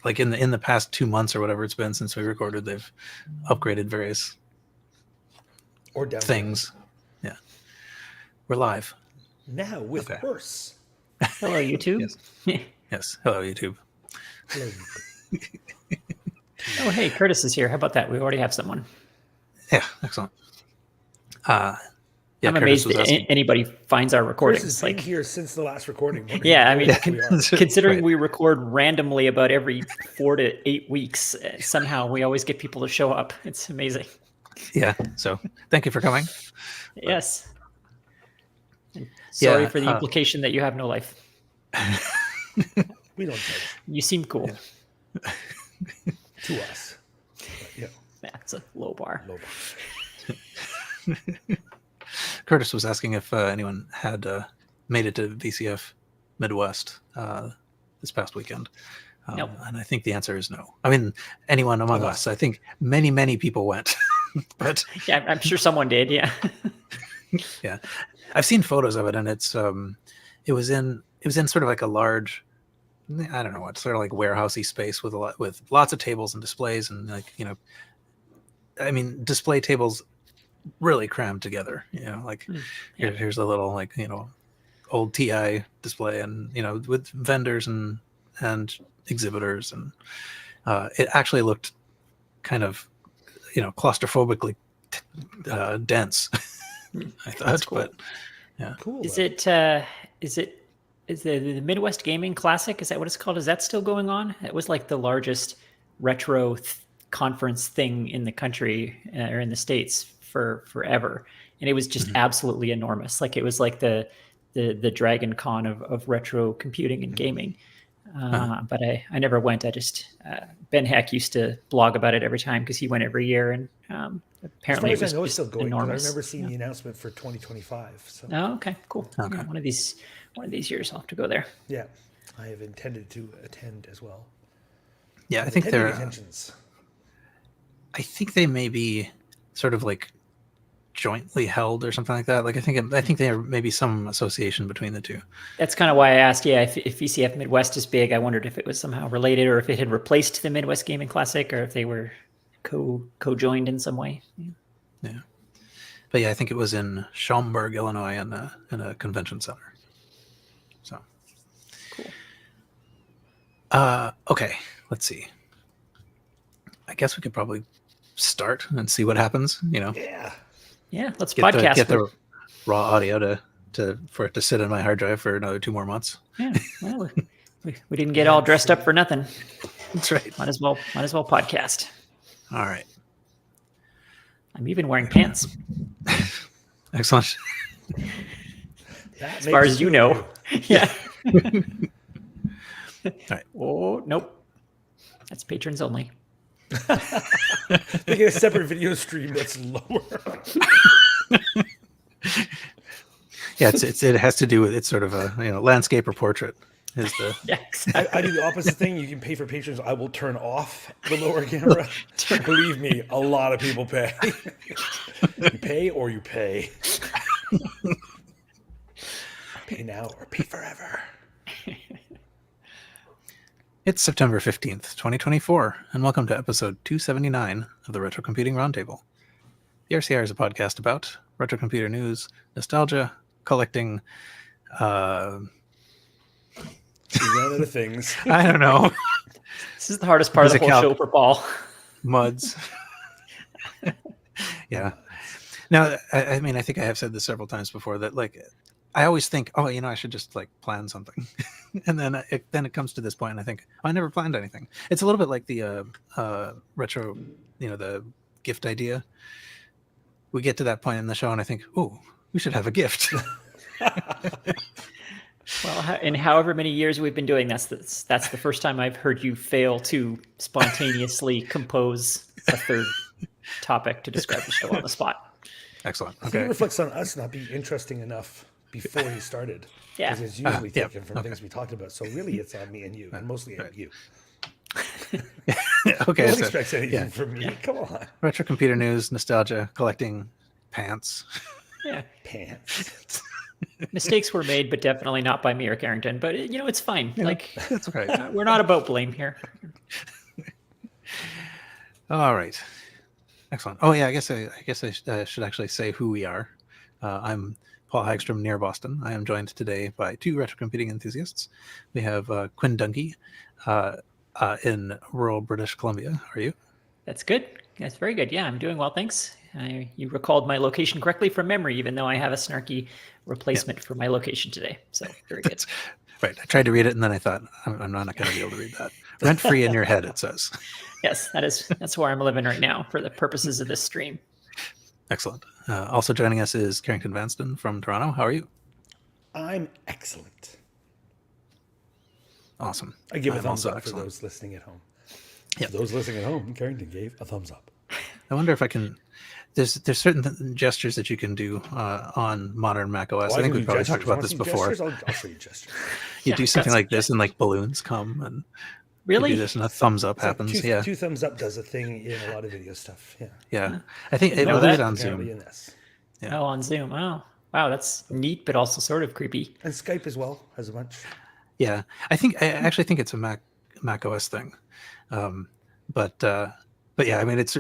like in the past 2 months or whatever it's been since we recorded, they've upgraded various things. Yeah, we're live now with Horse. Hello, YouTube. Yes. Hello, YouTube. Hello. Oh, hey, Curtis is here. How about that? We already have someone. Yeah, excellent. I'm amazed that anybody finds our recordings. Curtis has been here since the last recording. Yeah, I mean, considering we record randomly about every 4 to 8 weeks, somehow we always get people to show up. It's amazing. Yeah, so thank you for coming. Yes. Sorry for the implication that you have no life. We don't judge. You seem cool. Yeah. To us. But, yeah. That's a low bar. Low bar. Curtis was asking if anyone had made it to VCF Midwest this past weekend. No. And I think the answer is no. I mean, anyone among us. I think many people went. But yeah, I'm sure someone did. Yeah. Yeah, I've seen photos of it, and it was in sort of like a large, I don't know what, sort of like warehousey space with lots of tables and displays, and like, you know, I mean, display tables really crammed together. You know, like here's a little, like, you know, old TI display, and, you know, with vendors and exhibitors, and it actually looked kind of, you know, claustrophobically dense. I thought. That's cool. But yeah, cool. Is the Midwest Gaming Classic? Is that what it's called? Is that still going on? It was like the largest retro conference thing in the country or in the States for forever, and it was just absolutely enormous. Like, it was like the Dragon Con of retro computing and gaming. But I never went. I just Ben Heck used to blog about it every time because he went every year, and apparently it was I know it's still going. Enormous. I remember seeing the announcement for 2025. So. Oh, okay, cool. Okay. One of these years, I'll have to go there. Yeah, I have intended to attend as well. Yeah, I think they're. Intentions. I think they may be sort of like jointly held or something like that. Like I think there may be some association between the two. That's kind of why I asked. Yeah, if VCF Midwest is big, I wondered if it was somehow related, or if it had replaced the Midwest Gaming Classic, or if they were co-joined in some way. Yeah, but yeah, I think it was in Schaumburg, Illinois, in a convention center. So cool. Okay, let's see. I guess we could probably start and see what happens. You know. Yeah, let's podcast. Get the raw audio for it to sit in my hard drive for another 2 more months. Yeah, well, we didn't get all dressed up for nothing. That's right. Might as well podcast. All right. I'm even wearing pants. Excellent. As far as you know. Yeah. All right. Oh, nope. That's patrons only. They get a separate video stream that's lower. Yeah, it has to do with, it's sort of a, you know, landscape or portrait is the. Yeah, exactly. I do the opposite thing. You can pay for patrons. I will turn off the lower camera. Believe me, a lot of people pay. You pay or you pay. Pay now or pay forever. It's September 15th, 2024, and welcome to episode 279 of the Retrocomputing Roundtable. The RCR is a podcast about retro computer news, nostalgia, collecting, We ran out of things. I don't know. This is the hardest part of the whole show for Paul. Muds. Yeah. Now, I mean, I think I have said this several times before that, like, I always think, oh, you know, I should just like plan something, and then it comes to this point, and I think, oh, I never planned anything. It's a little bit like the retro, you know, the gift idea. We get to that point in the show, and I think, oh, we should have a gift. Well, in however many years we've been doing this, that's the first time I've heard you fail to spontaneously compose a third topic to describe the show on the spot. Excellent. I think it reflects on us not being interesting enough before he started. Yeah. Because it's usually taken from things we talked about. So really it's on me and you, and mostly on you. Okay. Don't expect anything from me. Come on. Retro computer news, nostalgia, collecting pants. Yeah. Pants. Mistakes were made, but definitely not by me or Carrington. But it's fine. Yeah, Like that's right. we're not about blame here. All right. Excellent. Oh yeah, I guess I should actually say who we are. I'm Paul Hagstrom near Boston. I am joined today by two retrocomputing enthusiasts. We have Quinn Dungy in rural British Columbia. How are you? That's good. That's very good. Yeah, I'm doing well, thanks. You recalled my location correctly from memory, even though I have a snarky replacement for my location today. So very good. Right. I tried to read it and then I thought I'm not going to be able to read that. Rent free in your head, it says. Yes, that's where I'm living right now for the purposes of this stream. Excellent. Also joining us is Carrington Vanston from Toronto. How are you? I'm excellent. Awesome. I give a I'm thumbs also up excellent. for those listening at home. Yeah. For those listening at home, Carrington gave a thumbs up. I wonder if I can. There's certain gestures that you can do on modern Mac OS. I think we probably talked about this before. I'll show you gestures. You do something like this, and like balloons come, and Really? you do this, and a thumbs up happens. Like two thumbs up does a thing in a lot of video stuff. Yeah. Yeah. I think know we'll do it on Apparently Zoom. in this. Yeah. Oh, on Zoom. Oh, wow, that's neat, but also sort of creepy. And Skype as well has a bunch. Yeah. I actually think it's a Mac OS thing. But yeah, I mean, it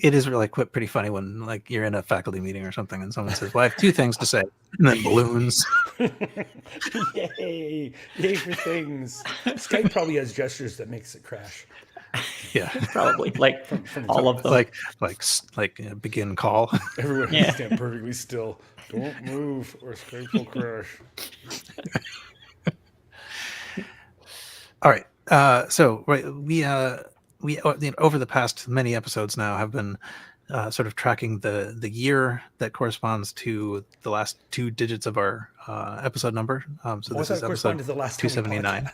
is really pretty funny when like you're in a faculty meeting or something and someone says, "Well, I have two things to say," and then balloons. Yay for things. Skype probably has gestures that makes it crash. Yeah, Probably like from all of them. like begin call. Everyone Yeah. stand perfectly still. Don't move or Skype will crash. All right. So we over the past many episodes now have been sort of tracking the year that corresponds to the last two digits of our episode number. So this is episode to the last 279.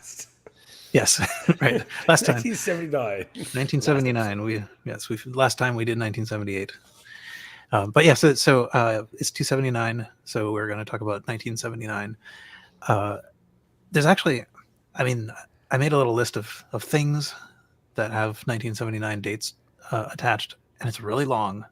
Yes, right. Last time, 1979. 1979. Last time we did 1978. But yeah, so it's 279. So we're going to talk about 1979. There's actually, I mean, I made a little list of things that have 1979 dates attached, and it's really long.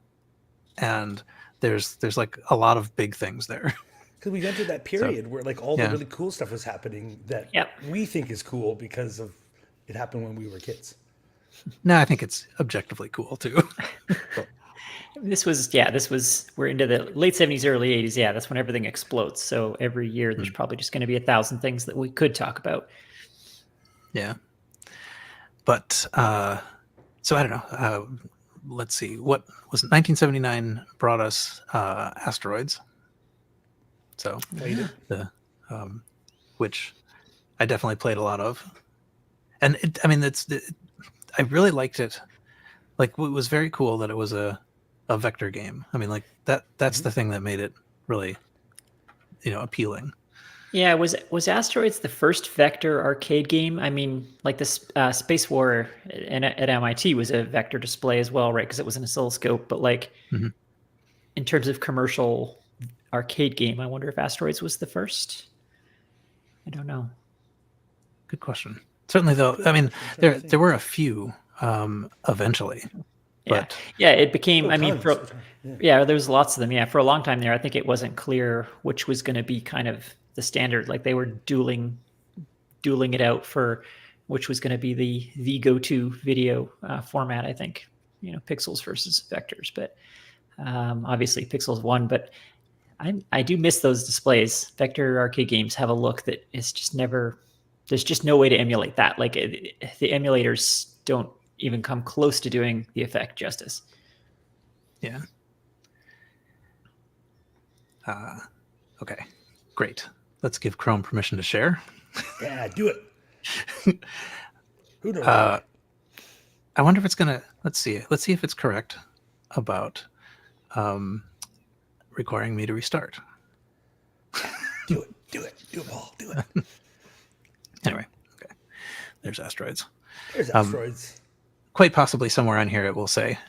And there's like a lot of big things there. Because we entered that period where like all the yeah. really cool stuff was happening that we think is cool because of it happened when we were kids. No, I think it's objectively cool too. This was we're into the late 70s, early 80s. Yeah, that's when everything explodes. So every year there's probably just going to be 1,000 things that we could talk about. Yeah. But so I don't know. Let's see. What was it? 1979 brought us Asteroids. So which I definitely played a lot of. And I really liked it. Like, it was very cool that it was a vector game. I mean, like that's the thing that made it really, appealing. Yeah, was Asteroids the first vector arcade game? I mean, like the Space War at MIT was a vector display as well, right? Because it was an oscilloscope. But like, in terms of commercial arcade game, I wonder if Asteroids was the first. I don't know. Good question. Certainly, though, I mean, there were a few eventually. But it became. There was lots of them. Yeah, for a long time there, I think it wasn't clear which was going to be kind of the standard. Like they were dueling it out for which was going to be the go-to video format. I think pixels versus vectors, but obviously pixels won. But I do miss those displays. Vector arcade games have a look that is just never. There's just no way to emulate that. Like the emulators don't even come close to doing the effect justice. Yeah. Okay, great. Let's give Chrome permission to share. Yeah, do it. Who knows? I wonder if it's gonna. Let's see if it's correct about requiring me to restart. Do it, Paul. Do it. Anyway, okay. There's Asteroids. There's Asteroids. Quite possibly somewhere on here it will say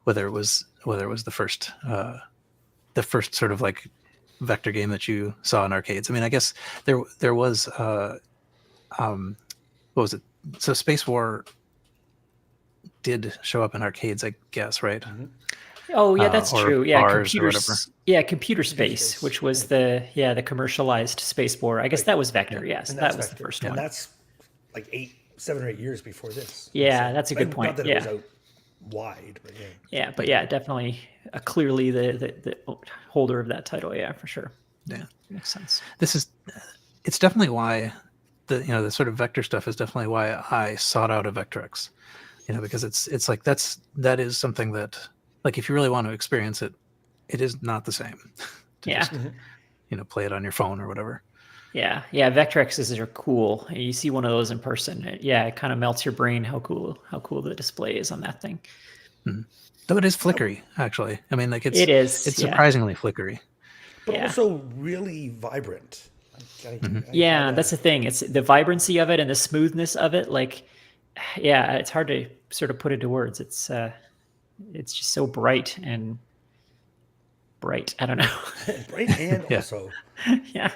whether it was the first sort of like vector game that you saw in arcades. I mean, I guess there was what was it? So Space War did show up in arcades, I guess, right? Oh yeah, that's or true. Yeah, bars or whatever. Computer space, which was the commercialized space war. I guess that was Vector. Yes, And that that's was the Vector. first And one. that's like 7 or 8 years before this. Yeah, that's a good point. Not that it was out wide, but yeah. Yeah, but yeah, definitely clearly the holder of that title. Yeah, for sure. Yeah, makes sense. It's definitely why the sort of vector stuff is definitely why I sought out a Vectrex, because it's like that is something that, like, if you really want to experience it, it is not the same to just play it on your phone or whatever. Yeah, Vectrexes are cool. You see one of those in person, it kind of melts your brain how cool the display is on that thing. Mm-hmm. Though it is flickery, actually. I mean, like it is. It's surprisingly flickery, but also really vibrant. That's the thing. It's the vibrancy of it and the smoothness of it. Like, it's hard to sort of put into words. It's just so bright. I don't know. Bright and also. Yeah.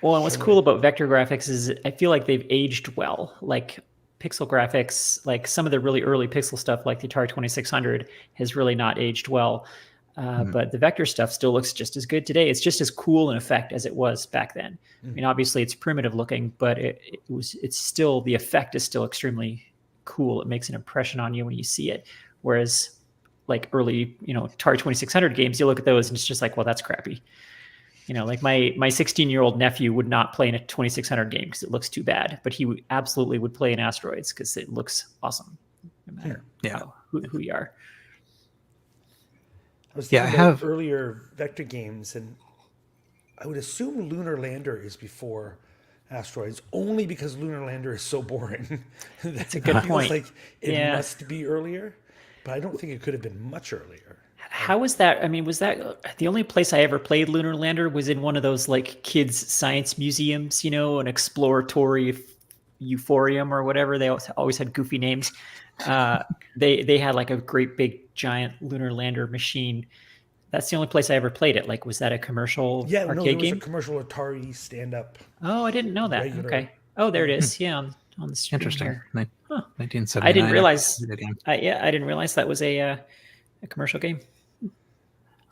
Well, and what's cool about vector graphics is I feel like they've aged well. Like pixel graphics, like some of the really early pixel stuff, like the Atari 2600, has really not aged well. But the vector stuff still looks just as good today. It's just as cool in effect as it was back then. I mean, obviously it's primitive looking, but it's still, the effect is still extremely cool. It makes an impression on you when you see it. Whereas like early, Atari 2600 games, you look at those and it's just like, well, that's crappy. Like my 16-year-old nephew would not play in a 2600 game because it looks too bad, but he absolutely would play in Asteroids because it looks awesome, no matter who you are. I was thinking about earlier vector games, and I would assume Lunar Lander is before Asteroids, only because Lunar Lander is so boring. That's a good point. Like it must be earlier, but I don't think it could have been much earlier. How was that? I mean, was that the only place I ever played Lunar Lander was in one of those like kids' science museums, an exploratory euphorium or whatever. They always had goofy names. They had like a great big giant Lunar Lander machine. That's the only place I ever played it. Like, was that a commercial arcade there game? was a commercial Atari stand-up. Oh, I didn't know that. Regular. Okay. Oh, there it is. Yeah, on the screen. Interesting. Here. 1979. I didn't realize. I didn't realize that was a commercial game.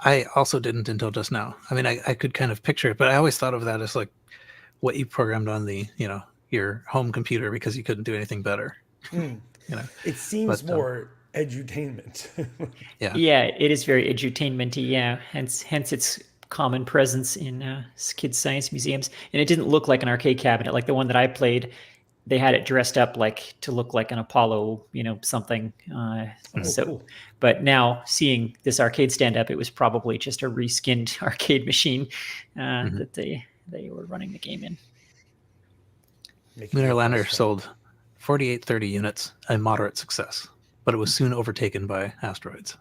I also didn't until just now. I mean, I could kind of picture it, but I always thought of that as like what you programmed on the your home computer because you couldn't do anything better. It seems more edutainment. Yeah, it is very edutainment-y. Yeah, hence its common presence in kids' science museums. And it didn't look like an arcade cabinet like the one that I played. They had it dressed up like to look like an Apollo, something. Cool. But now seeing this arcade stand up, it was probably just a reskinned arcade machine that they were running the game in. Lunar Lander sold 4830 units, a moderate success, but it was soon overtaken by Asteroids.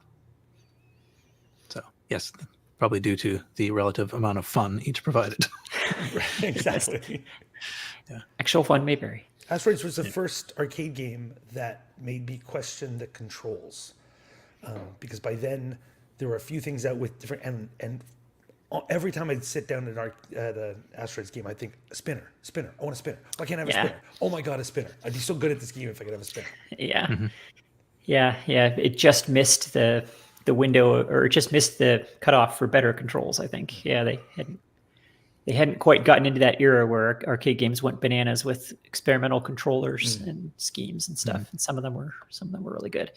So yes, probably due to the relative amount of fun each provided. Exactly. Yeah. Actual fun may vary. Asteroids was the first arcade game that made me question the controls, because by then there were a few things out with different and every time I'd sit down at an Asteroids game, I'd think a spinner. I want a spinner. Why can't I have a spinner? Oh my god, a spinner! I'd be so good at this game if I could have a spinner. Yeah, yeah. It just missed the window, or it just missed the cutoff for better controls. I think. Yeah, they hadn't quite gotten into that era where arcade games went bananas with experimental controllers and schemes and stuff. And some of them were really good.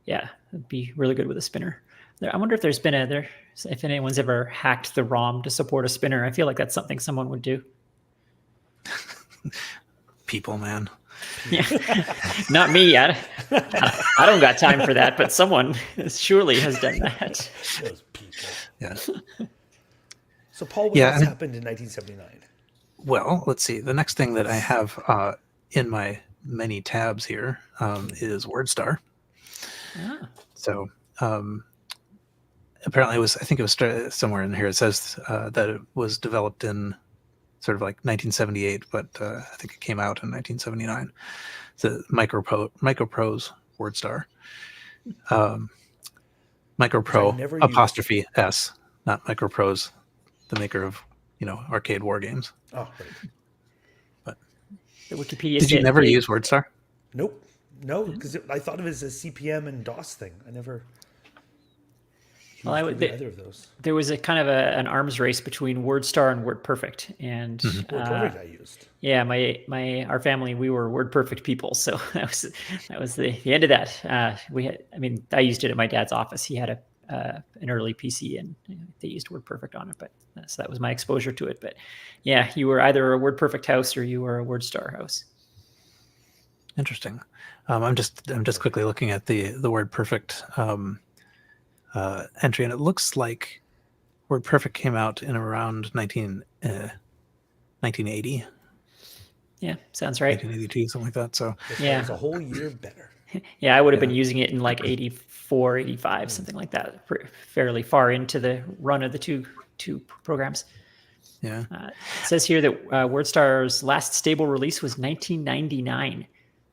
Yeah, it'd be really good with a spinner. I wonder if there's been if anyone's ever hacked the ROM to support a spinner. I feel like that's something someone would do. People, man. Yeah, not me. I don't got time for that, but someone surely has done that. Those people. Yeah. So, Paul, what else happened in 1979? Well, let's see. The next thing that I have in my many tabs here is WordStar. Ah. So apparently I think it was somewhere in here. It says that it was developed in sort of like 1978, but I think it came out in 1979. The Microprose WordStar. Micropro apostrophe S, not Microprose, the maker of arcade war games. Oh, right. But the Wikipedia. Did you never use WordStar? Nope. No, because I thought of it as a CPM and DOS thing. I never Well, I would. either of those. There was a kind of an arms race between WordStar and WordPerfect, and WordPerfect I used. yeah, our family, we were WordPerfect people, so that was the end of that. I used it at my dad's office. He had an early PC, and they used WordPerfect on it, but so that was my exposure to it. But yeah, you were either a WordPerfect house or you were a WordStar house. Interesting. I'm just quickly looking at the WordPerfect entry, and it looks like WordPerfect came out in around 1980. Yeah, sounds right. 1982, something like that. So yeah, it was a whole year better. Yeah, I would have been using it in like 84, 85, something like that, fairly far into the run of the two programs. Yeah. It says here that WordStar's last stable release was 1999.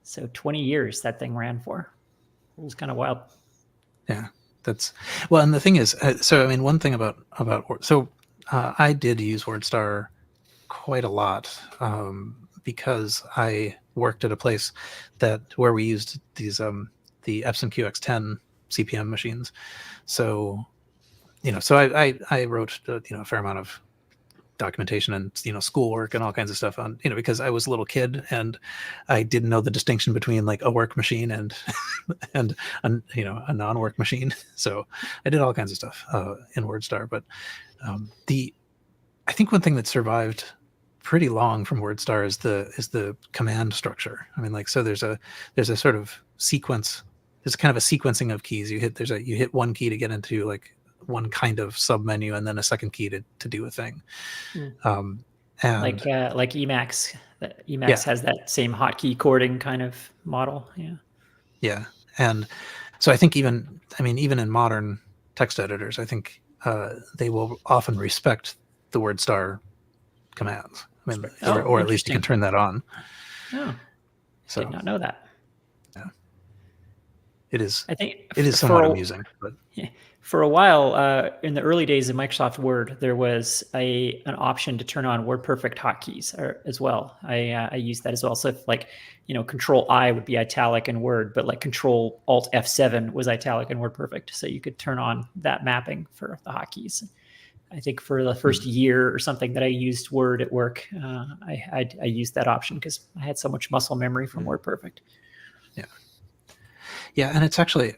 So 20 years that thing ran for. It was kind of wild. Yeah, that's well. And the thing is, one thing about I did use WordStar quite a lot because I worked at a place where we used these the Epson QX10 CPM machines. So I wrote a fair amount of documentation and schoolwork and all kinds of stuff on because I was a little kid and I didn't know the distinction between like a work machine and and a non-work machine. So I did all kinds of stuff in WordStar. But I think one thing that survived pretty long from WordStar is the command structure. I mean, like, so there's a sort of sequence. There's kind of a sequencing of keys. You hit one key to get into like one kind of submenu, and then a second key to do a thing. And like Emacs. Emacs has that same hotkey cording kind of model. Yeah, and so I think even in modern text editors, I think they will often respect the WordStar commands. I mean, or at least you can turn that on. Oh, so, did not know that. Yeah, it is. I think it is somewhat amusing, but yeah. For a while, in the early days of Microsoft Word, there was an option to turn on WordPerfect hotkeys as well. I used that as well. So if Control I would be italic in Word, but like Control Alt F7 was italic in WordPerfect. So you could turn on that mapping for the hotkeys. I think for the first year or something that I used Word at work, I used that option because I had so much muscle memory from WordPerfect. Yeah, and it's actually,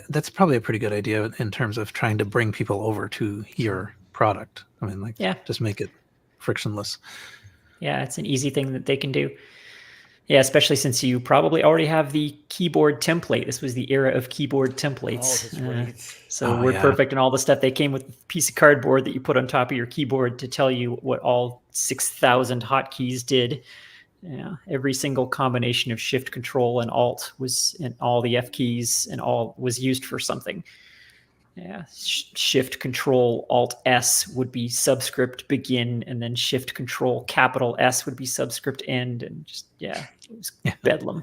that's probably a pretty good idea in terms of trying to bring people over to your product. Just make it frictionless. Yeah, it's an easy thing that they can do. Yeah, especially since you probably already have the keyboard template. This was the era of keyboard templates. Oh, that's right. So WordPerfect and all the stuff, they came with a piece of cardboard that you put on top of your keyboard to tell you what all 6,000 hotkeys did. Yeah, every single combination of Shift, Control, and Alt was, and all the F keys and all was used for something. Yeah, Shift, Control, Alt, S would be subscript begin, and then Shift, Control, capital S would be subscript end, and just it was bedlam.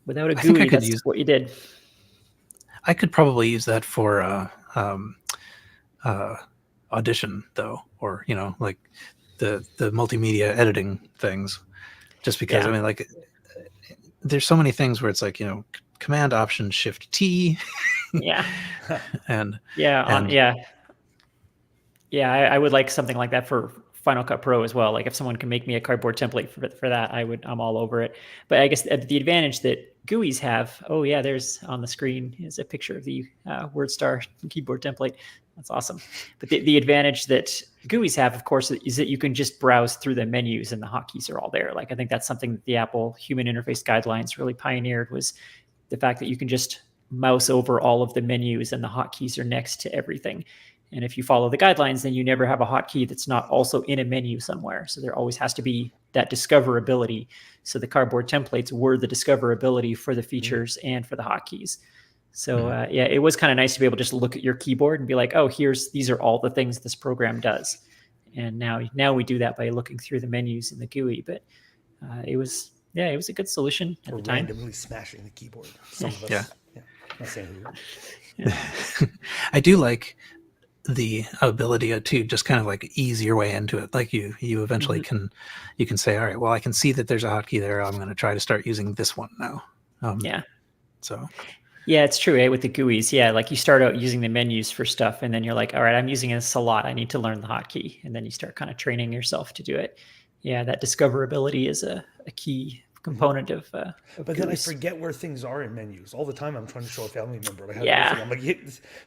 Without a GUI, that's what you did. I could probably use that for Audition, though, or like the multimedia editing things, just because there's so many things where it's like Command Option Shift T. I would like something like that for Final Cut Pro as well. Like if someone can make me a cardboard template for that, I'm all over it. But I guess the advantage that GUIs have, there's on the screen is a picture of the WordStar keyboard template. That's awesome. But the advantage that GUIs have, of course, is that you can just browse through the menus and the hotkeys are all there. Like I think that's something that the Apple Human Interface Guidelines really pioneered, was the fact that you can just mouse over all of the menus and the hotkeys are next to everything. And if you follow the guidelines, then you never have a hotkey that's not also in a menu somewhere. So there always has to be that discoverability. So the cardboard templates were the discoverability for the features and for the hotkeys. So it was kind of nice to be able to just look at your keyboard and be like, oh, these are all the things this program does. And now we do that by looking through the menus in the GUI. But it was a good solution at the time. Randomly smashing the keyboard. Some of us. Not saying who. Yeah. I do like the ability to just kind of like ease your way into it. Like you eventually can say, all right, well, I can see that there's a hotkey there. I'm going to try to start using this one now. So Yeah, it's true. With the GUIs, yeah, like you start out using the menus for stuff, and then you're like, all right, I'm using this a lot. I need to learn the hotkey, and then you start kind of training yourself to do it. Yeah, that discoverability is a key component of But then I GUIs. forget where things are in menus all the time. I'm trying to show a family member like how to do Yeah. something. I'm like,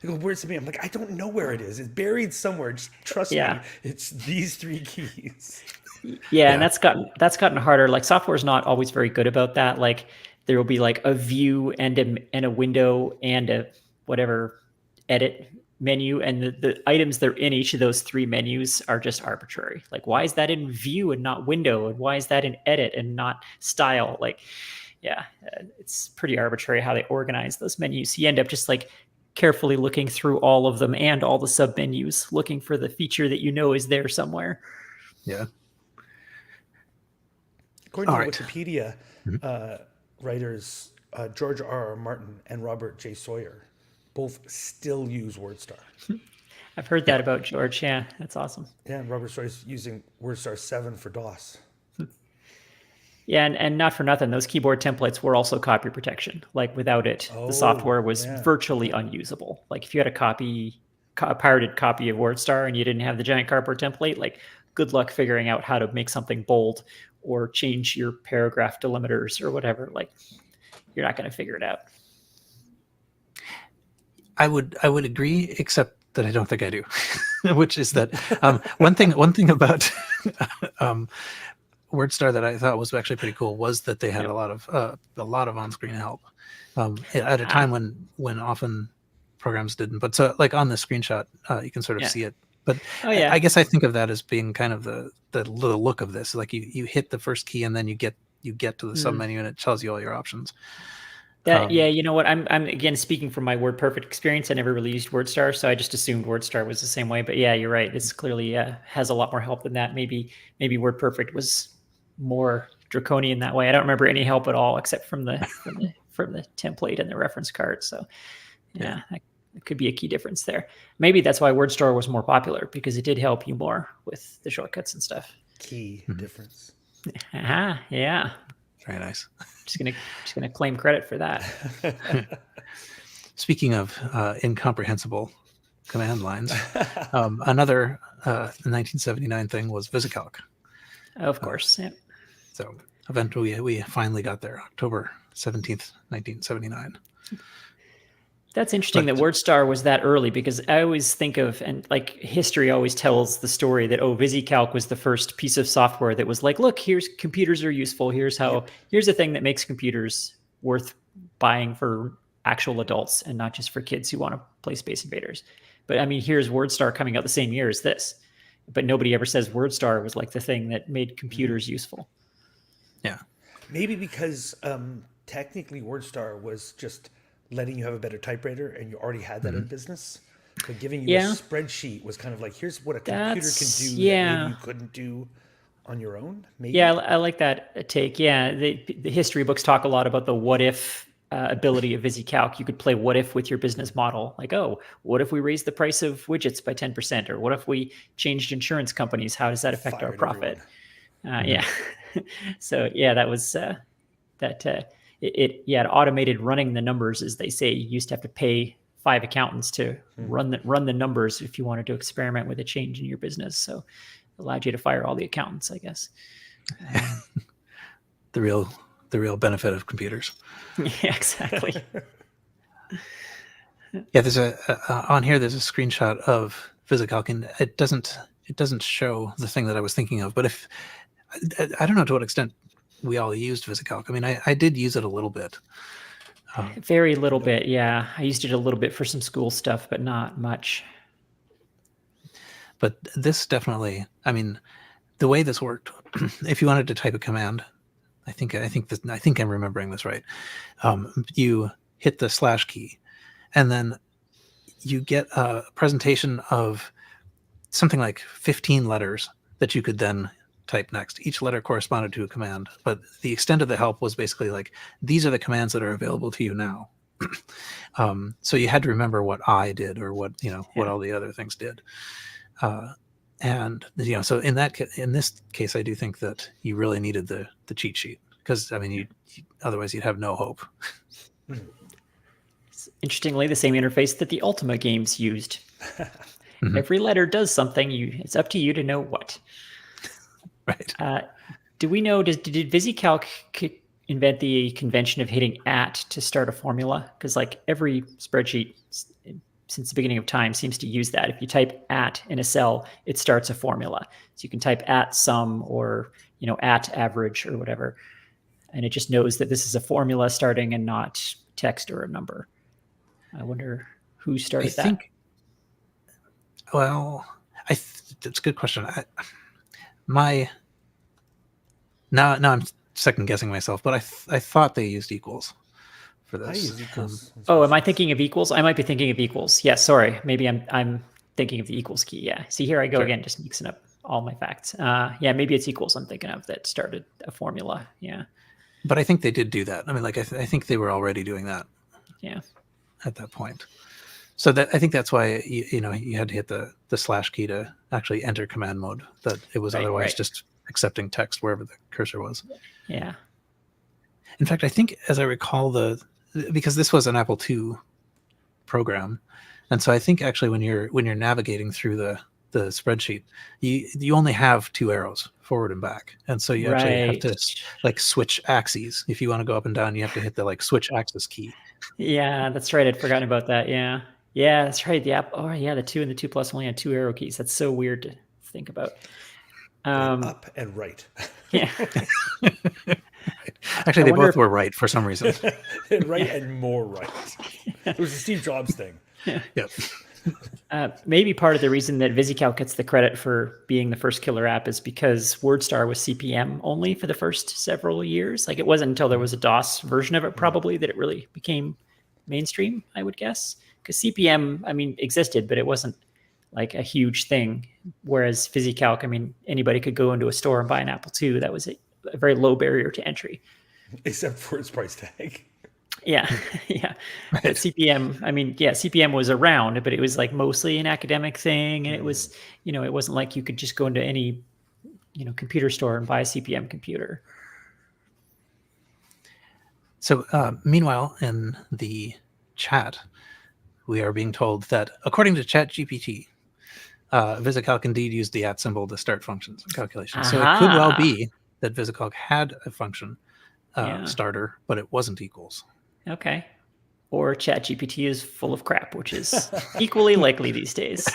they go, where's the menu? I'm like, I don't know where it is. It's buried somewhere. Just trust me. Yeah. It's these 3 keys. Yeah, and that's gotten harder. Like software is not always very good about that. Like there will be like a view and a window and a whatever edit menu, and the items that are in each of those 3 menus are just arbitrary. Like why is that in view and not window, and why is that in edit and not style? Like, yeah, it's pretty arbitrary how they organize those menus. You end up just like carefully looking through all of them and all the sub menus, looking for the feature that you know is there somewhere. Yeah. According All to right. Wikipedia, writers George R. R. Martin and Robert J. Sawyer both still use WordStar. I've heard that about George. Yeah, that's awesome. Yeah, and Robert Sawyer's using WordStar 7 for DOS. Yeah, and not for nothing, those keyboard templates were also copy protection. Like without it, the software was virtually unusable. Like if you had a pirated copy of WordStar and you didn't have the giant cardboard template, like good luck figuring out how to make something bold or change your paragraph delimiters or whatever. Like you're not going to figure it out. I would agree, except that I don't think I do, which is that one thing about WordStar that I thought was actually pretty cool was that they had a lot of on-screen help at a time when often programs didn't. But so like on the screenshot, you can sort of see it. But I guess I think of that as being kind of the look of this. Like you hit the first key and then you get to the submenu and it tells you all your options. Yeah, you know what? I'm again speaking from my WordPerfect experience. I never really used WordStar, so I just assumed WordStar was the same way. But yeah, you're right. It's clearly has a lot more help than that. Maybe WordPerfect was more draconian that way. I don't remember any help at all except from the template and the reference card. So yeah, that could be a key difference there. Maybe that's why WordStar was more popular, because it did help you more with the shortcuts and stuff. Key difference. Yeah. Very nice. Just gonna claim credit for that. Speaking of incomprehensible command lines, another 1979 thing was VisiCalc. Of course, yeah. So eventually we finally got there, October 17th, 1979. That's interesting that WordStar was that early, because I always think of, and like history always tells the story that, VisiCalc was the first piece of software that was like, look, here's computers are useful. Here's a thing that makes computers worth buying for actual adults and not just for kids who want to play Space Invaders. But I mean, here's WordStar coming out the same year as this, but nobody ever says WordStar was like the thing that made computers useful. Yeah. Maybe because technically WordStar was just letting you have a better typewriter, and you already had that in business. But giving you a spreadsheet was kind of like, here's what a computer can do that maybe you couldn't do on your own. Maybe. Yeah, I like that take. Yeah, the history books talk a lot about the what if ability of VisiCalc. You could play what if with your business model. Like, what if we raise the price of widgets by 10%? Or what if we changed insurance companies? How does that affect our profit? Yeah. So yeah, that was it automated running the numbers, as they say. You used to have to pay 5 accountants to run the numbers if you wanted to experiment with a change in your business. So it allowed you to fire all the accountants, I guess. The real benefit of computers. Yeah, exactly. Yeah, there's on here. There's a screenshot of VisiCalc, and it doesn't show the thing that I was thinking of. But if I don't know to what extent we all used VisiCalc. I mean, I did use it a little bit. Very little bit, yeah. I used it a little bit for some school stuff, but not much. But this definitely, I mean, the way this worked, if you wanted to type a command, I think I'm remembering this right. You hit the slash key, and then you get a presentation of something like 15 letters that you could then type next. Each letter corresponded to a command, but the extent of the help was basically like, these are the commands that are available to you now. So you had to remember what I did, or what all the other things did. And so in this case, I do think that you really needed the cheat sheet, because I mean, otherwise you'd have no hope. Interestingly, the same interface that the Ultima games used. Mhm. Every letter does something. It's up to you to know what. Right. Do we know? Did VisiCalc invent the convention of hitting @ to start a formula? Because like every spreadsheet since the beginning of time seems to use that. If you type @ in a cell, it starts a formula. So you can type @sum or @average or whatever, and it just knows that this is a formula starting and not text or a number. I wonder who started that. Well, that's a good question. Now I'm second guessing myself, but I thought they used equals for this. I use equals. Oh, am I thinking of equals? I might be thinking of equals. Yeah, sorry. Maybe I'm thinking of the equals key. Yeah. See, here I go again, just mixing up all my facts. Yeah, maybe it's equals I'm thinking of that started a formula. Yeah. But I think they did do that. I mean, like I think they were already doing that. Yeah. At that point. So that I think that's why you had to hit the / key to actually enter command mode. That it was otherwise just accepting text wherever the cursor was. Yeah. In fact, I think, as I recall, because this was an Apple II program, and so I think actually when you're navigating through the spreadsheet, you only have 2 arrows, forward and back, and so you actually have to like switch axes. If you want to go up and down, you have to hit the like switch axis key. Yeah, that's right. I'd forgotten about that. Yeah. Yeah, that's right. The app. Oh, yeah. The 2 and the 2+ only had 2 arrow keys. That's so weird to think about. Up and right. Yeah. Actually, they both were right for some reason. Right and more right. It was a Steve Jobs thing. Yep. Maybe part of the reason that VisiCalc gets the credit for being the first killer app is because WordStar was CP/M only for the first several years. Like it wasn't until there was a DOS version of it probably that it really became mainstream, I would guess. Because CP/M, I mean, existed, but it wasn't like a huge thing. Whereas VisiCalc, I mean, anybody could go into a store and buy an Apple II. That was a very low barrier to entry. Except for its price tag. Yeah, yeah. Right. But CP/M, I mean, yeah, CP/M was around, but it was like mostly an academic thing, and it was, it wasn't like you could just go into any, computer store and buy a CP/M computer. So, meanwhile, in the chat, we are being told that according to ChatGPT, VisiCalc indeed used the @ symbol to start functions and calculations. So it could well be that VisiCalc had a function starter, but it wasn't equals. Okay. Or ChatGPT is full of crap, which is equally likely these days.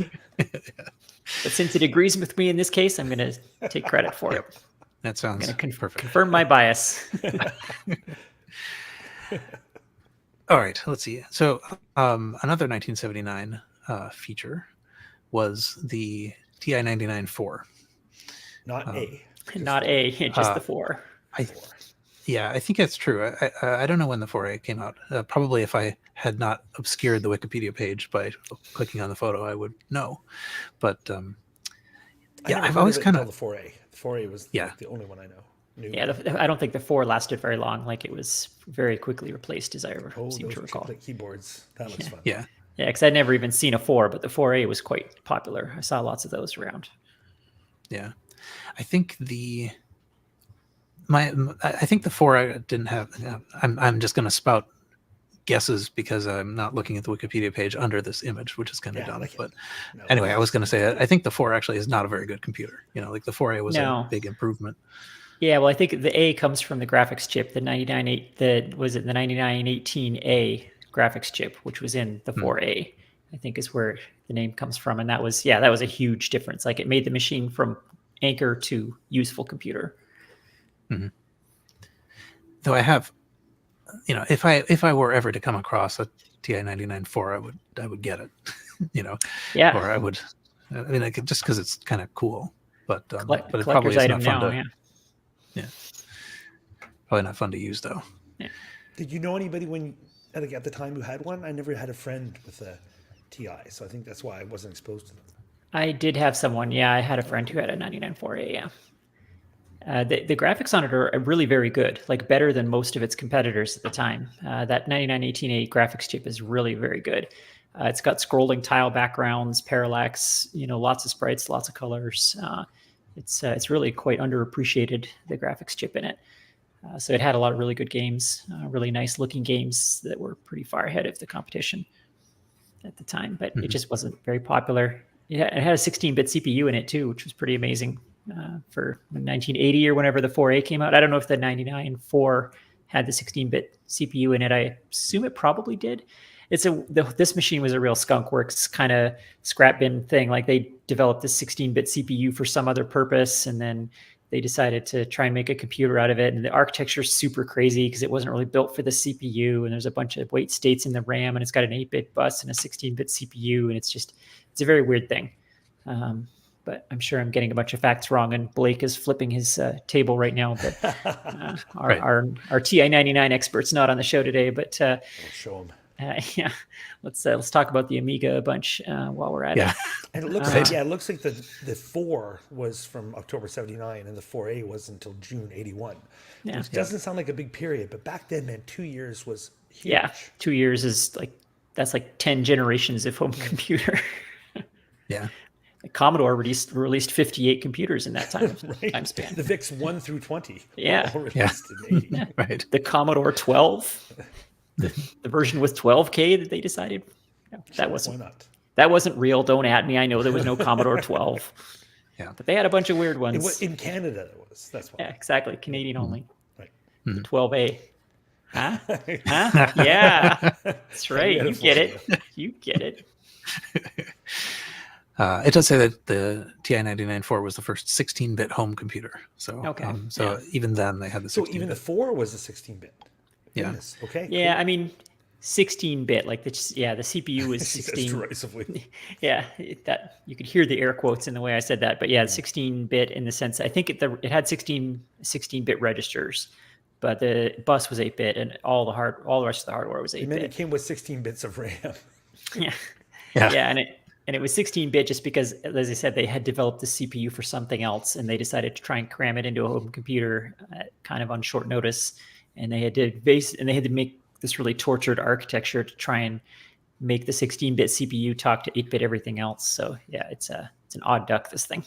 But since it agrees with me in this case, I'm going to take credit for it. That sounds perfect. Confirm my bias. All right, let's see. So another 1979 feature was the TI-99/4. Not A. Not A, just the 4. Yeah, I think that's true. I don't know when the 4A came out. Probably if I had not obscured the Wikipedia page by clicking on the photo, I would know. But I've always kind of the 4A. The 4A was the only one I know. Yeah, I don't think the 4 lasted very long. Like it was very quickly replaced, as I seem to recall. Keyboards. That was fun. Yeah. Yeah, because I'd never even seen a 4, but the 4A was quite popular. I saw lots of those around. Yeah, I think the 4 didn't have. I'm just going to spout guesses because I'm not looking at the Wikipedia page under this image, which is kind of dumb. But anyway, I was going to say I think the 4 actually is not a very good computer. Like the 4A was a big improvement. Yeah, well, I think the A comes from the graphics chip, the 9918A graphics chip, which was in the 4A, I think is where the name comes from. And that was a huge difference. Like it made the machine from anchor to useful computer. Mm-hmm. Though I have, if I were ever to come across a TI-99/4, I would get it, Yeah. Or I would, just because it's kind of cool, but it collector's probably is item not fun now, to. Yeah. Probably not fun to use though. Yeah. Did you know anybody at the time who had one? I never had a friend with a TI, so I think that's why I wasn't exposed to them. I did have someone. Yeah, I had a friend who had a 99/4A. Yeah. The graphics on it are really very good, like better than most of its competitors at the time. That 9918A graphics chip is really very good. It's got scrolling tile backgrounds, parallax, lots of sprites, lots of colors. It's really quite underappreciated, the graphics chip in it. So it had a lot of really good games, really nice looking games that were pretty far ahead of the competition at the time, but it just wasn't very popular. Yeah, it had a 16-bit CPU in it too, which was pretty amazing for 1980 or whenever the 4A came out. I don't know if the 99.4 had the 16-bit CPU in it. I assume it probably did. This machine was a real skunkworks kind of scrap bin thing. Like they developed this 16-bit CPU for some other purpose, and then they decided to try and make a computer out of it. And the architecture is super crazy because it wasn't really built for the CPU. And there's a bunch of weight states in the RAM, and it's got an 8-bit bus and a 16-bit CPU. And it's a very weird thing. But I'm sure I'm getting a bunch of facts wrong. And Blake is flipping his table right now. But our TI-99 expert's not on the show today. But I'll show him. Yeah, let's talk about the Amiga a bunch while we're at it. And it looks like the 4 was from October 79 and the 4A was until June 81. Yeah. Which doesn't sound like a big period, but back then, man, 2 years was huge. Yeah, 2 years is that's like 10 generations of home computer. Yeah. Commodore released 58 computers in that time span. The VICs 1 through 20. Yeah. All released in 80. Right. The Commodore 12, the version with 12K that they decided Why not? That wasn't real. Don't at me. I know there was no Commodore 12. Yeah. But they had a bunch of weird ones. In Canada, it was. That's why. Yeah, exactly. Canadian only. Right. The 12A. Huh? Huh? Yeah. That's right. You get it. You get it. It does say that the TI-99/4 was the first 16-bit home computer. So, even then they had the 16-bit. So even the 4 was a 16-bit. Yeah. Goodness. Okay. Yeah, cool. I mean, 16-bit. Like the CPU was 16. Derisively. Yeah, that you could hear the air quotes in the way I said that. But yeah, 16-bit in the sense I think it had 16-bit registers, but the bus was 8-bit, and all the rest of the hardware was 8-bit. And then it came with 16 bits of RAM. Yeah, and it was 16-bit just because, as I said, they had developed the CPU for something else, and they decided to try and cram it into a home computer kind of on short notice. And they had to make this really tortured architecture to try and make the 16-bit CPU talk to 8-bit everything else. So yeah, it's an odd duck, this thing.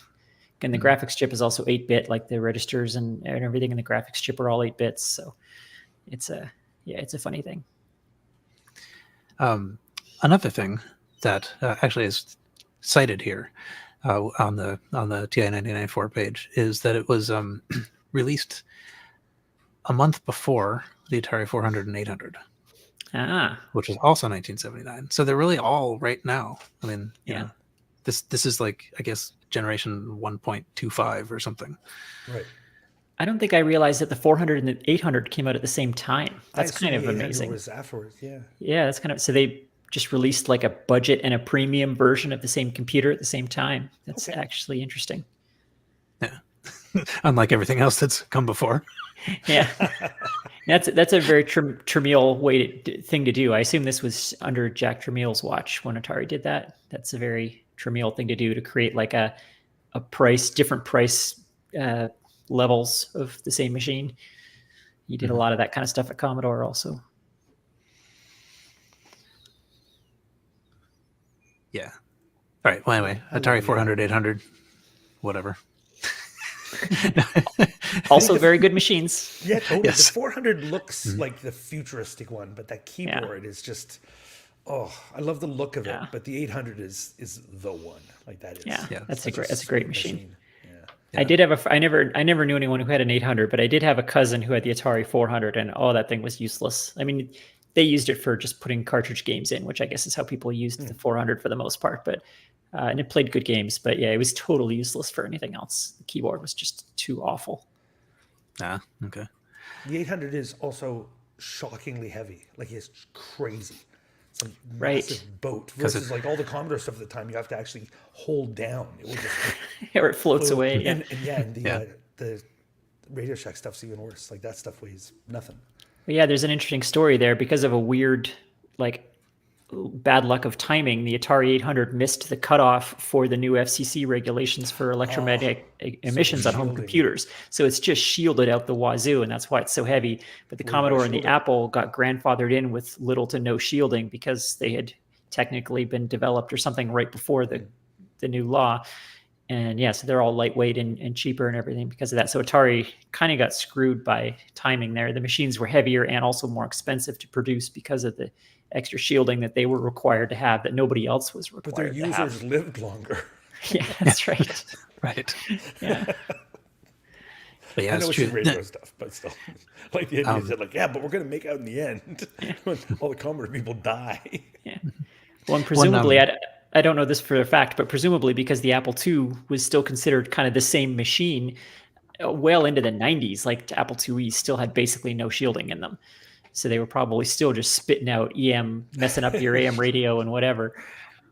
And the graphics chip is also 8-bit, like the registers and everything in the graphics chip are all 8 bits. So it's a funny thing. Another thing that actually is cited here on the TI-99/4 page is that it was released a month before the Atari 400 and 800, which was also 1979. So they're really all right now. I mean, you know, this is like, I guess, generation 1.25 or something. Right. I don't think I realized that the 400 and the 800 came out at the same time. That's kind of amazing. Was afterwards, yeah. Yeah, that's kind of, so they just released like a budget and a premium version of the same computer at the same time. That's actually interesting. Yeah. Unlike everything else that's come before. Yeah. That's a very Tramiel thing to do. I assume this was under Jack Tramiel's watch when Atari did that. That's a very Tramiel thing to do, to create like a different price levels of the same machine. He did a lot of that kind of stuff at Commodore also. Yeah. All right. Well, anyway, Atari 400, 800, whatever. Also very good machines. Yeah, totally. Yes. The 400 looks like the futuristic one, but that keyboard is just, I love the look of it. But the 800 is the one. Like that is. Yeah, that's a great machine. Yeah. I did have I never knew anyone who had an 800, but I did have a cousin who had the Atari 400, and that thing was useless. I mean, they used it for just putting cartridge games in, which I guess is how people used the 400 for the most part. But and it played good games, but yeah, it was totally useless for anything else. The keyboard was just too awful. Okay. The 800 is also shockingly heavy. Like, it's crazy. It's a Right. massive boat versus like all the Commodore stuff at the time. You have to actually hold down. It will just Or it floats away. And the Radio Shack stuff's even worse. Like, that stuff weighs nothing. But yeah, there's an interesting story there because of a weird, like, bad luck of timing. The Atari 800 missed the cutoff for the new FCC regulations for electromagnetic emissions on home computers. So it's just shielded out the wazoo, and that's why it's so heavy. But the Commodore and the Apple got grandfathered in with little to no shielding because they had technically been developed or something right before the new law. And yeah, so they're all lightweight and cheaper and everything because of that. So Atari kind of got screwed by timing there. The machines were heavier and also more expensive to produce because of the extra shielding that they were required to have that nobody else was required But their to have. users lived longer. Yeah, that's right. Right. Yeah. But yeah, I know it's it's true. retro stuff, but still, like the idea that, like, yeah, but we're gonna make out in the end when all the Commodore people die. Yeah. Well, and presumably, I don't know this for a fact, but presumably because the Apple II was still considered kind of the same machine well into the 90s, like Apple IIe still had basically no shielding in them. So they were probably still just spitting out EM, messing up your AM radio and whatever.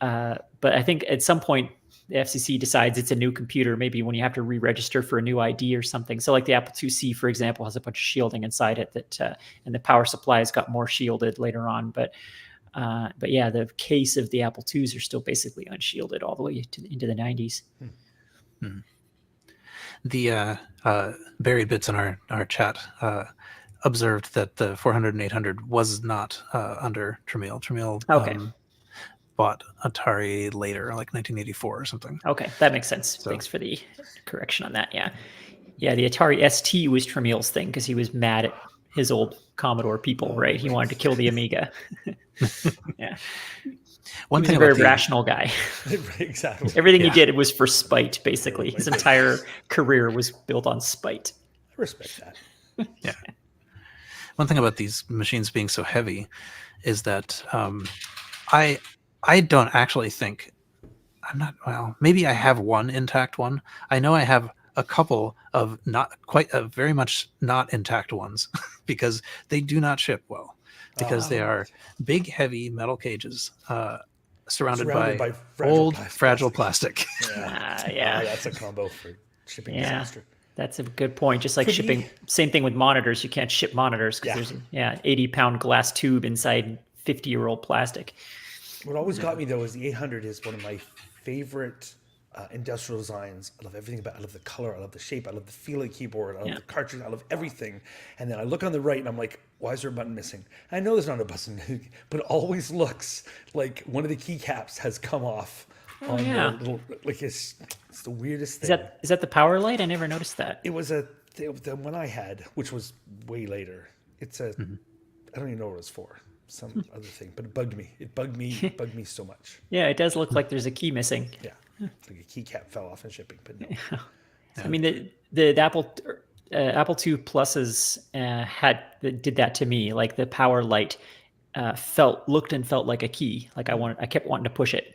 But I think at some point, the FCC decides it's a new computer, maybe when you have to re-register for a new ID or something. So like the Apple IIc, for example, has a bunch of shielding inside it that, and the power supplies got more shielded later on. But yeah, the case of the Apple IIs are still basically unshielded all the way into the 90s. Hmm. The buried bits in our chat observed that the 400 and 800 was not under Tramiel. Tramiel Okay. bought Atari later, like 1984 or something. Okay, that makes sense. So- Thanks for the correction on that. Yeah. Yeah, the Atari ST was Tramiel's thing because he was mad at his old Commodore people, right? He wanted to kill the Amiga. Yeah. One He was thing a very about the- rational guy. Exactly. Everything he Yeah. did was for spite, basically. His entire career was built on spite. I respect that. Yeah. One thing about these machines being so heavy is that I don't actually think maybe I have one intact one. I know I have a couple of very much not intact ones because they do not ship well because they are big, heavy metal cages surrounded by old, fragile plastic. Yeah. That's a combo for shipping Yeah. disaster. That's a good point. Just like For shipping, me- same thing with monitors. You can't ship monitors because there's 80-pound glass tube inside 50-year-old plastic. What always got me though is the 800 is one of my favorite industrial designs. I love everything about it. I love the color. I love the shape. I love the feel of the keyboard. I love the cartridge. I love everything. And then I look on the right and I'm like, why is there a button missing? I know there's not a button, but it always looks like one of the keycaps has come off. The little, like it's the weirdest thing. Is that the power light? I never noticed that. It was the one I had, which was way later. It's I don't even know what it was for. Some other thing, but it bugged me. It bugged me so much. Yeah, it does look like there's a key missing. Yeah, like a keycap fell off in shipping, but no. I mean, the Apple II Pluses did that to me. Like the power light looked and felt like a key. Like I kept wanting to push it.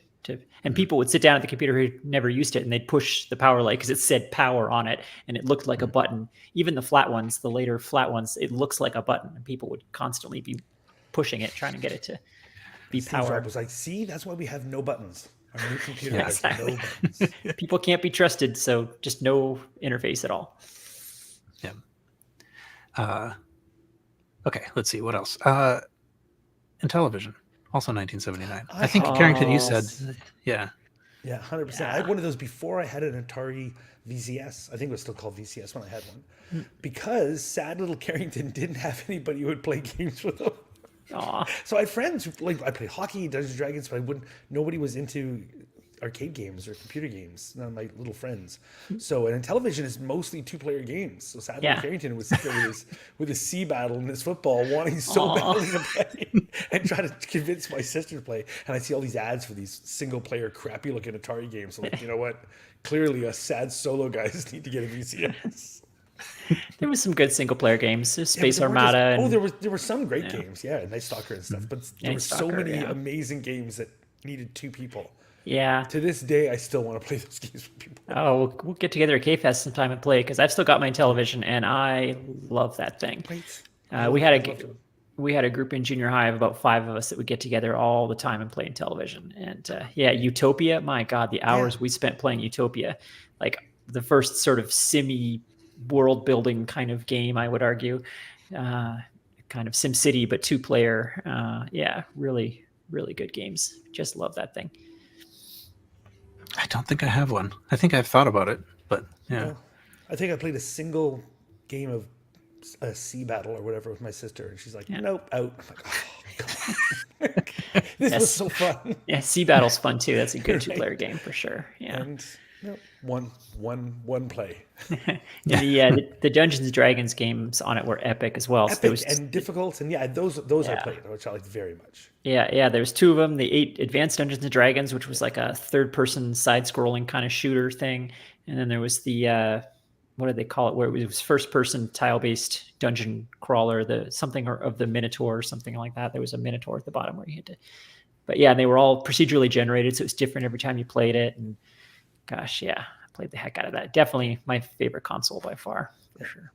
And people would sit down at the computer who never used it, and they'd push the power light because it said power on it, and it looked like a button. Even the flat ones, the later flat ones, it looks like a button, and people would constantly be pushing it, trying to get it to be Steve Jobs powered. was like, see, that's why we have no buttons. Our new computer Yeah, has exactly. no buttons. People can't be trusted, so just no interface at all. Yeah. Okay, let's see what else. Intellivision, also 1979. I think Carrington, you said, yeah. Yeah, 100%. I had one of those before I had an Atari VCS. I think it was still called VCS when I had one. Because sad little Carrington didn't have anybody who would play games with him. Aw. So I had friends who, like, I played hockey, Dungeons and Dragons, but nobody was into arcade games or computer games. None of my little friends. So an Intellivision is mostly 2-player games. So sadly, Carrington was sit there with his C battle and his football, wanting so badly to play, and try to convince my sister to play. And I see all these ads for these single-player, crappy-looking Atari games. So like, you know what? Clearly, us sad solo guys need to get a VCS. There was some good single player games. There's Space but there weren't Armada. there were some great games. Yeah, Night Stalker and stuff. But there were so Stalker, many yeah. amazing games that needed 2 people. Yeah. To this day, I still want to play those games with people. Oh, we'll get together at K-Fest sometime and play because I've still got my Intellivision and I love that thing. Right. We had a group in junior high of about 5 of us that would get together all the time and play Intellivision. And Utopia, my God, the hours we spent playing Utopia, like the first sort of simmy world building kind of game, I would argue, kind of SimCity, but 2-player. Really, really good games. Just love that thing. I don't think I have one. I think I've thought about it, but yeah. Well, I think I played a single game of a sea battle or whatever with my sister, and she's like, "Nope, out." I'm like, "Oh, God. This was so fun." Yeah, Sea Battle's fun too. That's a good 2-player game for sure. Yeah. And nope. one play. The Dungeons and Dragons games on it were epic as well. So there Epic was, and difficult, and those I played, which I liked very much. yeah, there's two of them. The 8 Advanced Dungeons and Dragons, which was like a third-person side-scrolling kind of shooter thing, and then there was the what did they call it? Where it was first-person tile-based dungeon crawler, the something of the Minotaur or something like that. There was a Minotaur at the bottom where you had to. But yeah, they were all procedurally generated, so it was different every time you played it. And gosh, yeah, I played the heck out of that. Definitely my favorite console by far, for sure.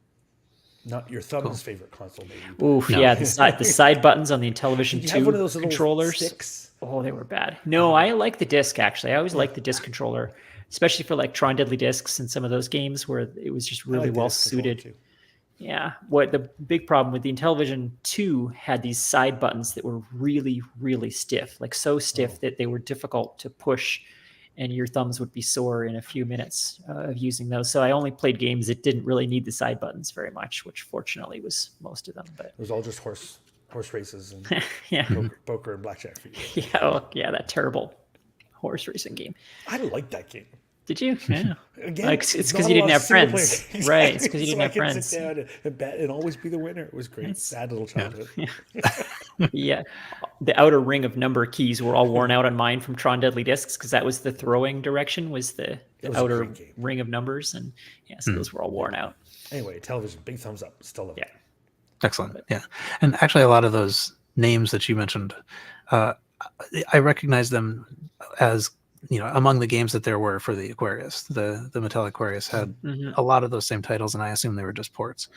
Not your thumb's favorite console, maybe. Oof, No. yeah, the side buttons on the Intellivision Did you 2 have one of those little controllers. sticks? Oh, they were bad. No, I like the disc actually. I always liked the disc controller, especially for like Tron Deadly Discs and some of those games where it was just I really like the well disc controller, suited. too. Yeah. What the big problem with the Intellivision 2 had these side buttons that were really, really stiff, like so stiff that they were difficult to push, and your thumbs would be sore in a few minutes of using those. So I only played games that didn't really need the side buttons very much, which fortunately was most of them. But It was all just horse races and yeah, poker and blackjack for you. yeah, well, yeah, that terrible horse racing game. I liked that game. Did you? Yeah. Again, Like, it's not because a you didn't lot of have single friends. player games. Right. It's because you So didn't I have could friends. sit down and bet and always be the winner. It was great. Sad little childhood. Yeah. The outer ring of number keys were all worn out on mine from Tron Deadly Discs because that was the throwing direction, was the was a outer great game. ring of numbers. And yeah, so those were all worn out. Anyway, television, big thumbs up. Still love it. Yeah. Excellent. Yeah. And actually, a lot of those names that you mentioned, I recognize them as, among the games that there were for the Aquarius. The Mattel Aquarius had a lot of those same titles, and I assume they were just ports.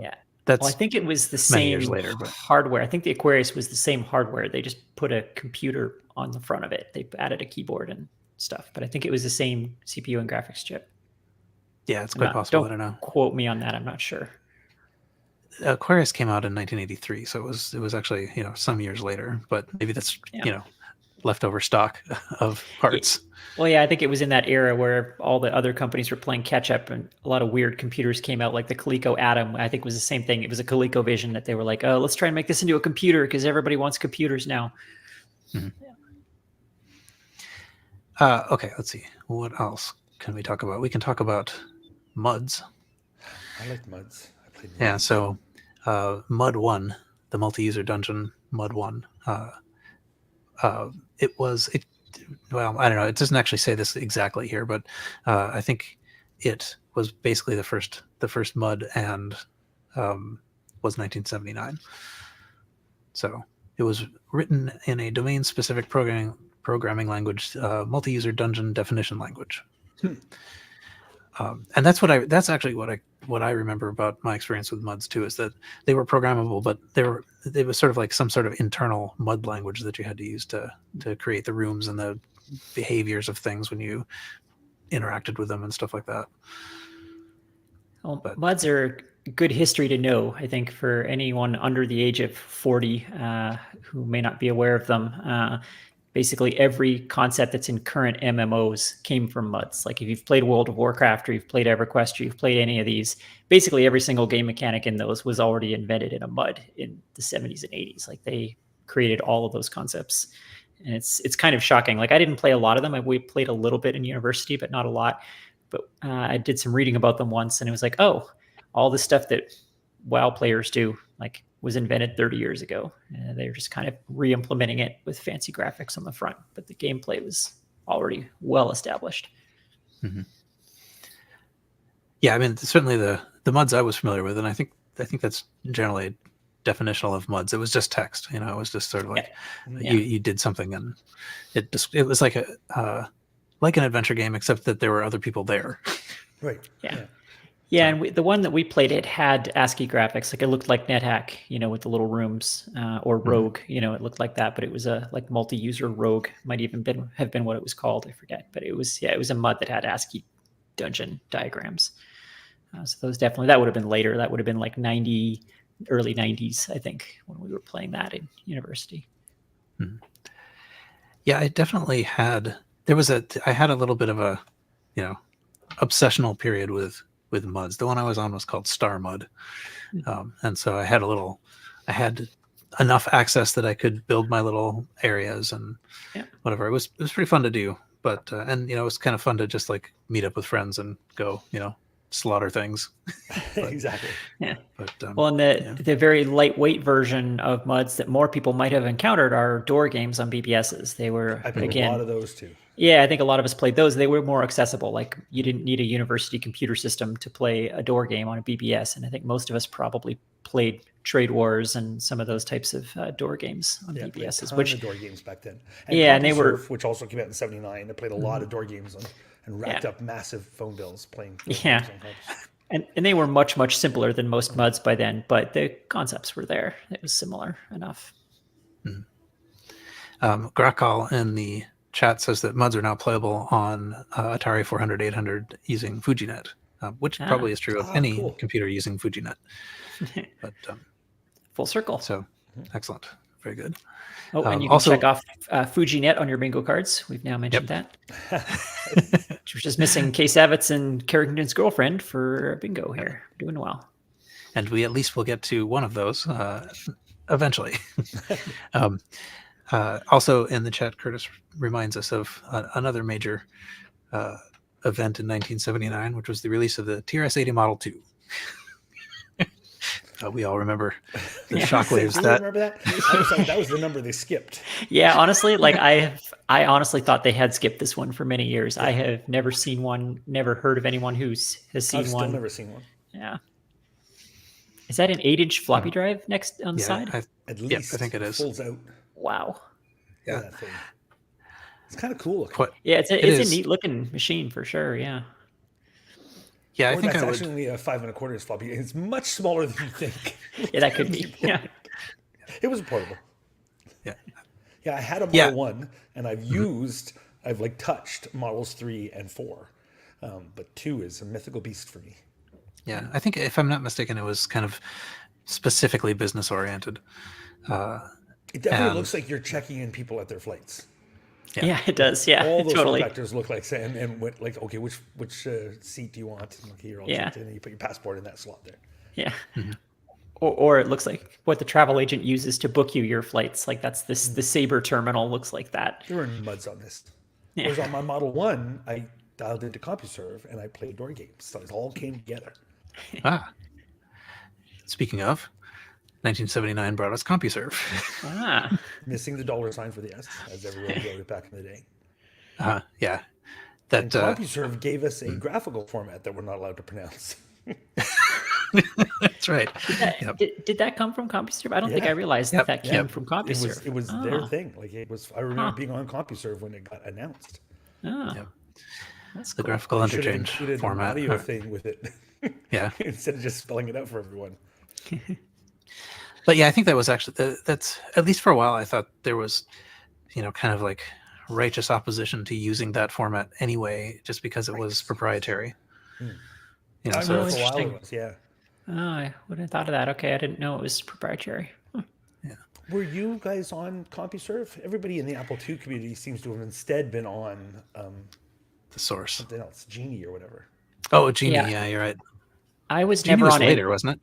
Yeah. That's Well, I think it was the many same years later, but hardware. I think the Aquarius was the same hardware. They just put a computer on the front of it. They added a keyboard and stuff, but I think it was the same CPU and graphics chip. yeah, it's quite possible. I don't know. Quote me on that. I'm not sure. Aquarius came out in 1983, so it was actually some years later, but maybe that's leftover stock of parts. Well, yeah, I think it was in that era where all the other companies were playing catch up and a lot of weird computers came out, like the Coleco Atom. I think was the same thing. It was a ColecoVision that they were like, oh, let's try and make this into a computer because everybody wants computers now. Mm-hmm. Okay, let's see. What else can we talk about? We can talk about MUDs. I like MUDs. I played MUDs. Yeah, so MUD 1, the multi-user dungeon MUD 1, well, I don't know. It doesn't actually say this exactly here, but I think it was basically the first MUD and was 1979. So it was written in a domain-specific programming language, multi-user dungeon definition language. And that's actually what I remember about my experience with MUDs too, is that they were programmable, but they was sort of like some sort of internal MUD language that you had to use to create the rooms and the behaviors of things when you interacted with them and stuff like that. Well, MUDs are good history to know, I think, for anyone under the age of 40 who may not be aware of them. Basically, every concept that's in current MMOs came from MUDs. Like if you've played World of Warcraft or you've played EverQuest or you've played any of these, basically every single game mechanic in those was already invented in a MUD in the 70s and 80s. Like they created all of those concepts. And it's kind of shocking. Like I didn't play a lot of them. We played a little bit in university, but not a lot. But I did some reading about them once, and it was like, oh, all the stuff that WoW players do, like, was invented 30 years ago. They're just kind of re-implementing it with fancy graphics on the front, but the gameplay was already well established. Mm-hmm. Yeah, I mean, certainly the MUDs I was familiar with, and I think that's generally definitional of MUDs. It was just text, it was just sort of like you did something, and it was like like an adventure game, except that there were other people there. Right. Yeah, and the one that we played, it had ASCII graphics. Like it looked like NetHack, with the little rooms, or Rogue. It looked like that, but it was a like multi-user Rogue. Might even have been what it was called. I forget, but it was a MUD that had ASCII dungeon diagrams. So those definitely, that would have been later. That would have been like early 90s, I think, when we were playing that in university. Mm-hmm. Yeah, I definitely had. I had a little bit of a, obsessional period with MUDs. The one I was on was called Star MUD. And so I had enough access that I could build my little areas and whatever. It was pretty fun to do, but and it was kind of fun to just like meet up with friends and go slaughter things. Exactly. Yeah. But Well, and the very lightweight version of MUDs that more people might have encountered are door games on BBSs. They were, I played a lot of those too. Yeah, I think a lot of us played those. They were more accessible. Like you didn't need a university computer system to play a door game on a BBS. And I think most of us probably played Trade Wars and some of those types of door games on BBSs. Which of door games back then. And and they were, which also came out in '79. I played a lot of door games and racked up massive phone bills playing. Yeah. And they were much, much simpler than most MUDs by then, but the concepts were there. It was similar enough. Grakal in the chat says that MUDs are now playable on Atari 400, 800 using FujiNet, which probably is true of any computer using FujiNet. But full circle. So excellent. Very good. Oh, and you can also check off FujiNet on your bingo cards. We've now mentioned that. We're just missing Case Avitz and Carrington's girlfriend for bingo here. Doing well. And we at least will get to one of those eventually. Also in the chat, Curtis reminds us of another major event in 1979, which was the release of the TRS-80 Model 2. We all remember the shockwaves. Remember that? That was the number they skipped. Yeah, honestly, like I honestly thought they had skipped this one for many years. I have never seen one, never heard of anyone has seen I've one. I've still never seen one. Yeah. Is that an 8-inch floppy drive next on the side? At least. I think it is. Folds out. Wow. Yeah. That thing. It's kind of cool looking. Yeah, it's a neat looking machine for sure. Yeah. Yeah, I think that's actually a 5 1/4 floppy. It's much smaller than you think. Yeah, that could be. Yeah. It was portable. Yeah. Yeah, I had a Model 1, and I've like touched Models 3 and 4. But 2 is a mythical beast for me. Yeah, I think if I'm not mistaken, it was kind of specifically business oriented. It definitely looks like you're checking in people at their flights. Yeah, it does. Yeah, all those totally. factors look like, and like, okay, which seat do you want? And okay, you're all checked in, and you put your passport in that slot there. Yeah. Mm-hmm. Or it looks like what the travel agent uses to book you your flights. Like that's the Sabre terminal looks like that. There were MUDs on this. Yeah. Whereas on my Model 1, I dialed into CompuServe and I played door games. So it all came together. Speaking of, 1979 brought us CompuServe. Missing the $ for the S, as everyone wrote it back in the day. Yeah. And CompuServe gave us a graphical format that we're not allowed to pronounce. That's right. Did that come from CompuServe? I don't think I realized that came from CompuServe. It was their thing. Like it was. I remember being on CompuServe when it got announced. That's the graphical interchange format. An audio thing with it. Yeah. Instead of just spelling it out for everyone. But yeah, I think that was actually that's at least for a while. I thought there was, kind of like righteous opposition to using that format anyway, just because it was proprietary. I remember for a while it was, I would have thought of that. Okay, I didn't know it was proprietary. Yeah. Were you guys on CompuServe? Everybody in the Apple II community seems to have instead been on the source. Something else, Genie or whatever. Oh, Genie. Yeah, you're right. I was Genie never was on later, wasn't it?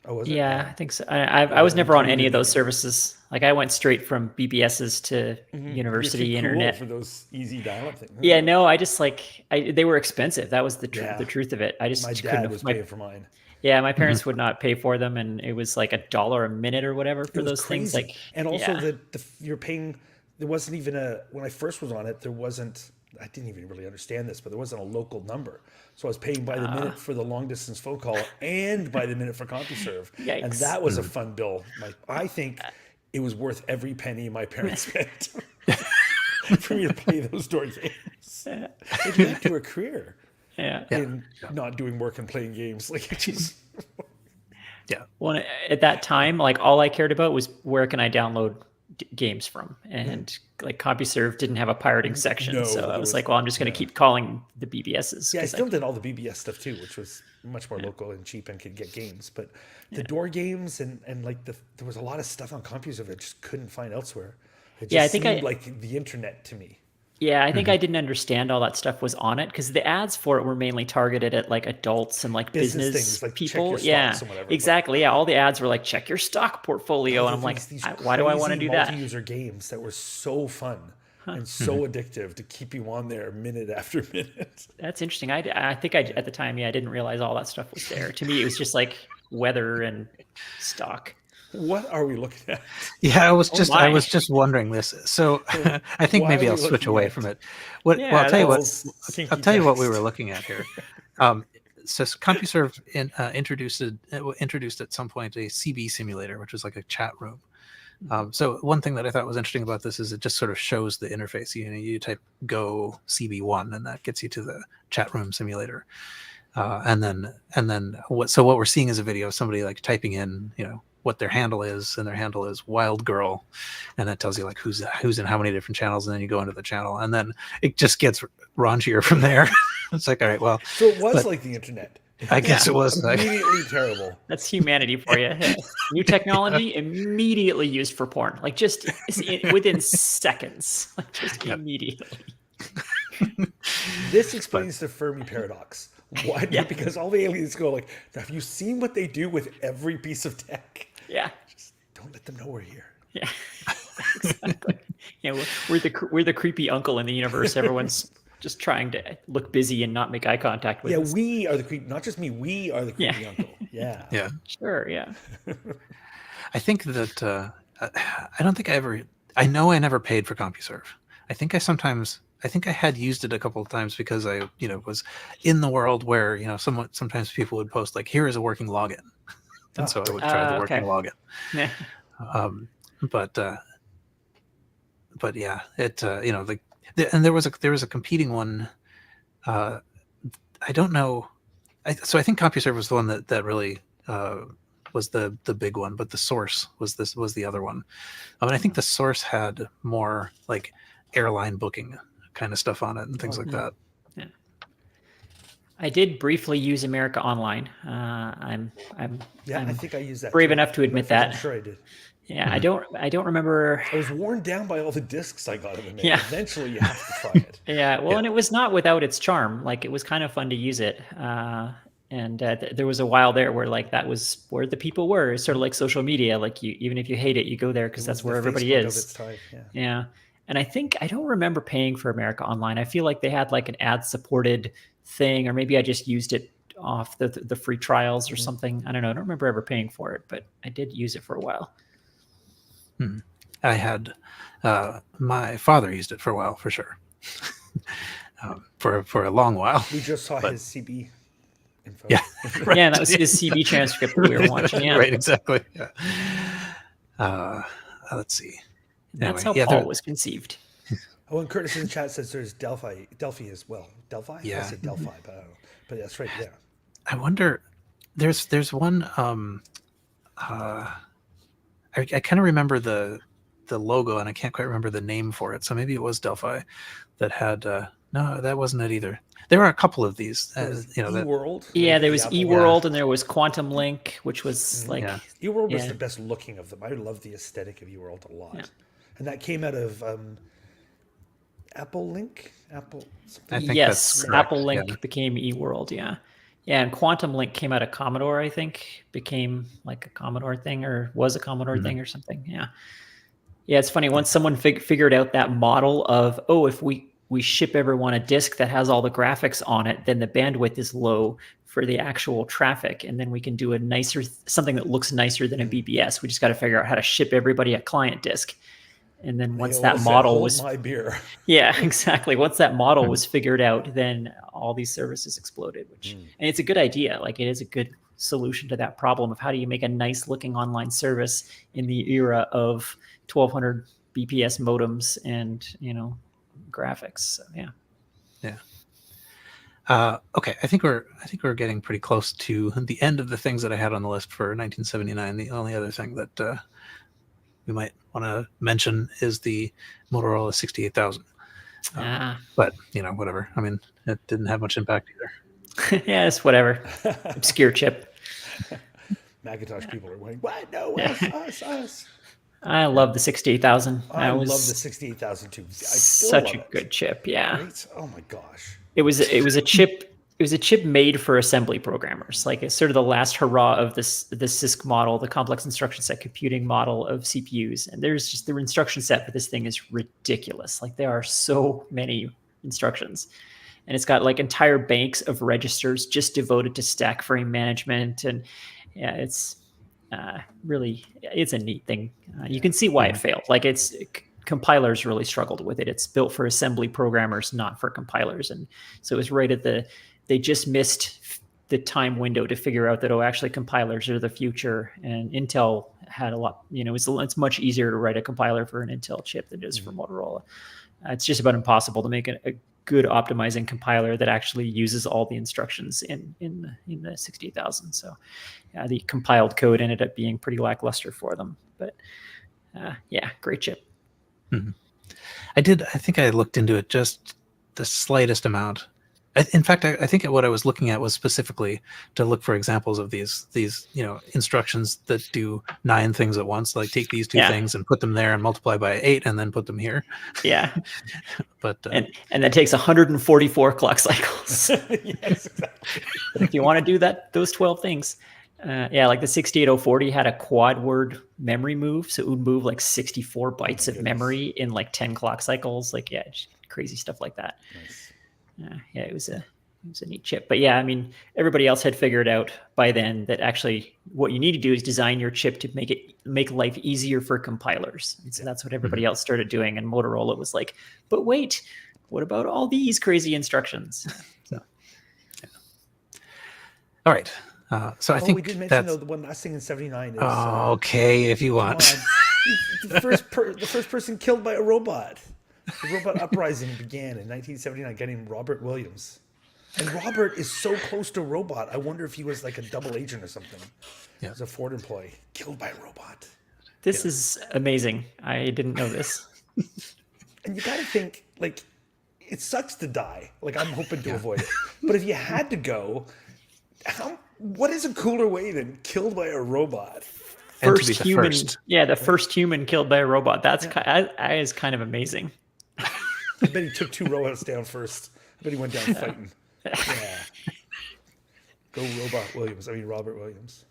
Oh, was it? Yeah, I think so. I was never on any of those services. Like I went straight from BBSs to university internet for those easy dial-up things. Yeah, no, I just they were expensive. That was the truth of it. I just my couldn't dad was paying for mine. Yeah, my parents would not pay for them, and it was like $1 a minute or whatever for those things. Like, and also you're paying. There wasn't even when I first was on it, there wasn't. I didn't even really understand this, but there wasn't a local number. So I was paying by the minute for the long distance phone call and by the minute for CompuServe. Yikes. And that was a fun bill. I think it was worth every penny my parents spent for me to play those door games. It led to a career in not doing work and playing games. Like, just... Well, at that time, like all I cared about was where can I download games from, and like CompuServe didn't have a pirating section, so I was like, well, I'm just going to keep calling the BBSs. Yeah, I still did all the BBS stuff too, which was much more local and cheap and could get games. But the door games and like there was a lot of stuff on CompuServe I just couldn't find elsewhere. It just seemed like the internet to me. Yeah, I think I didn't understand all that stuff was on it because the ads for it were mainly targeted at like adults and like business things, like people. Yeah, exactly. Yeah, all the ads were like check your stock portfolio, and I'm like, why do I want to do that? Multi-user games that were so fun. and so addictive to keep you on there minute after minute. That's interesting. I think at the time, I didn't realize all that stuff was there. To me, it was just like weather and stock. What are we looking at? Yeah, I was my. just wondering this. So I think Why maybe are I'll we switch looking away at- from it. Well, Yeah, I'll tell you what. Kinky I'll tell you what we text. were looking at here. So CompuServe introduced at some point a CB simulator, which was like a chat room. So one thing that I thought was interesting about this is it just sort of shows the interface. You type Go CB1, and that gets you to the chat room simulator. And then what we're seeing is a video of somebody like typing in, what their handle is, and their handle is Wild Girl, and that tells you like who's in how many different channels, and then you go into the channel, and then it just gets raunchier from there. It's like, all right, well, So it was like the internet. I guess it was like, Immediately terrible. That's humanity for you. New technology immediately used for porn, like just within seconds, like just immediately. This explains the Fermi paradox. Why? Yeah. Because all the aliens go like, have you seen what they do with every piece of tech? Yeah. Just don't let them know we're here. Yeah. Exactly. Yeah, we're the creepy uncle in the universe. Everyone's just trying to look busy and not make eye contact with us. We are the creepy, not just me. We are the creepy uncle. Yeah. yeah. Sure, yeah. I think that I don't think I know I never paid for CompuServe. I think I had used it a couple of times because I, was in the world where, sometimes people would post like, here is a working login. And so I would try the working login. Yeah. But yeah, it, and there was a competing one. I don't know. So I think CompuServe was the one that really was the big one, but the Source was the other one. And I think the Source had more like airline booking kind of stuff on it and things like that. Yeah. I did briefly use America Online. I think I used that. brave too. enough to admit I'm that. sure I did. Yeah, I don't remember. I was worn down by all the discs I got in the mail. Yeah. Eventually, you have to try it. Yeah, well, and it was not without its charm. Like, it was kind of fun to use it. There was a while there where like that was where the people were. It's sort of like social media. Like, even if you hate it, you go there because that's where everybody Facebook of is. its time, yeah. Yeah. And I don't remember paying for America Online. I feel like they had like an ad supported thing, or maybe I just used it off the free trials or something. I don't know. I don't remember ever paying for it, but I did use it for a while. I had my father used it for a while, for sure. For a long while. We just saw his CB info. Yeah. Right. Yeah, that was his CB transcript that we were watching. Yeah. Right, exactly. Yeah. Let's see. That's Anyway, how Paul was conceived. Oh, and Curtis in the chat says there's Delphi as well. Delphi? Yeah. I said Delphi, but I don't know. But that's right there. I wonder. There's one. I kind of remember the logo, and I can't quite remember the name for it. So maybe it was Delphi that had. No, that wasn't it either. There are a couple of these. eWorld. Yeah, there was Apple. eWorld, and there was Quantum Link, which was like eWorld was yeah. the best looking of them. I love the aesthetic of eWorld a lot. Yeah. And that came out of Apple Link? Apple something? I think yes, that's correct, Apple Link yeah. became eWorld. Yeah, and Quantum Link came out of Commodore. I think became like a Commodore thing, or was a Commodore thing, or something. Yeah, yeah. It's funny once someone figured out that model of if we ship everyone a disk that has all the graphics on it, then the bandwidth is low for the actual traffic, and then we can do something that looks nicer than a BBS. We just got to figure out how to ship everybody a client disk. And then once that model was my beer. Yeah, exactly. Once that model was figured out, then all these services exploded, and it's a good idea. Like, it is a good solution to that problem of how do you make a nice looking online service in the era of 1200 BPS modems and, graphics. So, yeah. Okay, I think we're getting pretty close to the end of the things that I had on the list for 1979. The only other thing that we might want to mention is the Motorola 68000. But whatever. I mean, it didn't have much impact either. Yeah, it's whatever. Obscure chip. Macintosh people are going, what? No, us. I love the 68000. I love the 68000 too. Such a good chip. Yeah. Right? Oh my gosh. It was a chip it was a chip made for assembly programmers. Like it's sort of the last hurrah of this the CISC model, the complex instruction set computing model of CPUs. And there's just the instruction set for this thing is ridiculous. Like there are so many instructions. And it's got like entire banks of registers just devoted to stack frame management. And yeah, it's really, it's a neat thing. You can see why it failed. Like compilers really struggled with it. It's built for assembly programmers, not for compilers. And so it was right at they just missed the time window to figure out that, actually compilers are the future. And Intel had a lot, it's much easier to write a compiler for an Intel chip than it is for Motorola. It's just about impossible to make a good optimizing compiler that actually uses all the instructions in the 68,000. So the compiled code ended up being pretty lackluster for them. But great chip. Mm-hmm. I think I looked into it just the slightest amount. In fact, I think what I was looking at was specifically to look for examples of these instructions that do 9 things at once, like take these 2 things and put them there and multiply by 8 and then put them here. Yeah. But and that takes 144 clock cycles. Yes, exactly. If you want to do those 12 things. Like the 68040 had a quad word memory move. So it would move like 64 bytes of memory in like 10 clock cycles. Like, crazy stuff like that. Nice. It was a neat chip. But everybody else had figured out by then that actually what you need to do is design your chip to make life easier for compilers. And so that's what everybody else started doing. And Motorola was like, but wait, what about all these crazy instructions? So, all right. So I think we did mention though the one last thing in 79 is okay, if you want. the first person killed by a robot. The robot uprising began in 1979, a guy named Robert Williams. And Robert is so close to robot, I wonder if he was like a double agent or something. Yeah. He was a Ford employee, killed by a robot. This is amazing. I didn't know this. And you got to think, like, it sucks to die. Like, I'm hoping to avoid it. But if you had to go, what is a cooler way than killed by a robot? First human. The first human killed by a robot. That is kind of amazing. I bet he took 2 robots down first. I bet he went down fighting. Yeah. Go Robert Williams.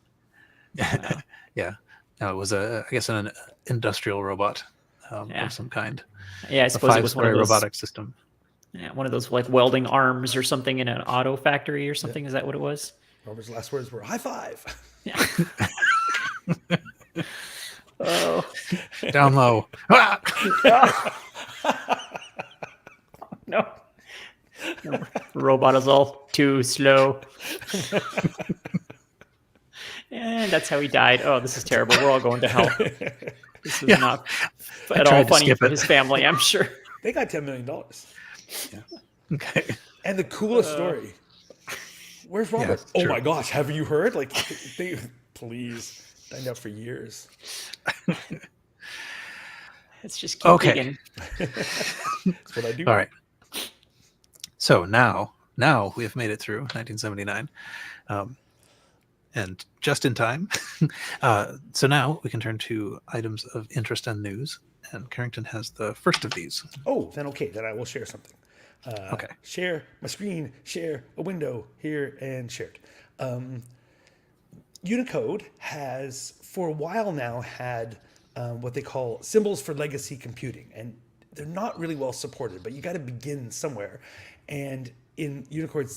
Yeah. No, it was I guess an industrial robot of some kind. Yeah, I suppose it was one of those robotic system. Yeah, one of those like welding arms or something in an auto factory or something. Is that what it was? Robert's last words were high five. Yeah. Oh. Down low. No. The robot is all too slow. And that's how he died. Oh, this is terrible. We're all going to hell. This is not at all funny for his family, I'm sure. They got $10 million. Yeah. Okay. And the coolest story. Where's Robert? Yeah, my gosh, have you heard? Like, please. Dined out for years. It's just keep digging. That's what I do. All right. So now we have made it through 1979, and just in time. So now we can turn to items of interest and news, and Carrington has the first of these. Oh, then I will share something. Okay. Share my screen, share a window here, and shared. Unicode has, for a while now, had what they call symbols for legacy computing. And they're not really well supported, but you got to begin somewhere. And in Unicode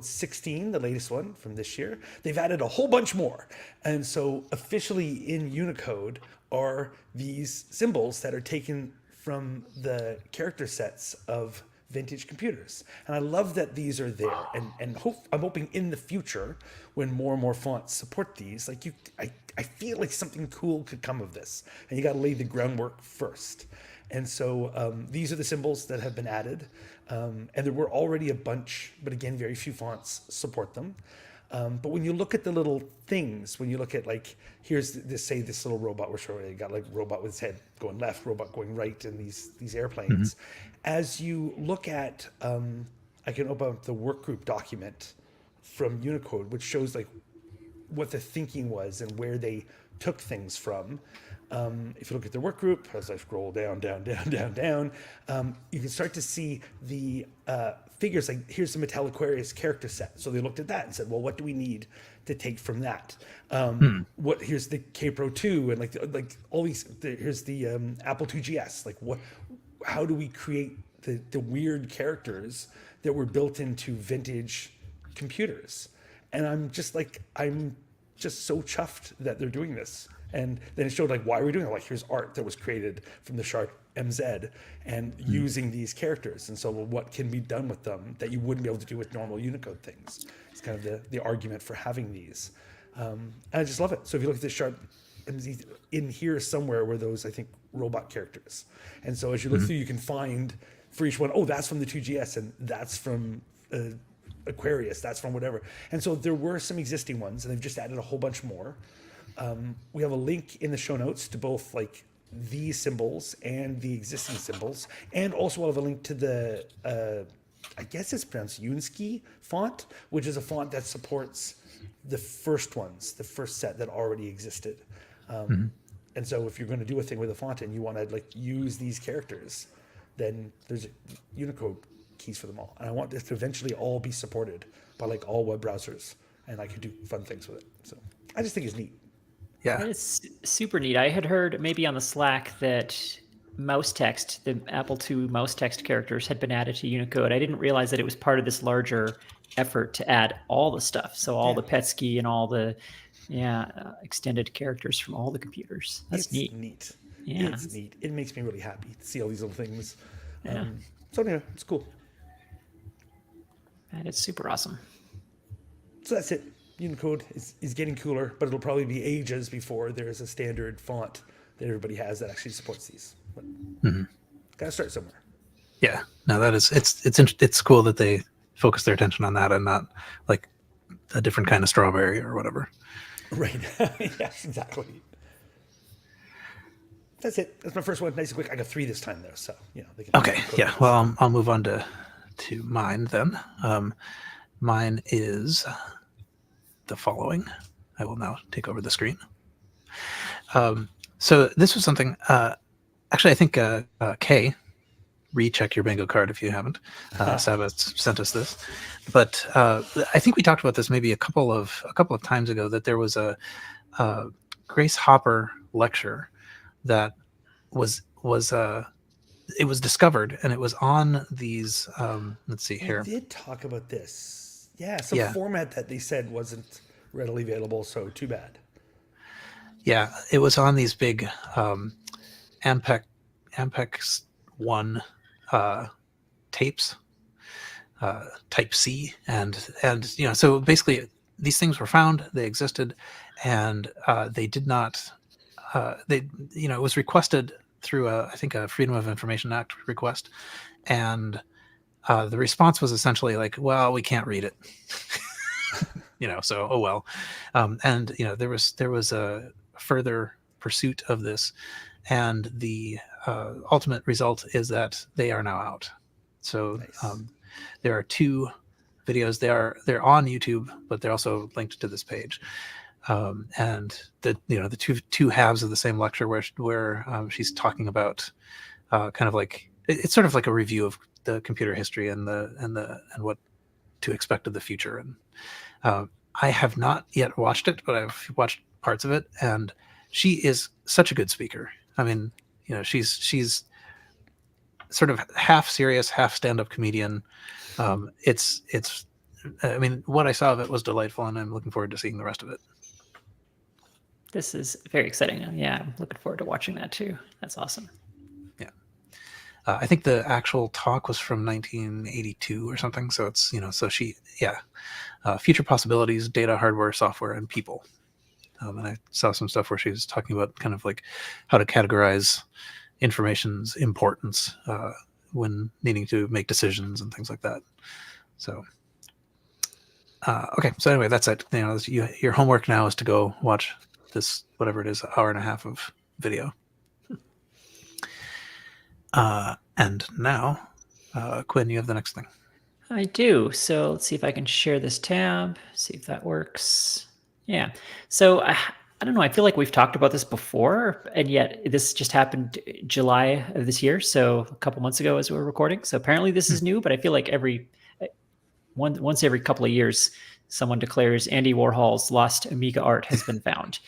16, the latest one from this year, they've added a whole bunch more. And so officially in Unicode are these symbols that are taken from the character sets of vintage computers. And I love that these are there. And I'm hoping in the future, when more and more fonts support these, I feel like something cool could come of this. And you got to lay the groundwork first. And so these are the symbols that have been added. And there were already a bunch, but again, very few fonts support them. But when you look at the little things, when you look at here's this little robot we're showing, you got robot with his head going left, robot going right, and these airplanes. Mm-hmm. As you look at, I can open up the workgroup document from Unicode, which shows what the thinking was and where they took things from. If you look at the work group, as I scroll down, you can start to see the figures. Like, here's the Mattel Aquarius character set. So they looked at that and said, well, what do we need to take from that? Here's the K Pro 2 and like all these. Here's the Apple 2GS. Like, how do we create the weird characters that were built into vintage computers? And I'm just so chuffed that they're doing this. And then it showed like, why are we doing it? Like, here's art that was created from the Sharp MZ and using these characters. And so, well, what can be done with them that you wouldn't be able to do with normal Unicode things? It's kind of the argument for having these. And I just love it. So if you look at the Sharp MZ, in here somewhere were those, I think, robot characters. And so as you look through, you can find for each one, oh, that's from the 2GS and that's from Aquarius, that's from whatever. And so there were some existing ones and they've just added a whole bunch more. We have a link in the show notes to both like these symbols and the existing symbols, and also we'll have a link to the I guess it's pronounced Unsky font, which is a font that supports the first ones, the first set that already existed. And so if you're going to do a thing with a font and you want to like use these characters, then there's Unicode keys for them all. And I want this to eventually all be supported by like all web browsers, and I could do fun things with it. So I just think it's neat. Yeah, it's super neat. I had heard maybe on the Slack that mouse text, the Apple II mouse text characters had been added to Unicode. I didn't realize that it was part of this larger effort to add all the stuff. So all the Petsky and all the extended characters from all the computers. That's neat. Yeah, it's neat. It makes me really happy to see all these little things. So anyway, it's cool. And it's super awesome. So that's it. Unicode is getting cooler, but it'll probably be ages before there's a standard font that everybody has that actually supports these. But gotta start somewhere. Yeah, no, that is it's cool that they focus their attention on that and not like a different kind of strawberry or whatever. Right. Yes, exactly. That's it. That's my first one. Nice and quick. I got 3 this time though, so they can. Okay. Yeah. Well, I'll move on to mine then. Mine is the following. I will now take over the screen. So this was something. Actually, I think Kay, recheck your bingo card if you haven't. Sabbath sent us this, but I think we talked about this maybe a couple of times ago, that there was a Grace Hopper lecture that was it was discovered, and it was on these. Let's see here. We did talk about this. Yeah, format that they said wasn't readily available, so too bad. Yeah, it was on these big Ampex 1 tapes, Type C, and so basically these things were found, they existed, and they did not. It was requested through I think a Freedom of Information Act request, and the response was essentially like, well, we can't read it. So oh well. And there was a further pursuit of this, and the ultimate result is that they are now out. So nice. There are 2 videos. They're on YouTube, but they're also linked to this page. And the two halves of the same lecture where she's talking about kind of like it's sort of like a review of the computer history and what to expect of the future. And I have not yet watched it, but I've watched parts of it, and she is such a good speaker. I mean, she's sort of half serious, half stand-up comedian. It's I mean, what I saw of it was delightful, and I'm looking forward to seeing the rest of it. This is very exciting. Yeah, I'm looking forward to watching that too. That's awesome. Yeah. I think the actual talk was from 1982 or something. So it's, so she, future possibilities, data, hardware, software, and people. And I saw some stuff where she was talking about kind of like how to categorize information's importance when needing to make decisions and things like that. So, okay. So anyway, that's it. Your homework now is to go watch this, whatever it is, hour and a half of video. And now, Quinn, you have the next thing. I do. So let's see if I can share this tab, see if that works. Yeah. So I don't know. I feel like we've talked about this before, and yet this just happened July of this year. So a couple months ago as we were recording. So apparently this is new, but I feel like once every couple of years, someone declares Andy Warhol's lost Amiga art has been found.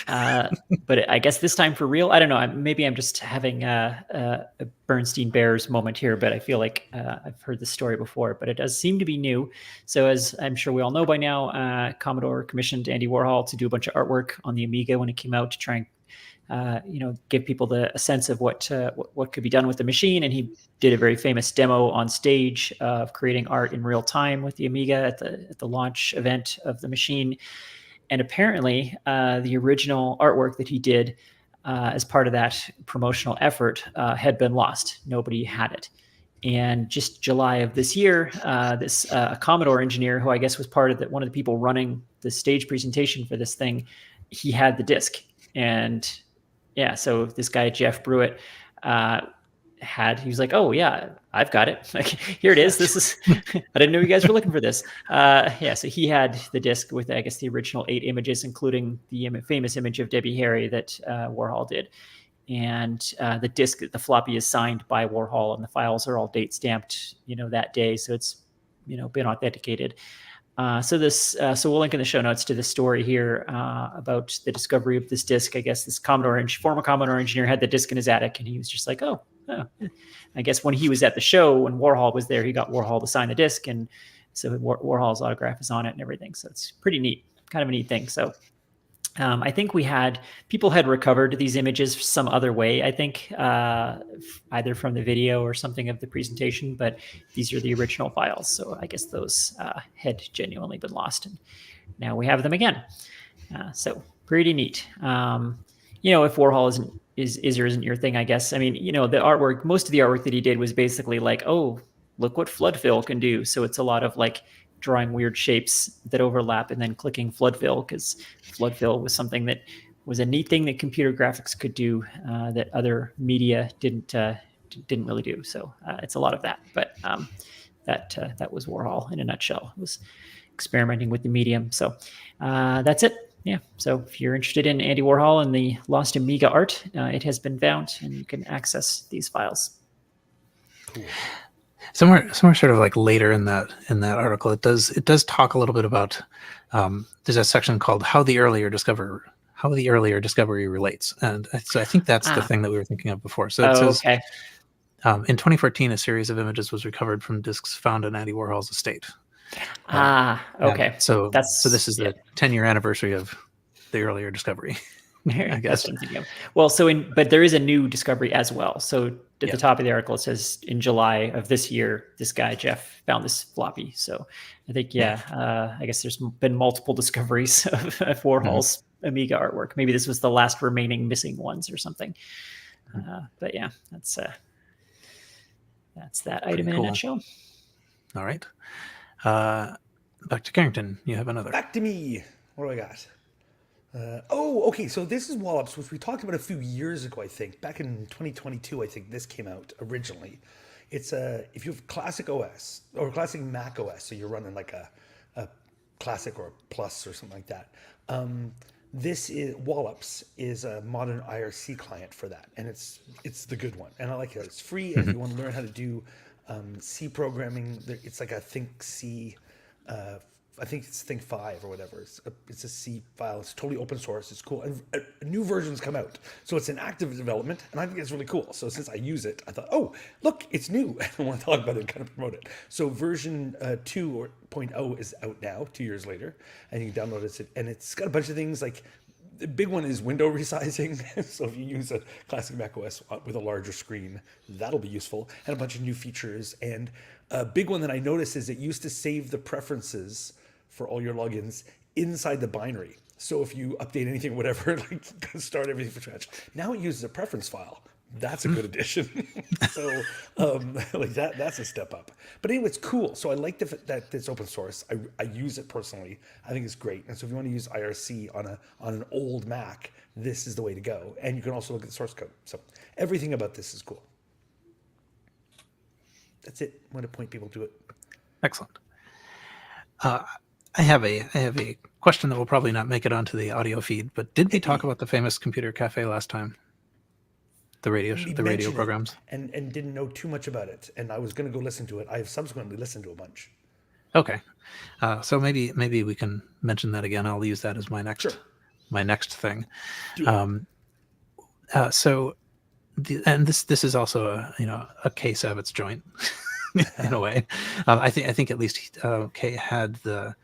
But I guess this time for real. I don't know. Maybe I'm just having a Bernstein Bears moment here, but I feel like I've heard this story before. But it does seem to be new. So as I'm sure we all know by now, Commodore commissioned Andy Warhol to do a bunch of artwork on the Amiga when it came out to try and give people a sense of what could be done with the machine. And he did a very famous demo on stage of creating art in real time with the Amiga at the launch event of the machine. And apparently, the original artwork that he did as part of that promotional effort had been lost. Nobody had it. And just July of this year, this Commodore engineer, who I guess was part of one of the people running the stage presentation for this thing, he had the disc. And yeah, so this guy, Jeff Brewitt, he was like, oh yeah, I've got it. Like, here it is. This is, I didn't know you guys were looking for this. Yeah, so he had the disc with, I guess, the original 8 images, including the famous image of Debbie Harry that Warhol did. And the disc, the floppy is signed by Warhol, and the files are all date stamped, that day. So it's, been authenticated. So we'll link in the show notes to the story here about the discovery of this disc. I guess this former Commodore engineer had the disc in his attic, and he was just like, oh, I guess when he was at the show, when Warhol was there, he got Warhol to sign the disc, and so Warhol's autograph is on it and everything. So it's pretty neat, kind of a neat thing. So I think people had recovered these images some other way, I think, either from the video or something of the presentation, but these are the original files. So I guess those had genuinely been lost, and now we have them again. So pretty neat. If Warhol is or isn't your thing, I guess. I mean, the artwork, most of the artwork that he did was basically like, oh, look what flood fill can do. So it's a lot of like drawing weird shapes that overlap and then clicking flood fill, because flood fill was something that was a neat thing that computer graphics could do that other media didn't really do. So it's a lot of that. But that was Warhol in a nutshell. It was experimenting with the medium. So that's it. Yeah. So if you're interested in Andy Warhol and the lost Amiga art, it has been found, and you can access these files. Cool. Somewhere sort of like later in that article, it does talk a little bit about there's a section called how the earlier discovery relates, and so I think that's the thing that we were thinking of before. So it says, okay. In 2014, a series of images was recovered from discs found in Andy Warhol's estate. Okay. So this is the 10-year anniversary of the earlier discovery, I guess. Well, but there is a new discovery as well. So at the top of the article, it says in July of this year, this guy, Jeff, found this floppy. So I think, I guess there's been multiple discoveries of Warhol's Amiga artwork. Maybe this was the last remaining missing ones or something. But yeah, that's that item in a nutshell. All right. Back to Carrington. You have another. Back to me. What do I got? Okay. So this is Wallops, which we talked about a few years ago, I think. Back in 2022, I think this came out originally. It's if you have classic OS or classic Mac OS, so you're running like a classic or a plus or something like that. This is Wallops is a modern IRC client for that, and it's the good one, and I like it. It's free, and if you want to learn how to do C programming, it's like a Think C. I think it's Think 5 or whatever. It's a C file. It's totally open source. It's cool. And new versions come out. So it's in active development, and I think it's really cool. So since I use it, I thought, oh, look, it's new. I want to talk about it and kind of promote it. So version 2.0 is out now, 2 years later, and you can download it. And it's got a bunch of things like, the big one is window resizing. So if you use a classic Mac OS with a larger screen, that'll be useful. And a bunch of new features. And a big one that I noticed is it used to save the preferences for all your logins inside the binary. So if you update anything, whatever, like start everything from scratch. Now it uses a preference file. That's a good addition. So like that's a step up. But anyway, it's cool. So I like that it's open source. I use it personally. I think it's great. And so if you want to use IRC on an old Mac, this is the way to go. And you can also look at the source code. So everything about this is cool. That's it. I want to point people to it. Excellent. I have a question that will probably not make it onto the audio feed, but did we talk about the famous Computer Cafe last time? The radio We the radio mentioned it programs. and didn't know too much about it, and I was going to go listen to it. I have subsequently listened to a bunch. Okay, so maybe we can mention that again. I'll use that as my next thing. Do it. So, and this is also a K Savitz joint in a way. I think at least K had the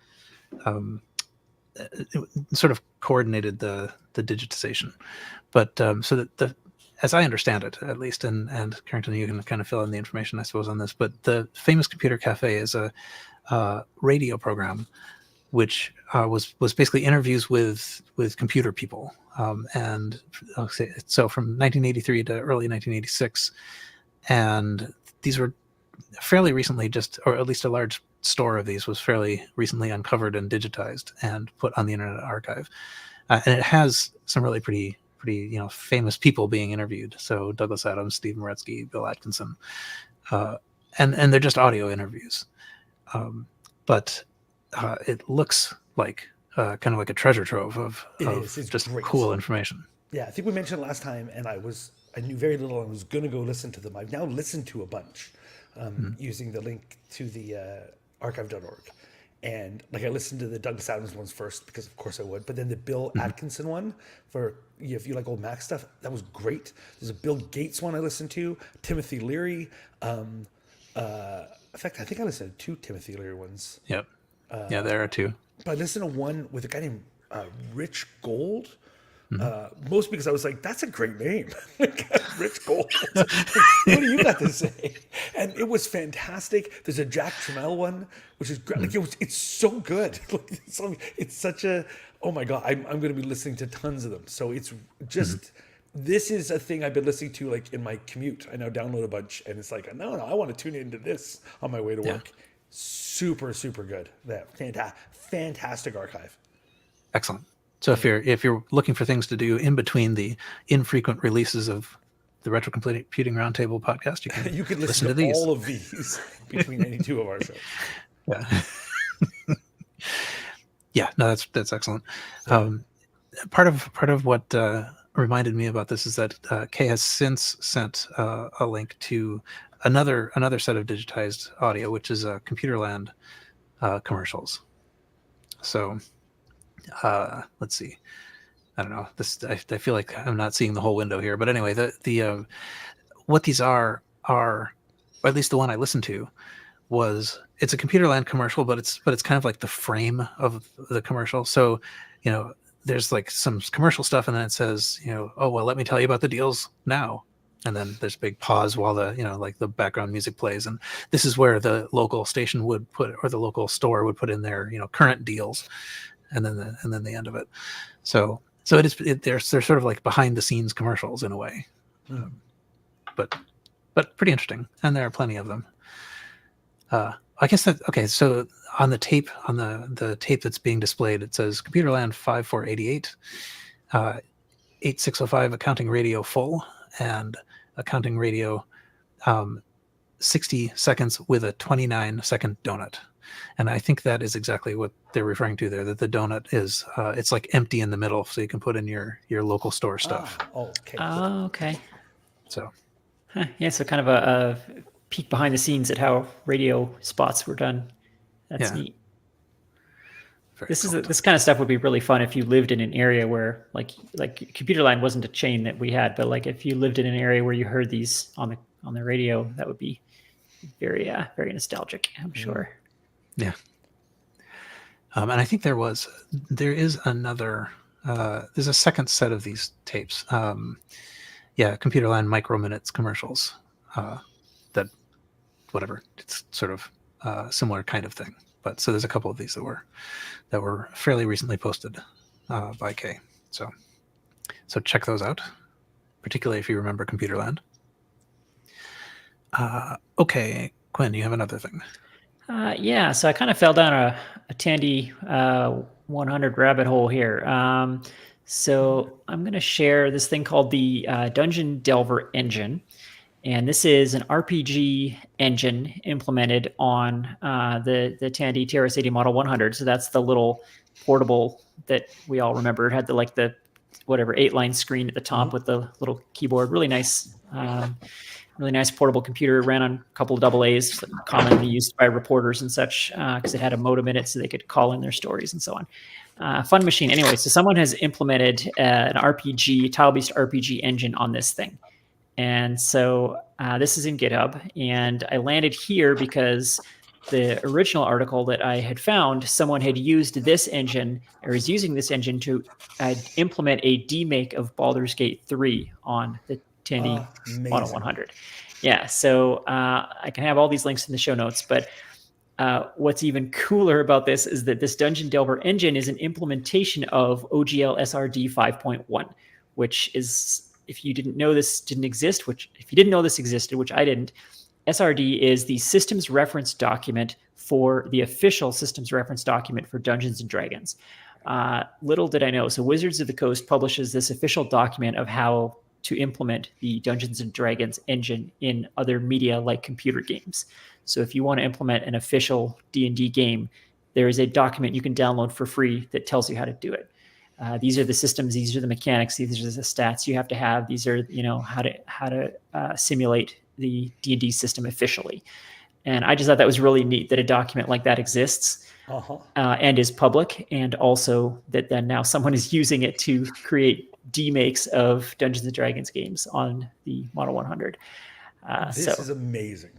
sort of coordinated the digitization, but so that as I understand it, at least, and Carrington, you can kind of fill in the information, I suppose, on this. But the famous Computer Cafe is a radio program, which was basically interviews with computer people, and so from 1983 to early 1986, and these were fairly recently or at least a large store of these was fairly recently uncovered and digitized and put on the Internet Archive, and it has some really pretty famous people being interviewed. So Douglas Adams, Steve Moretsky, Bill Atkinson, and they're just audio interviews. But it looks like kind of like a treasure trove of just great. Cool information. Yeah, I think we mentioned it last time, and I knew very little. I was going to go listen to them. I've now listened to a bunch using the link to the archive.org. And like I listened to the Douglas Adams ones first because of course I would, but then the Bill Atkinson one for if you like old Mac stuff, that was great. There's a Bill Gates one I listened to, Timothy Leary. In fact, I think I listened to 2 Timothy Leary ones. Yep. Yeah, there are 2. But I listened to one with a guy named Rich Gold. Most because I was like, that's a great name. Rich Gold. What do you got to say? And it was fantastic. There's a Jack Trammell one, which is great. Like it's so good. It's such a, oh my God, I'm going to be listening to tons of them. So it's just, this is a thing I've been listening to like in my commute. I now download a bunch and it's like, no, I want to tune into this on my way to work. Super, super good. That fantastic archive. Excellent. So if you're looking for things to do in between the infrequent releases of the Retrocomputing Roundtable podcast, you can listen to these. All of these between any 2 of our shows. Yeah. Yeah. No, that's excellent. Part of what reminded me about this is that Kay has since sent a link to another set of digitized audio, which is Computerland commercials. So. Let's see. I don't know. I feel like I'm not seeing the whole window here, but anyway, the what these are, or at least the one I listened to, it's a Computerland commercial, but it's kind of like the frame of the commercial. So, there's like some commercial stuff, and then it says, oh well, let me tell you about the deals now, and then there's a big pause while the like the background music plays, and this is where the local station would put, or the local store would put in their current deals. And then the end of it. So they're sort of like behind the scenes commercials in a way, but pretty interesting. And there are plenty of them. I guess okay. So on the tape, the tape that's being displayed, it says Computerland 5488, 8605 accounting radio full, and accounting radio 60 seconds with a 29-second donut. And I think that is exactly what they're referring to there, that the donut is, it's like empty in the middle, so you can put in your local store stuff. Okay. Oh, okay. So. Yeah, so kind of a peek behind the scenes at how radio spots were done. That's neat. This kind of stuff would be really fun if you lived in an area where, like Computerland wasn't a chain that we had, but like if you lived in an area where you heard these on the radio, that would be very nostalgic, I'm sure. Yeah. And I think there is another, there's a second set of these tapes. Computerland Micro Minutes commercials, that whatever, it's sort of similar kind of thing. But so there's a couple of these that were fairly recently posted by Kay. So check those out, particularly if you remember Computerland. Okay, Quinn, you have another thing. So I kind of fell down a Tandy 100 rabbit hole here. So I'm going to share this thing called the Dungeon Delver engine. And this is an RPG engine implemented on the Tandy TRS-80 Model 100. So that's the little portable that we all remember. It had the whatever 8-line screen at the top with the little keyboard. Really nice portable computer. It ran on a couple of AA's, commonly used by reporters and such, because it had a modem in it so they could call in their stories and so on. Fun machine. Anyway, so someone has implemented an RPG, tile-based RPG engine on this thing. And so this is in GitHub, and I landed here because the original article that I had found, someone had used this engine, or is using this engine to implement a demake of Baldur's Gate 3 on the Tandy Model 100. Yeah, so I can have all these links in the show notes, but what's even cooler about this is that this Dungeon Delver engine is an implementation of OGL SRD 5.1, which is, if you didn't know this didn't exist, if you didn't know this existed, which I didn't, SRD is the systems reference document for the official systems reference document for Dungeons and Dragons. Little did I know. So Wizards of the Coast publishes this official document of how to implement the Dungeons and Dragons engine in other media like computer games. So if you want to implement an official D&D game, there is a document you can download for free that tells you how to do it. These are the systems, these are the mechanics, these are the stats you have to have. These are, how to simulate the D&D system officially. And I just thought that was really neat that a document like that exists and is public, and also that then now someone is using it to create demakes of Dungeons and Dragons games on the Model 100. This is amazing.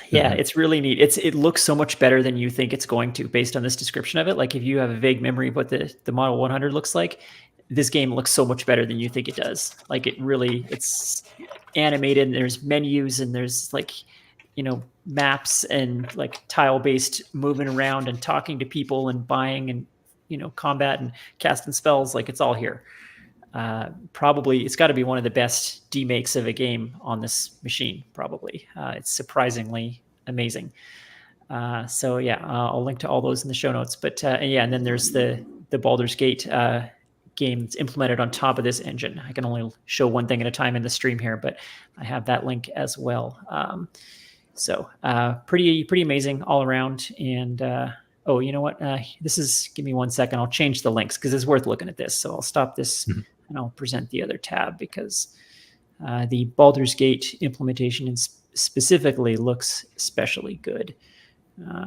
Yeah, it's really neat. It looks so much better than you think it's going to based on this description of it. Like if you have a vague memory of what the Model 100 looks like, this game looks so much better than you think it does. Like it's animated, and there's menus, and there's maps, and like tile-based moving around and talking to people and buying and, combat and casting spells. Like it's all here. Probably it's got to be one of the best demakes of a game on this machine. Probably it's surprisingly amazing. So yeah, I'll link to all those in the show notes. But and then there's the Baldur's Gate game that's implemented on top of this engine. I can only show one thing at a time in the stream here, but I have that link as well. So pretty amazing all around. And oh, you know what? Give me 1 second. I'll change the links because it's worth looking at this. So I'll stop this. And I'll present the other tab because the Baldur's Gate implementation specifically looks especially good.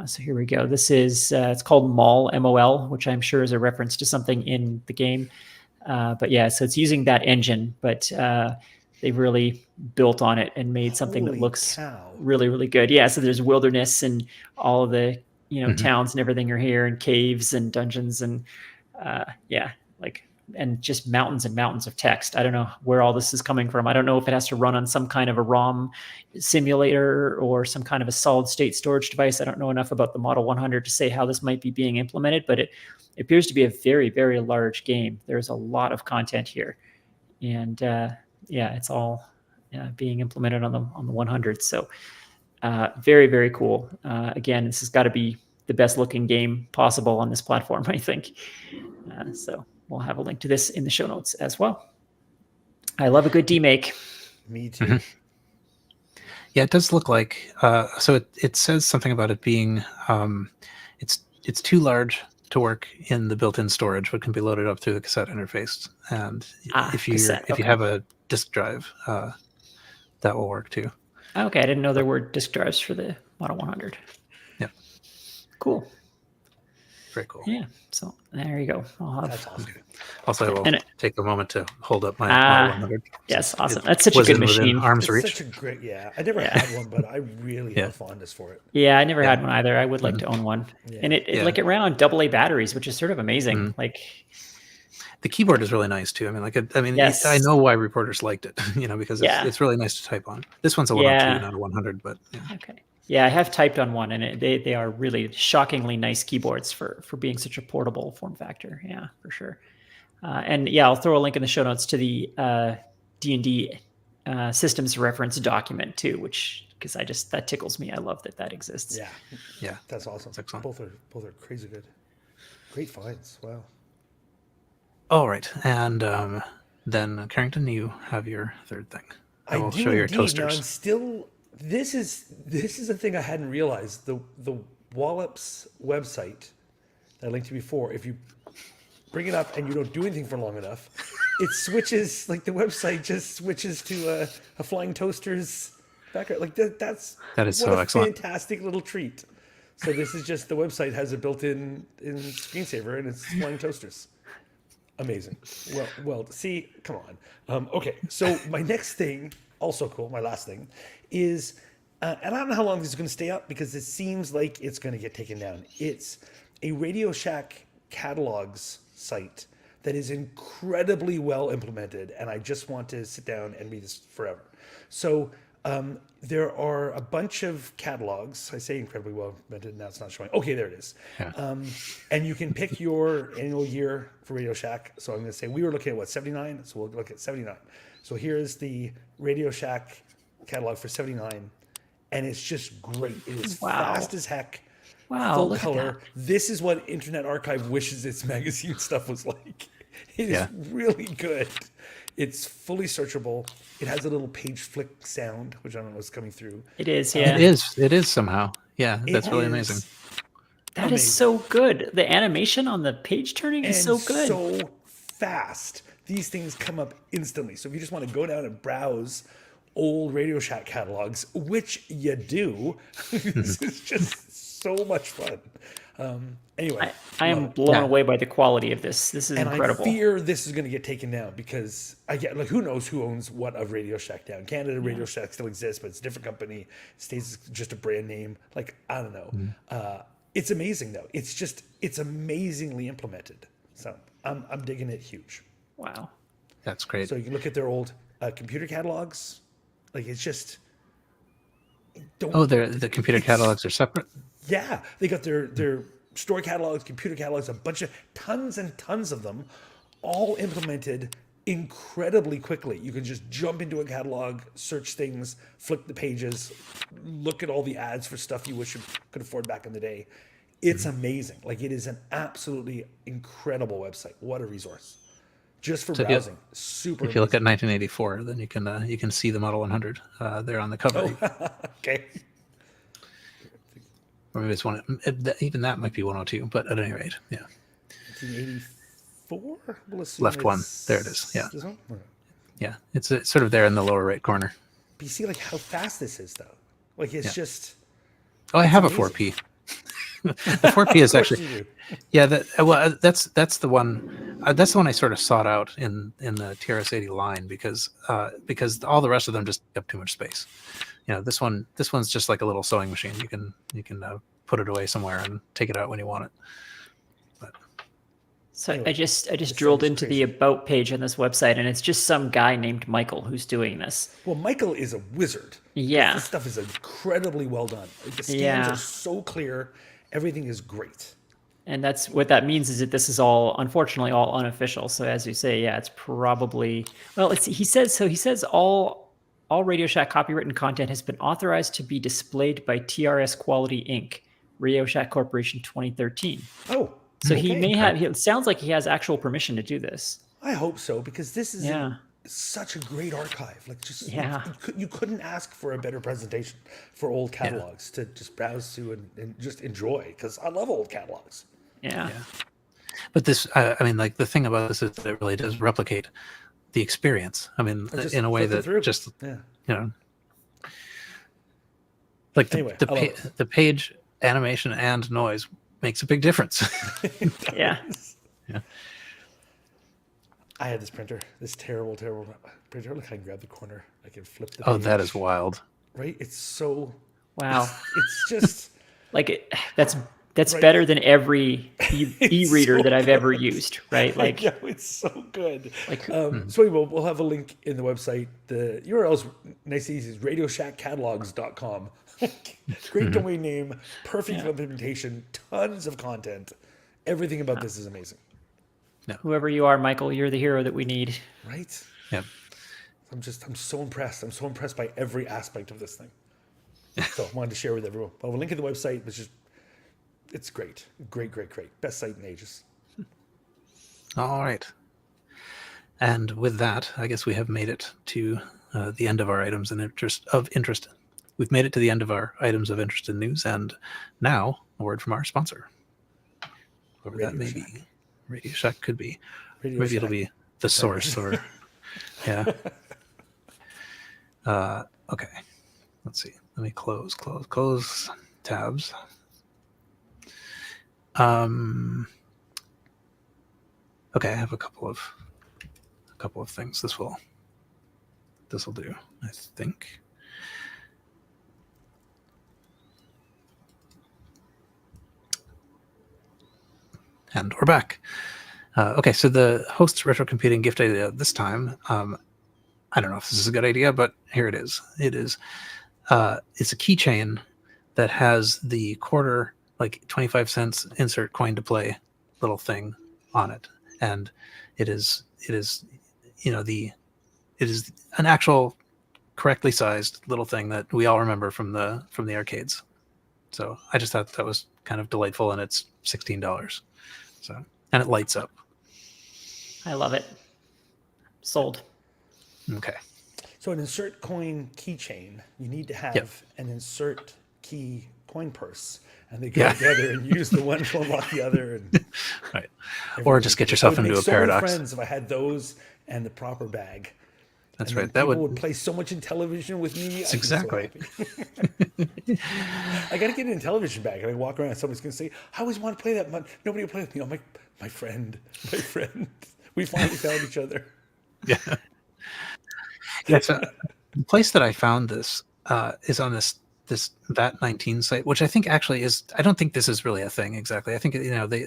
So here we go. This is, it's called MOL, M-O-L, which I'm sure is a reference to something in the game. But yeah, so it's using that engine, but they've really built on it and made something that looks really, really good. Yeah, so there's wilderness and all of the, towns and everything are here, and caves and dungeons and and just mountains and mountains of text. I don't know where all this is coming from. I don't know if it has to run on some kind of a ROM simulator or some kind of a solid state storage device. I don't know enough about the Model 100 to say how this might be being implemented, but it appears to be a very, very large game. There's a lot of content here. And it's all being implemented on the 100. So very, very cool. Again, this has got to be the best looking game possible on this platform, I think. So we'll have a link to this in the show notes as well. I love a good demake. Me too. Yeah, it does look like, so it says something about it being, it's too large to work in the built-in storage, but can be loaded up through the cassette interface. And if you have a disk drive, that will work too. Okay, I didn't know there were disk drives for the Model 100. Yeah. Cool. Very cool. Yeah. So there you go. That's awesome. Also, I will take a moment to hold up my Model 100. Yes, awesome. That's such a good machine. Arm's reach. Such a great, I never had one, but I really have fondness for it. Yeah, I never had one either. I would like to own one. Yeah. And it ran on AA batteries, which is sort of amazing. Mm-hmm. Like the keyboard is really nice too. I mean, yes. I know why reporters liked it, because it's really nice to type on. This one's a 102, not a 100, but okay. Yeah, I have typed on one, and they are really shockingly nice keyboards for being such a portable form factor. Yeah, for sure. And yeah, I'll throw a link in the show notes to the D&D systems reference document too, because that tickles me. I love that exists. Yeah, that's awesome. That's excellent. Both are crazy good. Great finds. Wow. All right, and then Carrington, you have your third thing. I will do show your indeed. Now I'm toasters. still. This is a thing I hadn't realized. The Wallops website that I linked to before. If you bring it up and you don't do anything for long enough, it switches. Like the website just switches to a flying toasters background. Like that's That is what so a excellent. fantastic little treat. So this is just the website has a built-in screensaver and it's flying toasters. Amazing. Well. See, come on. Okay, so my next thing, also cool. My last thing is, and I don't know how long this is going to stay up because it seems like it's going to get taken down. It's a Radio Shack catalogs site that is incredibly well implemented, and I just want to sit down and read this forever. So there are a bunch of catalogs. I say incredibly well implemented, now it's not showing. Okay, there it is. Yeah. And you can pick your annual year for Radio Shack. So I'm going to say we were looking at 79, so we'll look at 79. So here's the Radio Shack catalog for 79, and it's just great. It is fast as heck. Wow, Full look at color. that. This is what Internet Archive wishes its magazine stuff was like. It is Yeah. really good. It's fully searchable. It has a little page flick sound, which I don't know what's coming through. It is, yeah. It is. It is somehow. Yeah, that's really is amazing. That is so good. The animation on the page turning is so good. So fast. These things come up instantly. So if you just want to go down and browse old Radio Shack catalogs, which you do, this is just so much fun. Anyway, I am blown away by the quality of this. This is incredible. I fear this is going to get taken down because I get like who knows who owns what of Radio Shack down. Canada Radio Shack still exists, but it's a different company. It stays just a brand name. Like I don't know. It's amazing though. It's amazingly implemented. So I'm digging it huge. Wow. That's great. So you can look at their old computer catalogs. Like it's just. The computer catalogs are separate. Yeah, they got their store catalogs, computer catalogs, a bunch of tons and tons of them, all implemented incredibly quickly. You can just jump into a catalog, search things, flick the pages, look at all the ads for stuff you wish you could afford back in the day. It's amazing. Like it is an absolutely incredible website. What a resource. Just for browsing. Super If you look at 1984, then you can see the Model 100 there on the cover. Okay. Or maybe it's one. Even that might be 102. But at any rate, yeah. 1984? We'll assume Left one. it's There it is. Yeah. This one? Okay. Yeah. It's sort of there in the lower right corner. But you see like how fast this is though. Like it's just. Oh, I have amazing. a 4P. The 4P is actually. Yeah. That's the one. That's the one I sort of sought out in the TRS-80 line because all the rest of them just take up too much space. This one's just like a little sewing machine. You can put it away somewhere and take it out when you want it. But So Anyway, I just drilled sounds into crazy. the about page on this website, and it's just some guy named Michael who's doing this. Well, Michael is a wizard. Yeah. This stuff is incredibly well done. The scans Yeah. are so clear. Everything is great. And that's what that means is that this is all, unfortunately, all unofficial. So as you say, yeah, it's probably, well, he says all Radio Shack copywritten content has been authorized to be displayed by TRS Quality Inc., Radio Shack Corporation 2013. Oh, So he okay. may have, it sounds like he has actual permission to do this. I hope so because this is Yeah. such a great archive. Like just Yeah. you couldn't ask for a better presentation for old catalogs to just browse to and just enjoy because I love old catalogs. Yeah. But this, I mean, like the thing about this is that it really does replicate the experience. I mean, Just in a way flipping that through. just, Yeah. like Anyway, I love it. the page animation and noise makes a big difference. Yeah. Yeah. I had this printer, this terrible printer. Look, I can grab the corner. I can flip the Oh, that page, is wild. right. It's so. Wow. It's just. Like that's Right. better than every e-reader so that I've ever good. used, right? Like, yeah, it's so good. Like- So anyway, we'll have a link in the website. The URL's nice and easy. Is radioshackcatalogs.com. Great domain name, perfect implementation, tons of content. Everything about this is amazing, whoever you are, Michael, you're the hero that we need. right? Yeah. I'm so impressed. I'm so impressed by every aspect of this thing. So I wanted to share with everyone. I'll have a link in the website, which is it's great. Great. Best site in ages. All right. And with that, I guess we have made it to the end of our items of interest. We've made it to the end of our items of interest in news, and now a word from our sponsor. Whoever that may be. Radio Shack could be. Maybe it'll be the source or yeah. Okay. Let's see. Let me close tabs. Okay, I have a couple of things. This will do, I think. And we're back. Okay, so the host's retrocomputing gift idea this time, I don't know if this is a good idea, but here it is. It's a keychain that has the quarter, like 25 cents insert coin to play little thing on it. And it is an actual correctly sized little thing that we all remember from the arcades. So I just thought that was kind of delightful, and it's $16. So, and it lights up. I love it. Sold. Okay. So an insert coin keychain, you need to have an insert key coin purse, and they go together and use the one to unlock the other. And right. Or just get yourself into a paradox. Many friends if I had those and the proper bag. That's and right. That would play so much Intellivision with me. Exactly. So I got to get an Intellivision bag, and I walk around and somebody's going to say, I always want to play that, but nobody will play with me. I'm like, my friend. We finally found each other. Yeah. Yeah. So the place that I found this is on this VAT19 site, which I think actually is. I don't think this is really a thing exactly. I think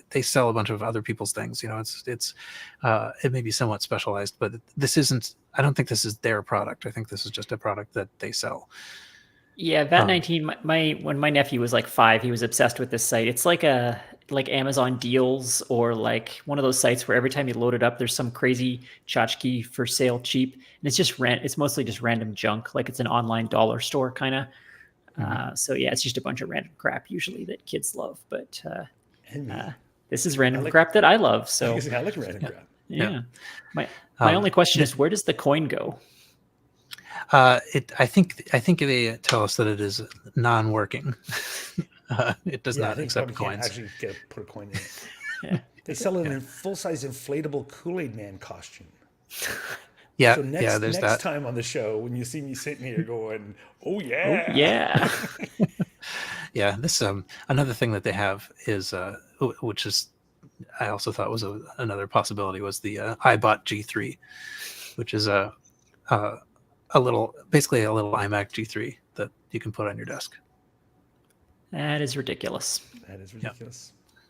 they sell a bunch of other people's things. It may be somewhat specialized, but this isn't. I don't think this is their product. I think this is just a product that they sell. Yeah, VAT19. When my nephew was like 5, he was obsessed with this site. It's like Amazon Deals, or like one of those sites where every time you load it up, there's some crazy tchotchke for sale cheap, and it's just It's mostly just random junk. Like it's an online dollar store kind of. So yeah, it's just a bunch of random crap usually that kids love. But this is random crap that I love. So I like random crap. Yeah. My only question is, where does the coin go? I think they tell us that it is non-working. It does not accept coins. Actually, put a coin in it. Yeah. They sell it in a full-size inflatable Kool-Aid Man costume. Yeah, so there's next that. time on the show, when you see me sitting here going, "Oh yeah, oh, yeah," yeah. This another thing that they have is which is I also thought was another possibility was the iBot G3, which is basically a little iMac G3 that you can put on your desk. That is ridiculous. Yep.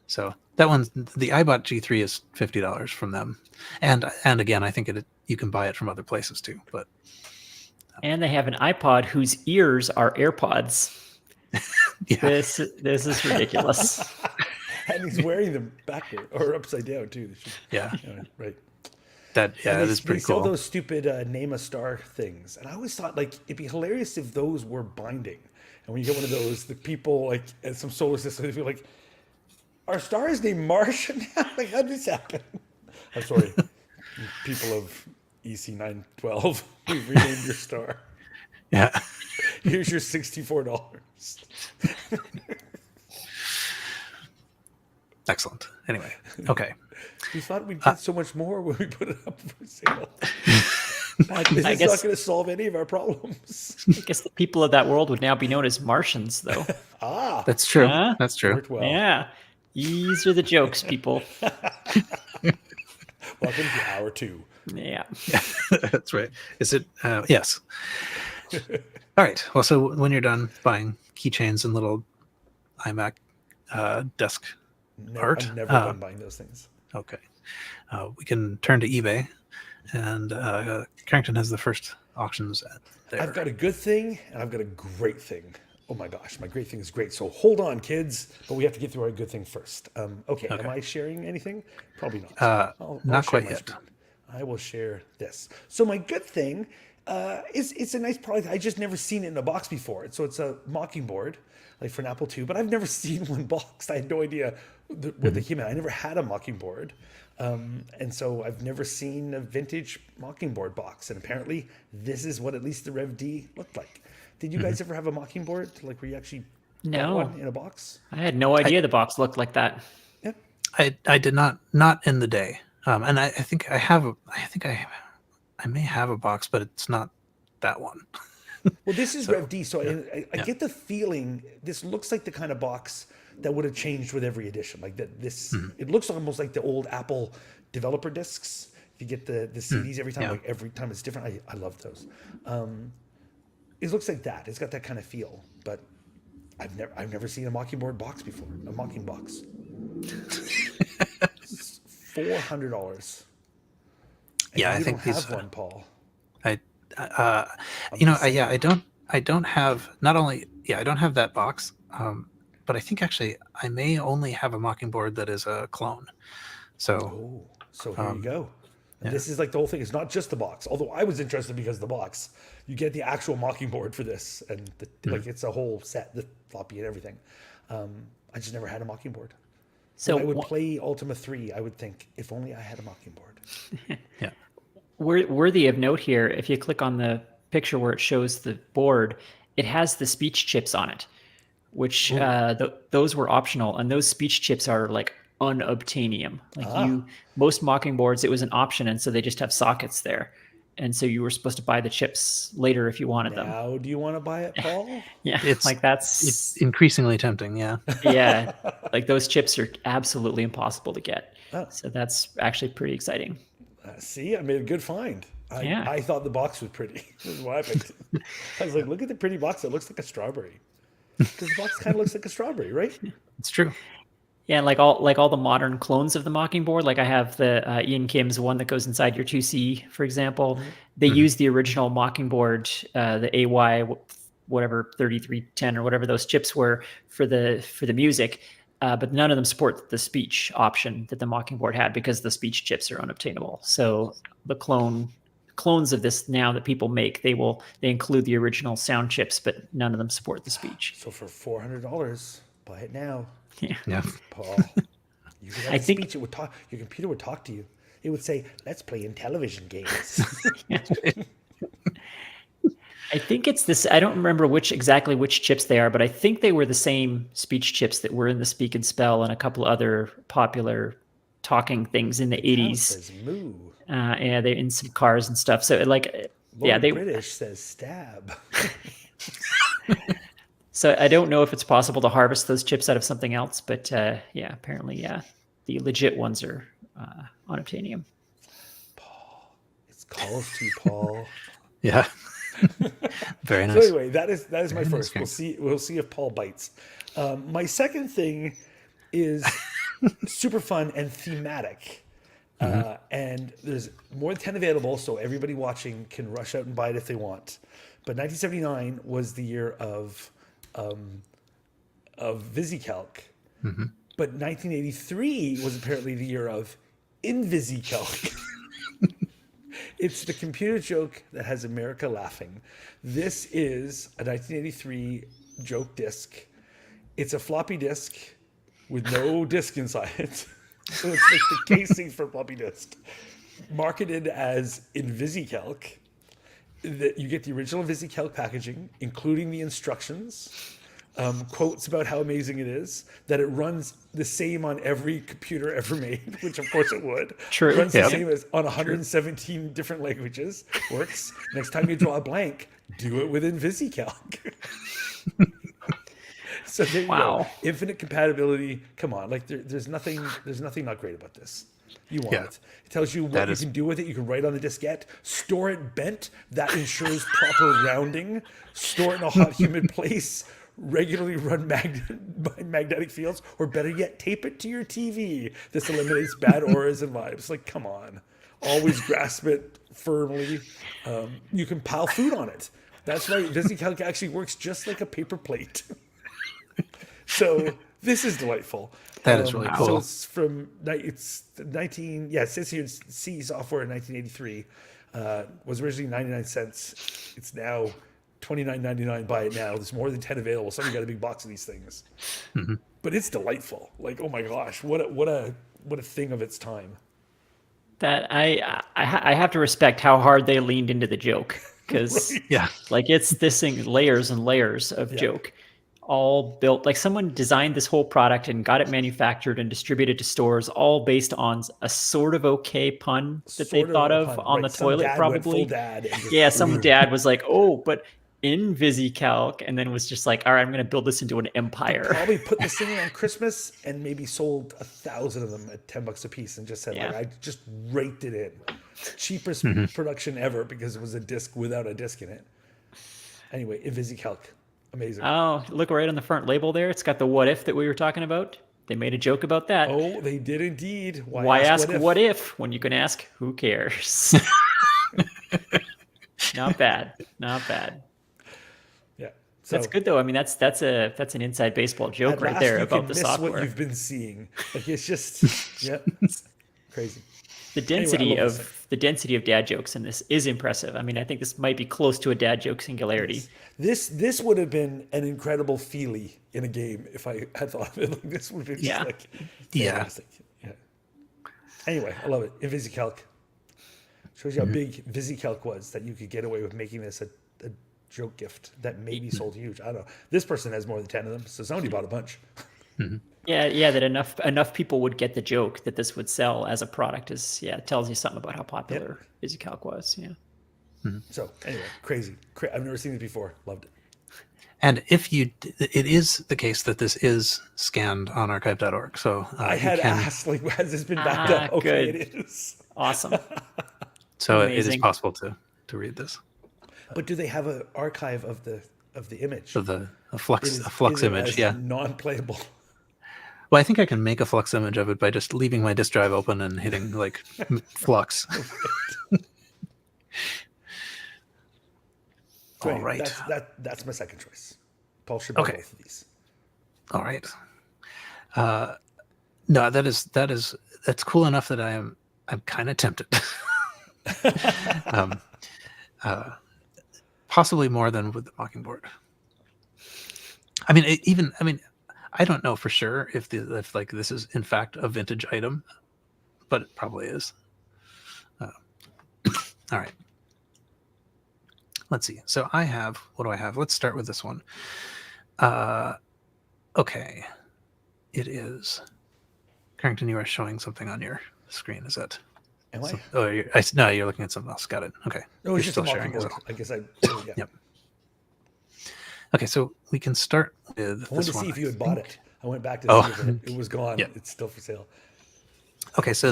So that one, the iBot G3 is $50 from them, and again, I think you can buy it from other places too. But and they have an iPod whose ears are AirPods. Yeah. This is ridiculous. And he's wearing them backward or upside down too. Yeah. Right. That is pretty cool. They sell those stupid name a star things, and I always thought like it'd be hilarious if those were binding. And when you get one of those, the people like at some solar system, they feel like, our star is named Mars now. Like, how did this happen? I'm sorry, people of EC912, we renamed your star. Yeah. Here's your $64. Excellent. Anyway, okay. We thought we'd get so much more when we put it up for sale. This is not going to solve any of our problems. I guess the people of that world would now be known as Martians, though. That's true. That's true. Worked well. Yeah. These are the jokes, people. Welcome to hour 2. Yeah. That's right. Is it? Yes. All right. Well, so when you're done buying keychains and little iMac desk art, I'm never done buying those things. Okay. We can turn to eBay, and Carrington has the first auctions there. I've got a good thing and I've got a great thing. Oh my gosh, my great thing is great. So hold on, kids, but we have to get through our good thing first. Okay. Am I sharing anything? Probably not. I'll not share quite my yet. screen. I will share this. So my good thing is it's a nice product. I just never seen it in a box before. So it's a Mockingboard, like for an Apple II, but I've never seen one boxed. I had no idea what they came out. I never had a Mockingboard. And so I've never seen a vintage Mockingbird box. And apparently this is what at least the Rev D looked like. Did you guys ever have a Mockingbird, like where you actually bought one in a box? I had no idea the box looked like that. Yep. I did not in the day. And I think I may have a box, but it's not that one. Well, this is Rev D, so I get the feeling this looks like the kind of box that would have changed with every edition. Like that, it looks almost like the old Apple developer discs. If you get the CDs every time, like every time it's different. I love those. It looks like that. It's got that kind of feel, but I've never seen a Mockingbird box before. A Mocking box. $400. Yeah, I think don't these. have one, Paul. I don't have not only I don't have that box, but I think actually I may only have a Mockingbird that is a clone. So So here you go. And this is like the whole thing. It's not just the box. Although I was interested because of the box. You get the actual Mockingbird for this, and like it's a whole set, the floppy and everything. I just never had a Mockingbird. So when I would play Ultima 3, I would think, if only I had a Mockingbird. Yeah. Worthy of note here, if you click on the picture where it shows the board, it has the speech chips on it, which those were optional, and those speech chips are like unobtainium. Like most Mockingboards, it was an option, and so they just have sockets there, and so you were supposed to buy the chips later if you wanted them. Now, do you want to buy it, Paul? Yeah, it's increasingly tempting. Yeah, yeah, like those chips are absolutely impossible to get. So that's actually pretty exciting. See, I made a good find. I thought the box was pretty. That's why I picked it. I was like, look at the pretty box. It looks like a strawberry. Because the box kind of looks like a strawberry, right? It's true. Yeah, and like all the modern clones of the Mockingboard, like I have the Ian Kim's one that goes inside your 2C, for example. Mm-hmm. They use the original Mockingboard, the AY, whatever 3310 or whatever those chips were for the music, but none of them support the speech option that the Mockingboard had because the speech chips are unobtainable. So the clones of this now that people make, they include the original sound chips, but none of them support the speech. So for $400, buy it now. Yeah. Paul, you could have a speech. It would talk. Your computer would talk to you. It would say, "Let's play Intellivision games." I think it's this. I don't remember exactly which chips they are, but I think they were the same speech chips that were in the Speak and Spell and a couple other popular talking things in the 80s. Says moo. Yeah, they're in some cars and stuff. So Lord British says stab. So I don't know if it's possible to harvest those chips out of something else, but apparently, the legit ones are unobtainium. Paul, it's calls to you, Paul. Yeah. Very nice. So anyway, that is my first. We'll see if Paul bites. My second thing is super fun and thematic. And there's more than 10 available, so everybody watching can rush out and buy it if they want. But 1979 was the year of VisiCalc. Mm-hmm. But 1983 was apparently the year of InVisiCalc. It's the computer joke that has America laughing. This is a 1983 joke disc. It's a floppy disk with no disk inside it. So it's like the casing for floppy disk. Marketed as InVisiCalc. You get the original VisiCalc packaging, including the instructions, quotes about how amazing it is, that it runs the same on every computer ever made, which of course it would. True. It runs the same as on 117 different languages. Works. Next time you draw a blank, do it within VisiCalc. So there you go. Infinite compatibility. Come on, like there's nothing not great about this. You want it. It tells you what you can do with it. You can write on the diskette. Store it bent. That ensures proper rounding. Store it in a hot, humid place. Regularly run magnetic fields. Or better yet, tape it to your TV. This eliminates bad auras and vibes. Like, come on. Always grasp it firmly. You can pile food on it. That's right. VisiCalc actually works just like a paper plate. So this is delightful. That is really cool. So it says here C software in 1983. Was originally 99 cents. It's now $29.99. Buy it now. There's more than 10 available. Somebody got a big box of these things. Mm-hmm. But it's delightful. Like, oh my gosh, what a thing of its time. That I have to respect how hard they leaned into the joke, because Yeah. like it's this thing, layers and layers of joke, all built, like someone designed this whole product and got it manufactured and distributed to stores, all based on a sort of okay pun that they thought of on the toilet, Some dad went full probably. dad and just, Yeah, some dad was like, oh, but in VisiCalc, and then was just like, all right, I'm going to build this into an empire. probably put this thing on Christmas and maybe sold 1,000 of them at $10 a piece and just said, like, I just raked it in. Cheapest production ever because it was a disc without a disc in it. Anyway, in VisiCalc. Amazing. Oh, look right on the front label there. It's got the what if that we were talking about. They made a joke about that. Oh, they did indeed. Why ask what if when you can ask who cares? Not bad. Not bad. Yeah. So That's good though. I mean, that's an inside baseball joke at right last there you about can the miss software. what you've been seeing. Like, it's just it's crazy. The density Anyway, I love this of dad jokes in this is impressive. I mean, I think this might be close to a dad joke singularity. This would have been an incredible feelie in a game if I had thought of it. Like, this would have been just like fantastic. Yeah. Anyway, I love it. In VisiCalc. Shows you how big VisiCalc was, that you could get away with making this a joke gift that maybe sold huge. I don't know. This person has more than 10 of them, so somebody bought a bunch. Yeah, that enough people would get the joke that this would sell as a product is it tells you something about how popular VisiCalc was. Yeah. So anyway, crazy. I've never seen it before. Loved it. And it is the case that this is scanned on archive.org. So I had asked, like, has this been backed up? Okay, good. it is. Awesome. So it is Amazing. possible to read this. But do they have an archive of the image? So a flux Is it image, as yeah. non-playable. Well, I think I can make a flux image of it by just leaving my disk drive open and hitting like flux. So All anyway, right. That's my second choice. Paul should buy both of these. All right. No, that's cool enough that I'm kind of tempted. Possibly more than with the Mockingbird. I mean, I don't know for sure if like this is in fact a vintage item, but it probably is. All right. Let's see. So what do I have? Let's start with this one. Okay. It is. Carrington, you are showing something on your screen. Is that? Am I? No, you're looking at something else. Got it. Okay. No, it's You're just a still sharing as Mockingbird. well. I guess yeah. Yep. Okay, so we can start with I wanted this to one. see if you had bought it. I went back to see if it was gone. Yeah. It's still for sale. Okay, so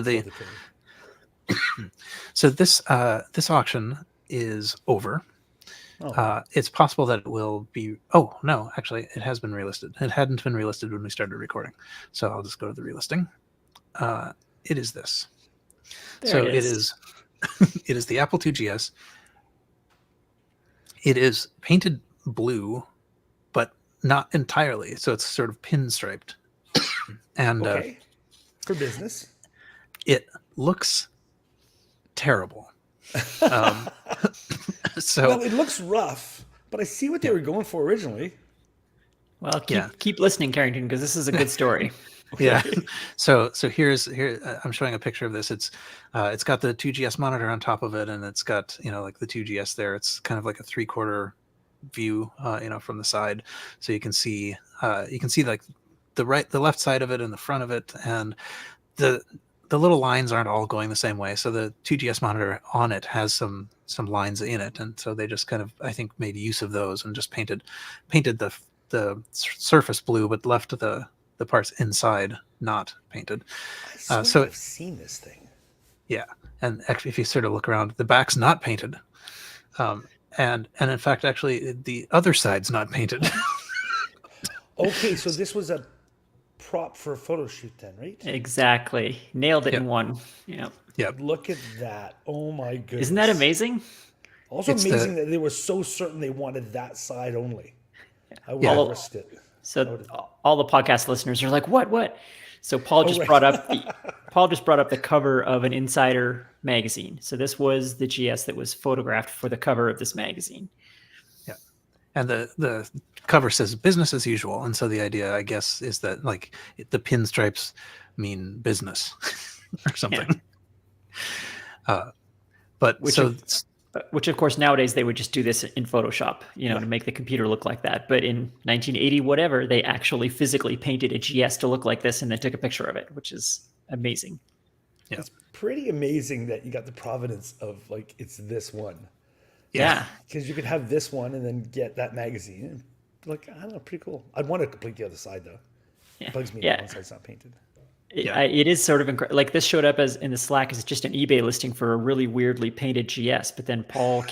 this auction is over. It's possible that it will be. Oh no, actually, it has been relisted. It hadn't been relisted when we started recording, so I'll just go to the relisting. It is this. There it is. It is the Apple II GS. It is painted blue, but not entirely. So it's sort of pinstriped, and for business. It looks terrible. So Well, it looks rough, but I see what they were going for originally. Well, keep listening, Carrington, because this is a good story. Yeah. So here I'm showing a picture of this. It's got the 2GS monitor on top of it, and it's got like the 2GS there. It's kind of like a 3/4 view, from the side, so you can see like the left side of it and the front of it, and the little lines aren't all going the same way. So the 2GS monitor on it has some lines in it, and so they just kind of, I think, made use of those and just painted the surface blue, but left the parts inside not painted. I swear I've seen this thing. Yeah, and actually, if you sort of look around, the back's not painted, and in fact, actually, the other side's not painted. Okay, so this was a prop for a photo shoot, then, right? Exactly, nailed it in one. Yeah. Yep. Look at that! Oh my goodness! Isn't that amazing? Also amazing that they were so certain they wanted that side only. I would have risked it. So all the podcast listeners are like, what? So Paul just brought up the cover of an Insider magazine. So this was the GS that was photographed for the cover of this magazine. Yeah. And the cover says business as usual. And so the idea, I guess, is that like the pinstripes mean business or something. But Which so which of course nowadays they would just do this in Photoshop, to make the computer look like that. But in 1980, whatever, they actually physically painted a GS to look like this and then took a picture of it, which is amazing. Yeah. It's pretty amazing that you got the provenance of like, it's this one. Yeah. Because you could have this one and then get that magazine. Like, I don't know, pretty cool. I'd want to complete the other side though. Yeah. It bugs me Yeah. one side's not painted. It is sort of like this showed up as in the Slack as just an eBay listing for a really weirdly painted GS, but then Paul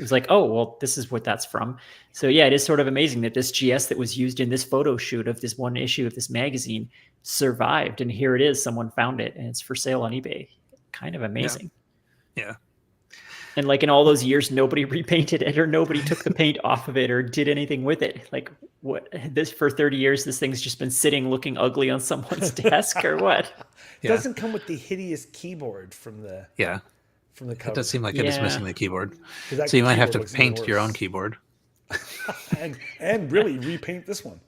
was like, oh, well, this is what that's from. So yeah, it is sort of amazing that this GS that was used in this photo shoot of this one issue of this magazine survived, and here it is, someone found it and it's for sale on eBay. Kind of amazing. Yeah. And like in all those years, nobody repainted it or nobody took the paint off of it or did anything with it. Like what, this for 30 years, this thing's just been sitting looking ugly on someone's desk or what? It doesn't come with the hideous keyboard from the cover. It does seem like it is missing the keyboard. That So you might have to keyboard looks paint even your own worse. keyboard. and really repaint this one.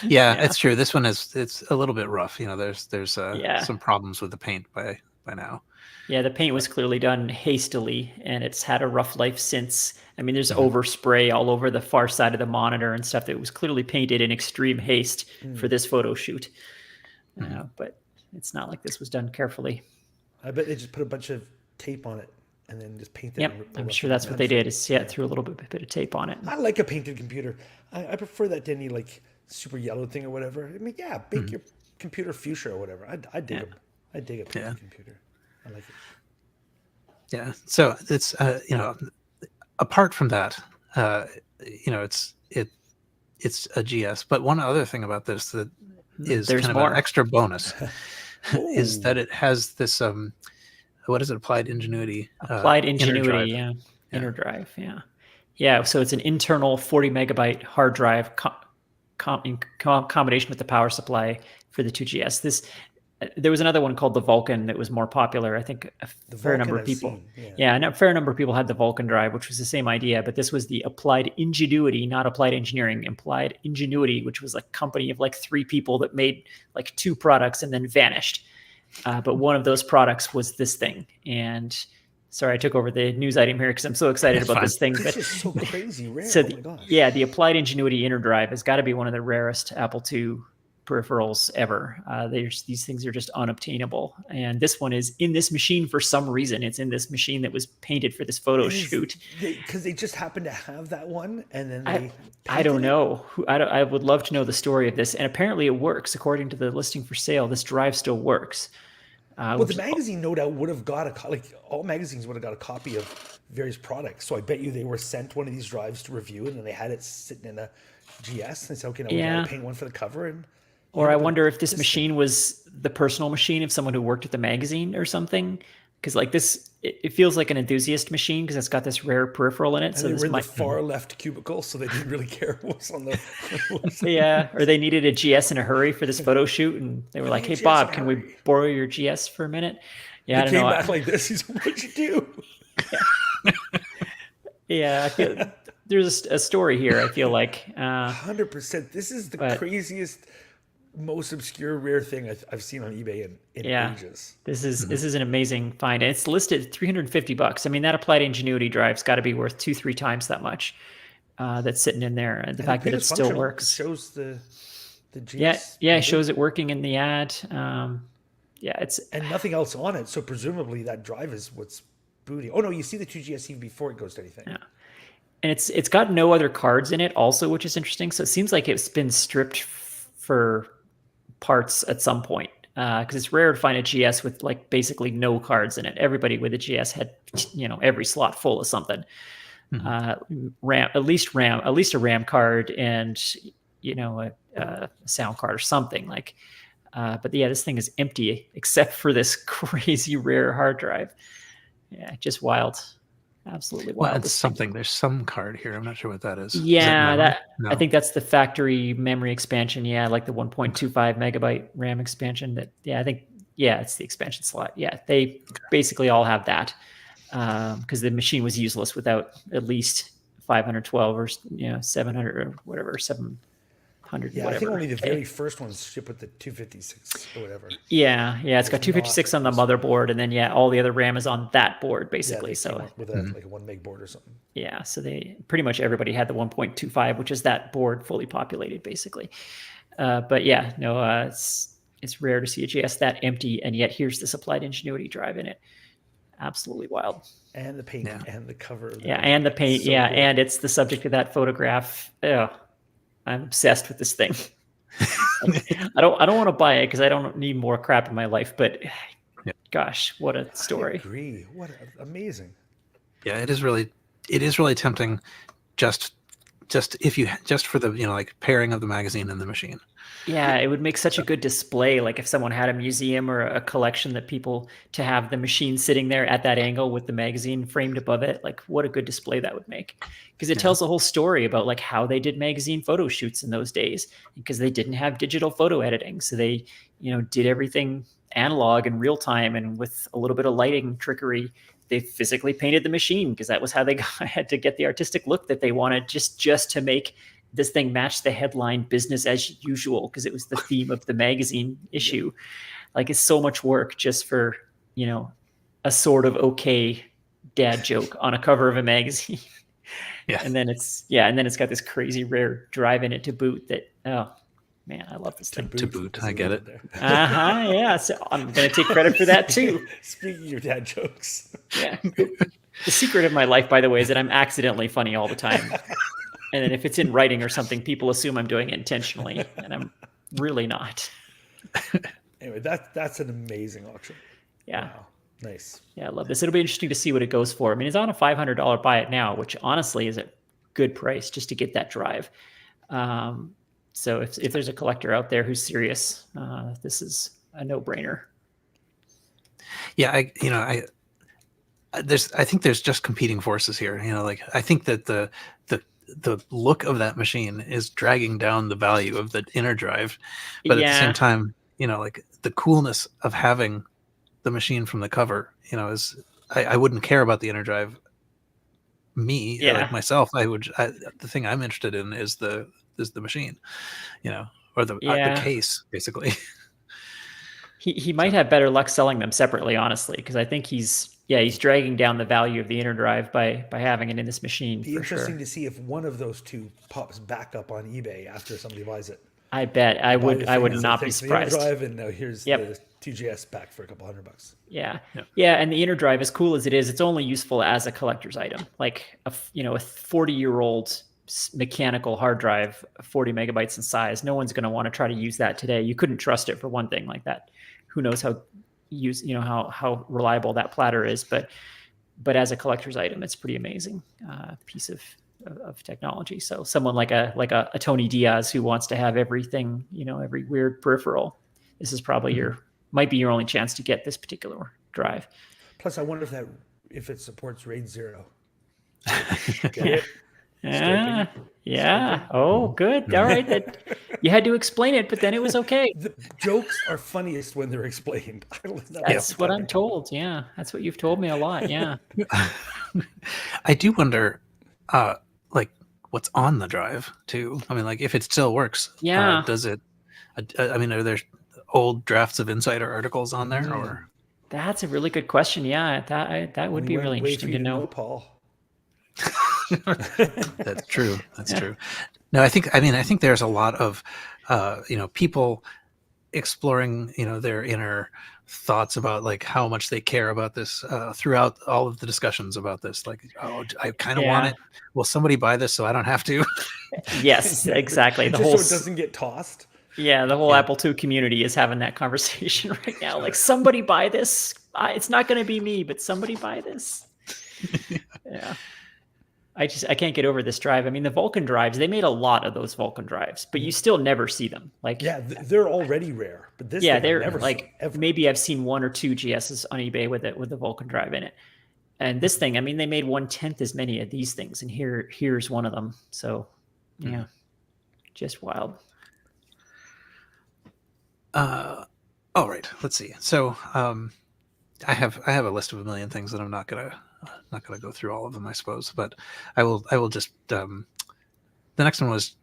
Yeah, it's true. This one it's a little bit rough. There's some problems with the paint by now. Yeah, the paint was clearly done hastily, and it's had a rough life since. I mean, there's overspray all over the far side of the monitor and stuff that was clearly painted in extreme haste for this photo shoot. But it's not like this was done carefully. I bet they just put a bunch of tape on it and then just paint it. Yep, I'm sure that's what they did. Is threw a little bit of tape on it. I like a painted computer. I prefer that to any like super yellow thing or whatever. I mean, make your computer fuchsia or whatever. I dig them. I dig a painted computer. I like it. Yeah. So it's apart from that, it's a GS. But one other thing about this that is There's kind of more. an extra bonus is that it has this what is it? Applied Ingenuity. Applied Ingenuity, inner drive. inner drive, yeah. So it's an internal 40 megabyte hard drive in combination with the power supply for the 2GS. There was another one called the Vulcan that was more popular. I think a fair number of people. And a fair number of people had the Vulcan drive, which was the same idea, but this was the Applied Ingenuity, not Applied Engineering. Applied Ingenuity, which was a company of like 3 people that made like 2 products and then vanished. But one of those products was this thing. And sorry, I took over the news item here because I'm so excited about this thing. This is so crazy rare. So oh my gosh. the Applied Ingenuity inner drive has got to be one of the rarest Apple II peripherals ever. These things are just unobtainable, and this one is in this machine for some reason. It's in this machine that was painted for this photo shoot because they just happen to have that one, and then I don't know. I would love to know the story of this, and apparently it works according to the listing for sale. This drive still works. Well, the magazine no doubt would have got all magazines would have got a copy of various products. So I bet you they were sent one of these drives to review, and then they had it sitting in a GS. And they said, okay, now we got to paint one for the cover. And or I wonder if this machine was the personal machine of someone who worked at the magazine or something. Because like this, it feels like an enthusiast machine because it's got this rare peripheral in it. And so they this were in the far left cubicle, so they didn't really care what was on the. Or they needed a GS in a hurry for this photo shoot, and they were like, "Hey, Bob, can we borrow your GS for a minute?" Yeah, I don't know. Came back like this. He's like, "What'd you do?" I feel there's a story here. I feel like 100%. This is the craziest, most obscure, rare thing I've seen on eBay in ages. This is an amazing find. And it's listed $350. I mean, that Applied Ingenuity drive's got to be worth 2-3 times that much. That's sitting in there, and the fact that it still works. It shows the GS. It shows it working in the ad. It's and nothing else on it. So presumably that drive is what's booting. Oh no, you see the 2GS even before it goes to anything. Yeah. And it's got no other cards in it also, which is interesting. So it seems like it's been stripped for parts at some point, because it's rare to find a GS with like basically no cards in it. Everybody with a GS had every slot full of something. RAM, at least a RAM card, and a sound card or something like. But this thing is empty except for this crazy rare hard drive. Yeah, just wild. Absolutely wild. Well, it's something. There's some card here. I'm not sure what that is. Yeah, No. I think that's the factory memory expansion. Yeah, like the 1.25 megabyte RAM expansion. It's the expansion slot. Yeah, they basically all have that because the machine was useless without at least 512 or 700 or whatever 700 100 Yeah, I whatever. think only the K. very first ones ship with the 256 or whatever. Yeah, it's got It's 256 on the not- motherboard, and then all the other RAM is on that board Yeah, basically. they So came up with like a 1 meg board or something. yeah, so they pretty much everybody had the 1.25, which is that board fully populated basically. But yeah, no, it's rare to see a JS that empty, and yet here's this Applied Ingenuity drive in it. Absolutely wild. And the paint Yeah. and the cover. Yeah, and the paint. So yeah, cool. and it's the subject of that photograph. Oh, I'm obsessed with this thing. I don't want to buy it because I don't need more crap in my life. But gosh, what a I story! agree. What amazing. Yeah, it is really tempting. Just for the like pairing of the magazine and the machine. Yeah, it would make such a good display. Like if someone had a museum or a collection that people to have the machine sitting there at that angle with the magazine framed above it. Like what a good display that would make, because it tells the whole story about like how they did magazine photo shoots in those days, because they didn't have digital photo editing. So they, did everything analog and real time, and with a little bit of lighting trickery, they physically painted the machine because that was how they had to get the artistic look that they wanted, just to make this thing matched the headline business as usual, because it was the theme of the magazine issue. Like it's so much work just for, a sort of okay dad joke on a cover of a magazine. Yeah. And then it's got this crazy rare drive in it to boot that, oh man, I love this thing. To boot, I get it. Yeah. So I'm going to take credit for that too. Speaking of your dad jokes. Yeah. The secret of my life, by the way, is that I'm accidentally funny all the time. And then if it's in writing or something, people assume I'm doing it intentionally, and I'm really not. Anyway, that's an amazing auction. Yeah. Wow. Nice. Yeah, I love this. It'll be interesting to see what it goes for. I mean, it's on a $500 buy it now, which honestly is a good price just to get that drive. So if there's a collector out there who's serious, this is a no-brainer. Yeah, I think there's just competing forces here. Like I think that the look of that machine is dragging down the value of the inner drive, but at the same time, like the coolness of having the machine from the cover, is I wouldn't care about the inner drive. Like myself, the thing I'm interested in is the machine, or the case basically. He might have better luck selling them separately, honestly, because I think he's dragging down the value of the inner drive by having it in this machine. Be interesting to see if one of those two pops back up on eBay after somebody buys it. I bet I would not be surprised. The inner drive, and now here's the 2GS back for a couple $100. Yeah. And the inner drive, as cool as it is, it's only useful as a collector's item. Like a 40-year-old mechanical hard drive, 40 megabytes in size. No one's going to want to try to use that today. You couldn't trust it for one thing like that. Who knows how reliable that platter is, but as a collector's item, it's pretty amazing piece of technology. So someone like a Tony Diaz who wants to have everything, every weird peripheral, this is probably might be your only chance to get this particular drive. Plus, I wonder if it supports RAID 0. Get it? Yeah. Oh, good. All right. That you had to explain it, but then it was okay. The jokes are funniest when they're explained. That's what I'm told. Yeah, that's what you've told me a lot. Yeah. I do wonder, like what's on the drive too. I mean, like if it still works. Yeah. Does it? I mean, are there old drafts of Insider articles on there, or? That's a really good question. Yeah, that would be really interesting to know, Paul. That's true. No, I think there's a lot of people exploring their inner thoughts about like how much they care about this throughout all of the discussions about this. Like, oh, I kind of want it. Will somebody buy this so I don't have to? Yes, exactly. So it doesn't get tossed. Yeah, the whole Apple II community is having that conversation right now. Like, somebody buy this. It's not going to be me, but somebody buy this. Yeah. I can't get over this drive. I mean, the Vulcan drives, they made a lot of those Vulcan drives, but you still never see them. Like, they're already rare, but this they're never like, maybe I've seen 1 or 2 GSs on eBay with the Vulcan drive in it. And this thing, I mean, they made 1/10 as many of these things, and here's one of them. So yeah, just wild. All right, let's see. So I have a list of a million things that I'm not gonna go through all of them, I suppose, but I will just the next one was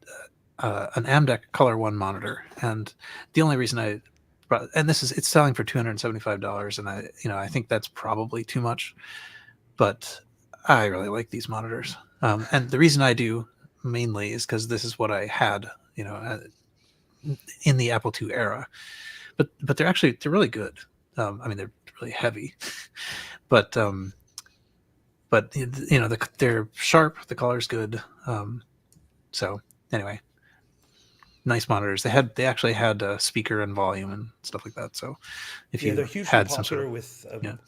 an AMDEC Color One monitor, and the only reason I brought, and it's selling for $275, and I think that's probably too much, but I really like these monitors, and the reason I do mainly is because this is what I had, in the Apple II era, but they're really good. I mean, they're really heavy, but they're sharp. The color's good. So anyway, nice monitors. They actually had speaker and volume and stuff like that. So if you they're hugely had popular some sort of, with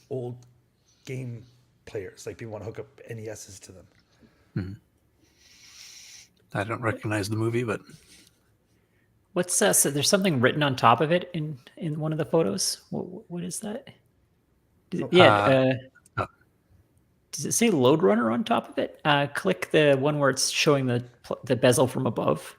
old game players. Like people want to hook up NESs to them. I don't recognize the movie, but What's so there's something written on top of it in one of the photos. What is that? Does it say Load Runner on top of it? Click the one where it's showing the bezel from above.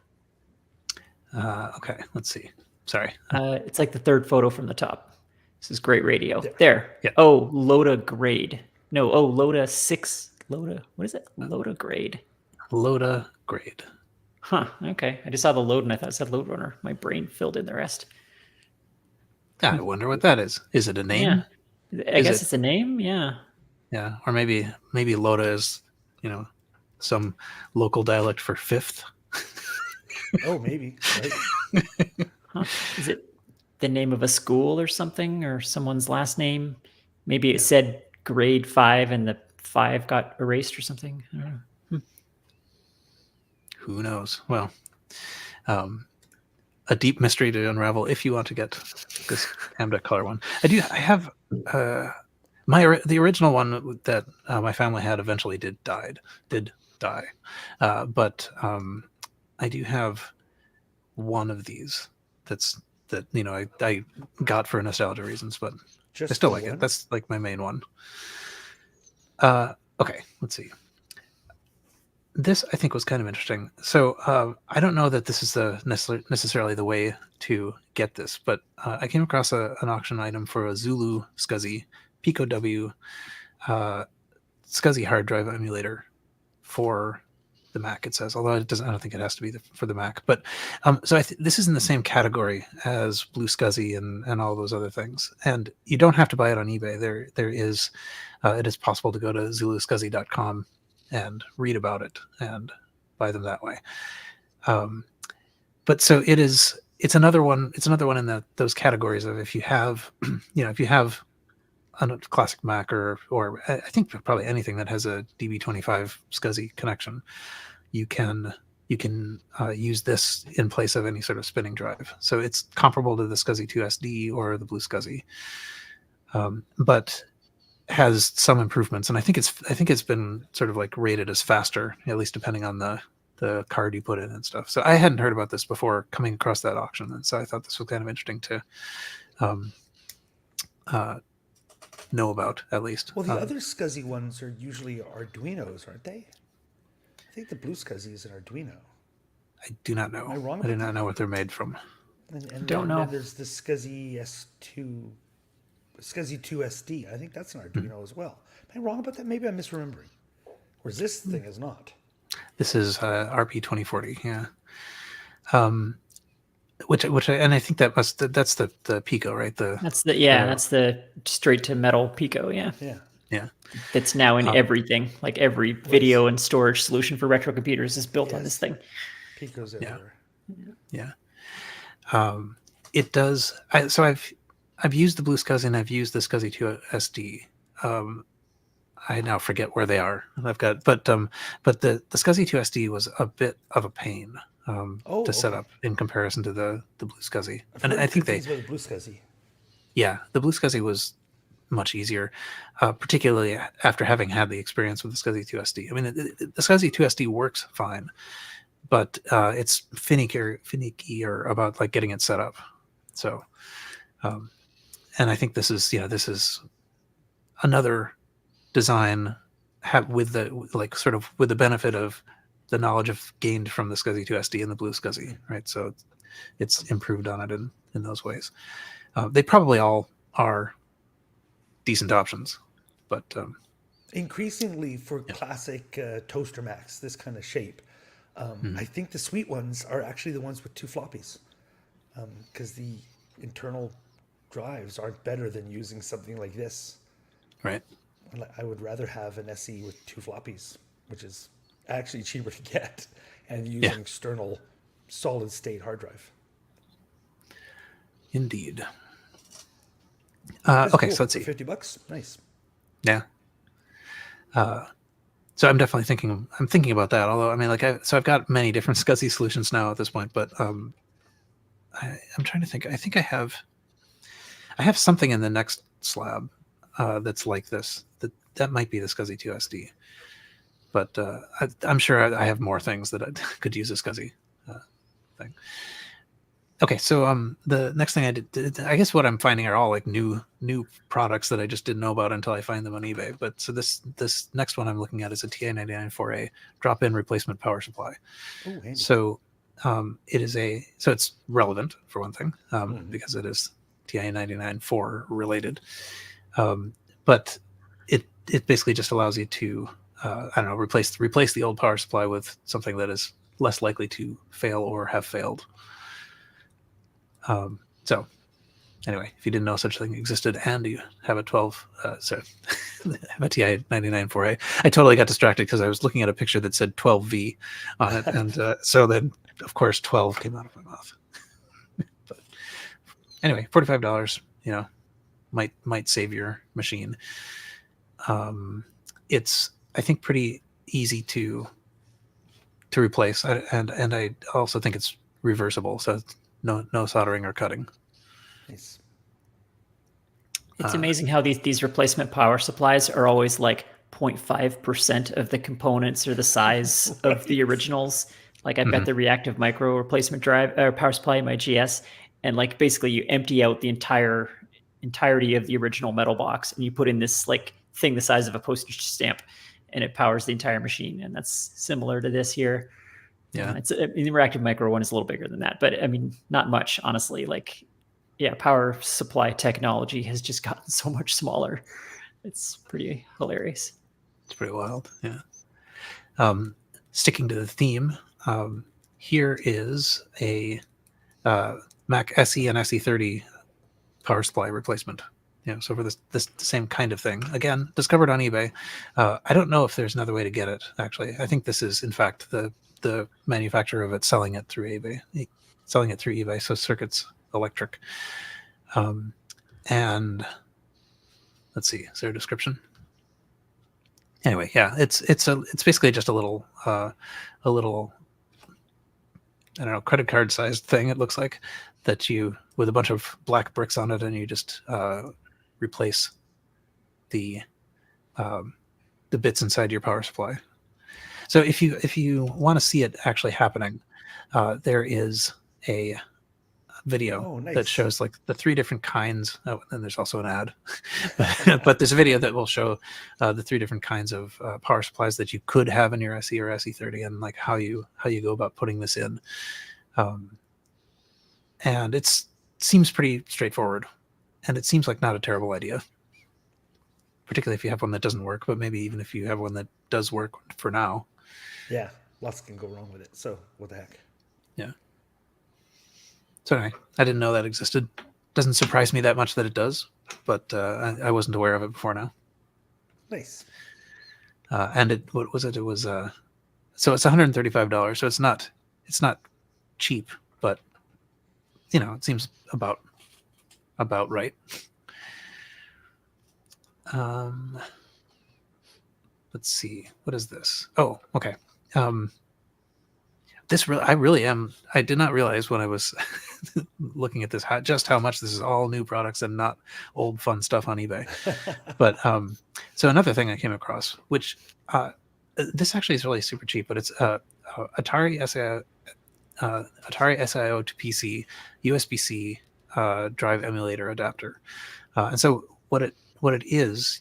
okay, let's see. Sorry. It's like the third photo from the top. This is great radio. There. Yeah. Oh, Loda grade. No. Oh, Loda 6. Loda. What is it? Loda grade. Loda grade. Huh. Okay. I just saw the load and I thought it said Load Runner. My brain filled in the rest. I wonder what that is. Is it a name? Yeah. I guess it's a name. Yeah. Yeah. Or maybe Loda is, some local dialect for fifth. Oh, maybe. Right? Huh. Is it the name of a school or something, or someone's last name? Maybe it said grade 5 and the 5 got erased or something. I don't know. Who knows? Well, a deep mystery to unravel if you want to get this AMDEC Color One. I have the original one that my family had eventually did die. But I do have one of these that I got for nostalgia reasons, but I still like it. That's like my main one. Okay, let's see. This I think was kind of interesting. So I don't know that this is necessarily the way to get this, but I came across an auction item for a Zulu SCSI Pico W SCSI hard drive emulator for the Mac. It says, although it doesn't. I don't think it has to be for the Mac. But so this is in the same category as Blue SCSI and all those other things. And you don't have to buy it on eBay. There is it is possible to go to zuluscsi.com and read about it and buy them that way. But so it's another one in those categories of, if you have if you have a classic Mac or I think probably anything that has a DB25 SCSI connection, you can use this in place of any sort of spinning drive. So it's comparable to the SCSI 2SD or the Blue SCSI, but has some improvements, and I think it's been sort of like rated as faster, at least depending on the card you put in and stuff. So I hadn't heard about this before coming across that auction, and so I thought this was kind of interesting to know about, at least. Well, the other SCSI ones are usually Arduinos, aren't they? I think the Blue SCSI is an Arduino. I do not know. Am I wrong? I do not know what they're made from. And Don't know. Then there's the SCSI S2. SCSI 2SD. I think that's an Arduino as well. Am I wrong about that? Maybe I'm misremembering. Whereas this thing is not. This is RP2040, yeah. And I think that's the Pico, right? That's the straight to metal Pico, yeah. Yeah. That's now in everything. Like every video and storage solution for retro computers is built on this thing. Pico's everywhere. Yeah. It does. So I've used the Blue SCSI and I've used the SCSI 2SD. I now forget where they are. But the SCSI 2SD was a bit of a pain to set up in comparison to the Blue SCSI. And I think the Blue SCSI. Yeah, the Blue SCSI was much easier, particularly after having had the experience with the SCSI 2SD. I mean, the SCSI 2SD works fine, but it's finikier about like getting it set up. So, and I think this is another design with the benefit of the knowledge of gained from the SCSI 2SD and the Blue SCSI, right? So it's improved on it in those ways. They probably all are decent options, but increasingly for classic toaster Macs, this kind of shape, I think the sweet ones are actually the ones with 2 floppies, because the internal drives aren't better than using something like this. Right. I would rather have an SE with 2 floppies, which is actually cheaper to get, and use Yeah. an external solid state hard drive. Indeed. That's Okay, cool. so let's For see. $50, nice. Yeah. So I'm definitely thinking about that. Although I mean, like, I've got many different SCSI solutions now at this point, but I'm trying to think. I think I have something in the next slab that's like this. That might be the SCSI 2 SD, but I'm sure I have more things that I could use a SCSI thing. Okay, so the next thing I did, I guess what I'm finding are all like new products that I just didn't know about until I find them on eBay. But so this next one I'm looking at is a TI-99/4A drop-in replacement power supply. Oh, handy. So it's relevant for one thing, because it is TI-99/4 related. But it basically just allows you to I don't know, replace the old power supply with something that is less likely to fail or have failed. So anyway, if you didn't know such a thing existed and you have a have a TI-99/4A, I totally got distracted because I was looking at a picture that said 12V on it, and so then of course 12 came out of my mouth. But anyway, $45, might save your machine. It's, I think, pretty easy to replace, and I also think it's reversible, so no soldering or cutting. Nice. It's amazing how these replacement power supplies are always like 0.5% of the components or the size of the originals. Like I've got the reactive micro replacement drive or power supply in my GS, and like basically you empty out the entirety of the original metal box and you put in this like thing the size of a postage stamp, and it powers the entire machine. And that's similar to this here. Yeah. The reactive micro one is a little bigger than that, but I mean, not much, honestly. Like, yeah, power supply technology has just gotten so much smaller. It's pretty hilarious. It's pretty wild. Yeah. Sticking to the theme, here is a Mac SE and SE30 power supply replacement. So for this same kind of thing, again, discovered on eBay. I don't know if there's another way to get it. Actually, I think this is in fact the manufacturer of it selling it through eBay. So Circuits Electric. And let's see, is there a description? Anyway, yeah, it's basically just a little I don't know, credit card sized thing. It looks like that you, with a bunch of black bricks on it, and you just replace the bits inside your power supply. So if you want to see it actually happening, there is a video that shows like the 3 different kinds. Oh, and there's also an ad, but there's a video that will show the 3 different kinds of power supplies that you could have in your SE or SE30, and like how you go about putting this in. And it seems pretty straightforward, and it seems like not a terrible idea, particularly if you have one that doesn't work, but maybe even if you have one that does work for now. Yeah, lots can go wrong with it. So what the heck? Yeah. So anyway, I didn't know that existed. Doesn't surprise me that much that it does, but I wasn't aware of it before now. Nice. And what was it? It was so it's $135. So it's not cheap, but it seems about right. Let's see. What is this? Oh, okay. I did not realize when I was looking at this just how much this is all new products and not old fun stuff on eBay. But so another thing I came across, which this actually is really super cheap, but it's Atari SIO to PC USB-C drive emulator adapter. And so what it is,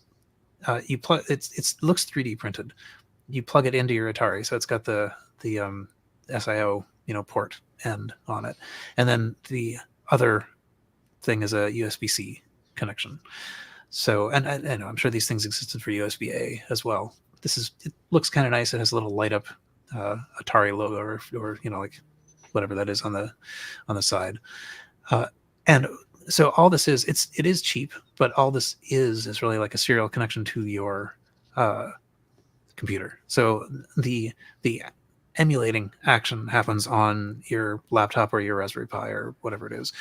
you plug it looks 3D printed. You plug it into your Atari, so it's got the SIO port end on it, and then the other thing is a USB-C connection. So, and I'm sure these things existed for USB-A as well. It looks kind of nice. It has a little light up Atari logo or like whatever that is on the side. And so all this it is cheap, but all this is really like a serial connection to your computer. So the emulating action happens on your laptop or your Raspberry Pi or whatever it is.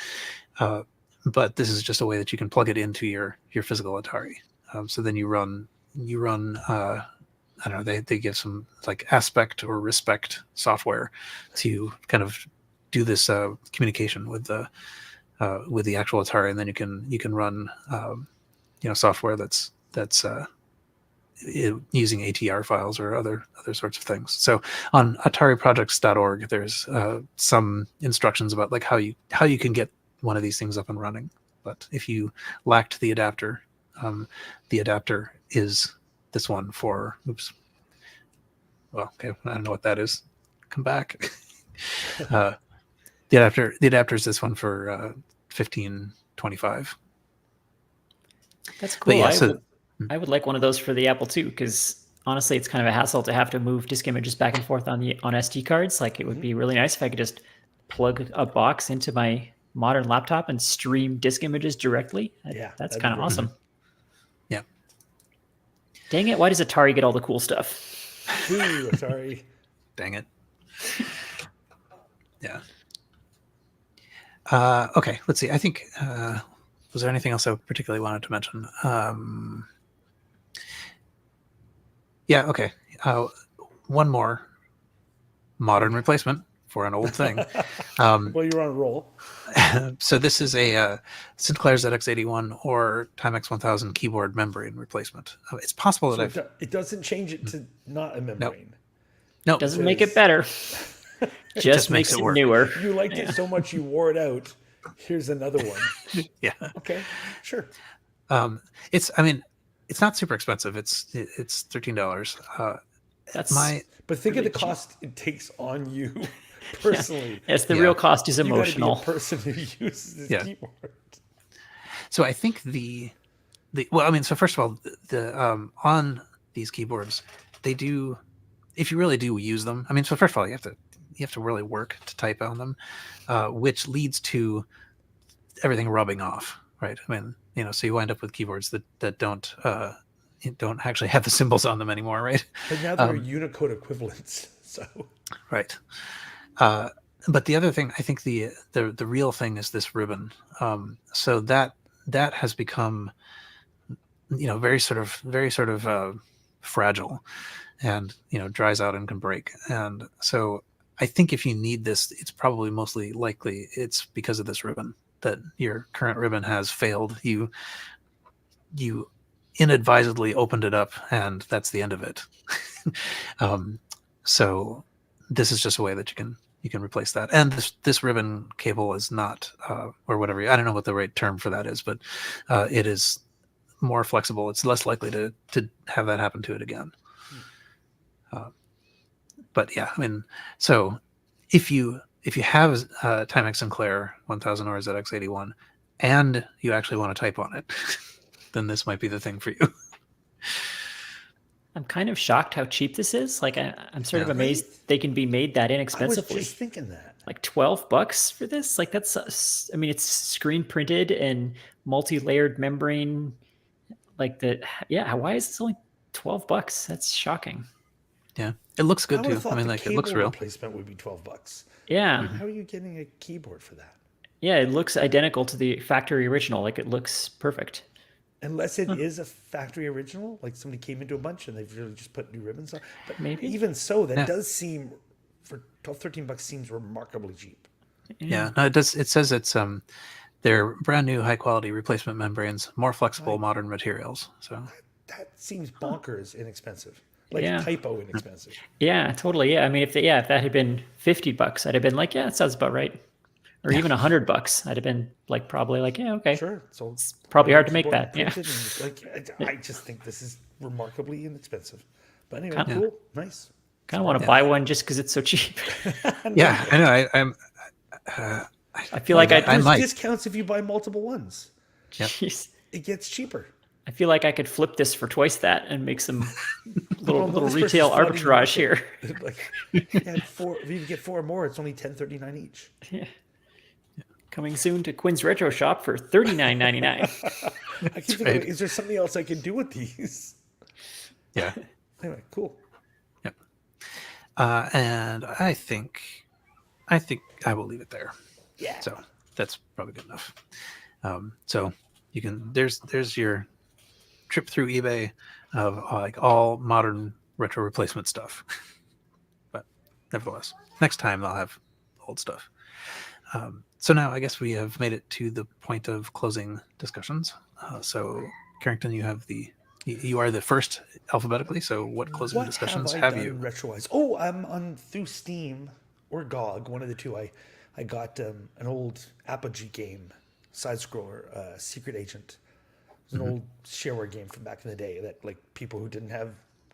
But this is just a way that you can plug it into your physical Atari. So then you run I don't know, they give some like aspect or respect software to kind of do this communication with the actual Atari, and then you can run software that's using ATR files or other sorts of things. So on AtariProjects.org, there's some instructions about like how you can get one of these things up and running. But if you lacked the adapter is this one for, oops. Well, okay, I don't know what that is. Come back. The adapter is this one for $15.25. That's cool. Yeah, I would like one of those for the Apple II, because honestly, it's kind of a hassle to have to move disk images back and forth on SD cards. Like, it would be really nice if I could just plug a box into my modern laptop and stream disk images directly. Yeah, that's kind of awesome. Yeah. Dang it! Why does Atari get all the cool stuff? Ooh, Atari. Dang it. Yeah. Okay, let's see. I think was there anything else I particularly wanted to mention? Yeah. Okay. One more modern replacement for an old thing. Well, you're on a roll. So this is a Sinclair ZX81 or Timex 1000 keyboard membrane replacement. It's possible that it doesn't change it to not a membrane. No, doesn't make it better. just makes it newer. You liked it so much you wore it out. Here's another one. Yeah. Okay. Sure. It's not super expensive. It's $13. But think of the cost it takes on you personally. Yeah. Yes, the real cost is emotional. You gotta be a person who uses this keyboard. So I think so first of all, the on these keyboards, they do, if you really do use them. I mean, so first of all, you have to really work to type on them, which leads to everything rubbing off, right? I mean, so you wind up with keyboards that don't actually have the symbols on them anymore, right? But now they're Unicode equivalents, so right. But the other thing, I think the real thing is this ribbon. So that has become, very sort of fragile, and dries out and can break. And so I think if you need this, it's probably mostly likely it's because of this ribbon, that your current ribbon has failed. You inadvisedly opened it up, and that's the end of it. So this is just a way that you can replace that. And this ribbon cable is not, or whatever, I don't know what the right term for that is, but it is more flexible. It's less likely to have that happen to it again. But yeah, I mean, so if you have Timex Sinclair 1000 or ZX81 and you actually want to type on it, then this might be the thing for you. I'm kind of shocked how cheap this is. Like, I'm sort of amazed they can be made that inexpensively. I was just thinking that. Like $12 for this? Like, that's, I mean, it's screen printed and multi-layered membrane. Like that. Yeah. Why is this only $12? That's shocking. Yeah. It looks good too. I mean, like, it looks real. Replacement would be $12. Yeah. How are you getting a keyboard for that? Yeah. It looks identical to the factory original. Like, it looks perfect. Unless it is a factory original, like somebody came into a bunch and they've really just put new ribbons on. But maybe even so, that does seem, for $13 seems remarkably cheap. Yeah, no, it does. It says it's they're brand new, high quality replacement membranes, more flexible, modern materials. So that seems bonkers inexpensive, like typo inexpensive. Yeah, totally. Yeah, I mean, if that had been $50, I'd have been like, yeah, that sounds about right. Or even $100, I'd have been like, probably like, yeah, okay. Sure. So it's probably hard to make that. Yeah. I just think this is remarkably inexpensive. But anyway, cool, nice. Kind of want to buy one just because it's so cheap. Yeah, I know. I feel like there's discounts if you buy multiple ones. Yep. It gets cheaper. I feel like I could flip this for twice that and make some little this retail person's flooding arbitrage you here. with like, yeah, if you get 4 more, it's only $10.39 each. Yeah. Coming soon to Quinn's Retro Shop for $39.99. I keep thinking, is there something else I can do with these? Yeah. Anyway, cool. Yep. And I think I will leave it there. Yeah. So that's probably good enough. So you can there's your trip through eBay of like all modern retro replacement stuff. But nevertheless, next time I'll have old stuff. So now I guess we have made it to the point of closing discussions. So Carrington, you are the first alphabetically. So what closing discussions have you? Retro-wise? Oh, I'm on through Steam or GOG, one of the two. I got an old Apogee game, side scroller, Secret Agent. It was an old shareware game from back in the day that like people who didn't have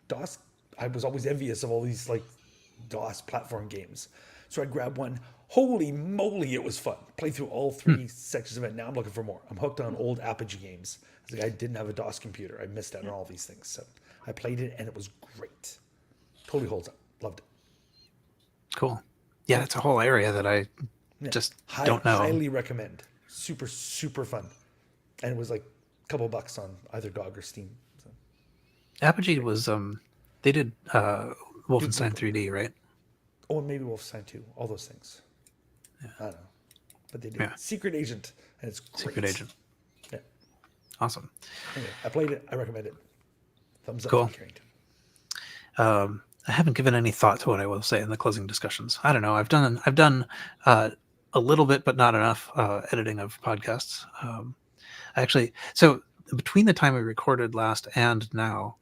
DOS. I was always envious of all these like DOS platform games. So I grabbed one. Holy moly, it was fun. Played through all 3 sections of it. Now I'm looking for more. I'm hooked on old Apogee games. I didn't have a DOS computer. I missed out on all these things. So I played it and it was great. Totally holds up. Loved it. Cool. Yeah, it's a whole area that I just don't know. Highly recommend. Super, super fun. And it was like a couple bucks on either GOG or Steam. So. Apogee was they did Wolfenstein 3D, right? Oh, and maybe Wolfenstein 2. All those things. Yeah. I don't know. But they did. Yeah. Secret Agent. And it's great. Secret Agent. Yeah. Awesome. Anyway, I played it. I recommend it. Thumbs up. Cool. I haven't given any thought to what I will say in the closing discussions. I don't know. I've done a little bit, but not enough editing of podcasts. So between the time we recorded last and now,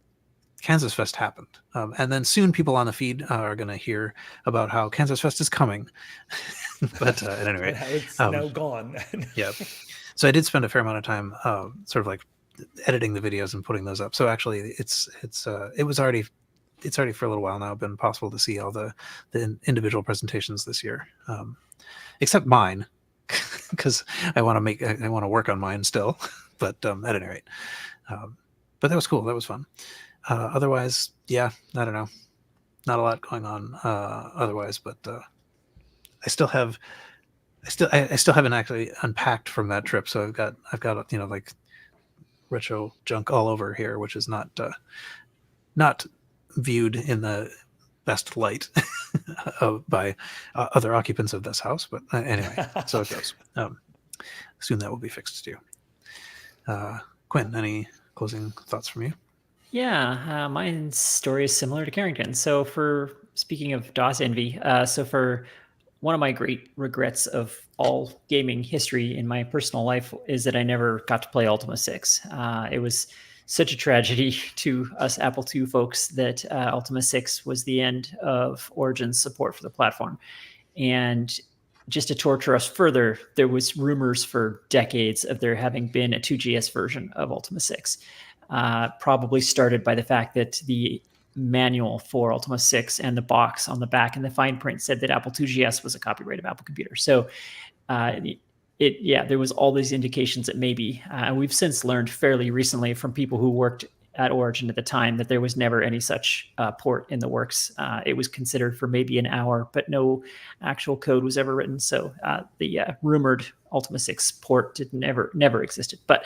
Kansas Fest happened. And then soon people on the feed are going to hear about how Kansas Fest is coming. But at any rate, it's now gone. Yeah. So I did spend a fair amount of time sort of like editing the videos and putting those up. So actually it's already for a little while now been possible to see all the individual presentations this year. Except mine, because I want to work on mine still. But at any rate, but that was cool. That was fun. Otherwise, yeah, I don't know, not a lot going on otherwise. But I still haven't actually unpacked from that trip. So I've got like retro junk all over here, which is not viewed in the best light by other occupants of this house. But anyway, so it goes. Soon that will be fixed too. Quinn, any closing thoughts from you? Yeah, my story is similar to Carrington. So speaking of DOS envy, so for one of my great regrets of all gaming history in my personal life is that I never got to play Ultima 6. It was such a tragedy to us Apple II folks that Ultima 6 was the end of Origin's support for the platform. And just to torture us further, there was rumors for decades of there having been a 2GS version of Ultima 6. Probably started by the fact that the manual for Ultima 6 and the box on the back and the fine print said that Apple IIgs was a copyright of Apple Computer. So there was all these indications that maybe, we've since learned fairly recently from people who worked at Origin at the time that there was never any such port in the works. It was considered for maybe an hour, but no actual code was ever written. So the rumored Ultima 6 port never existed. But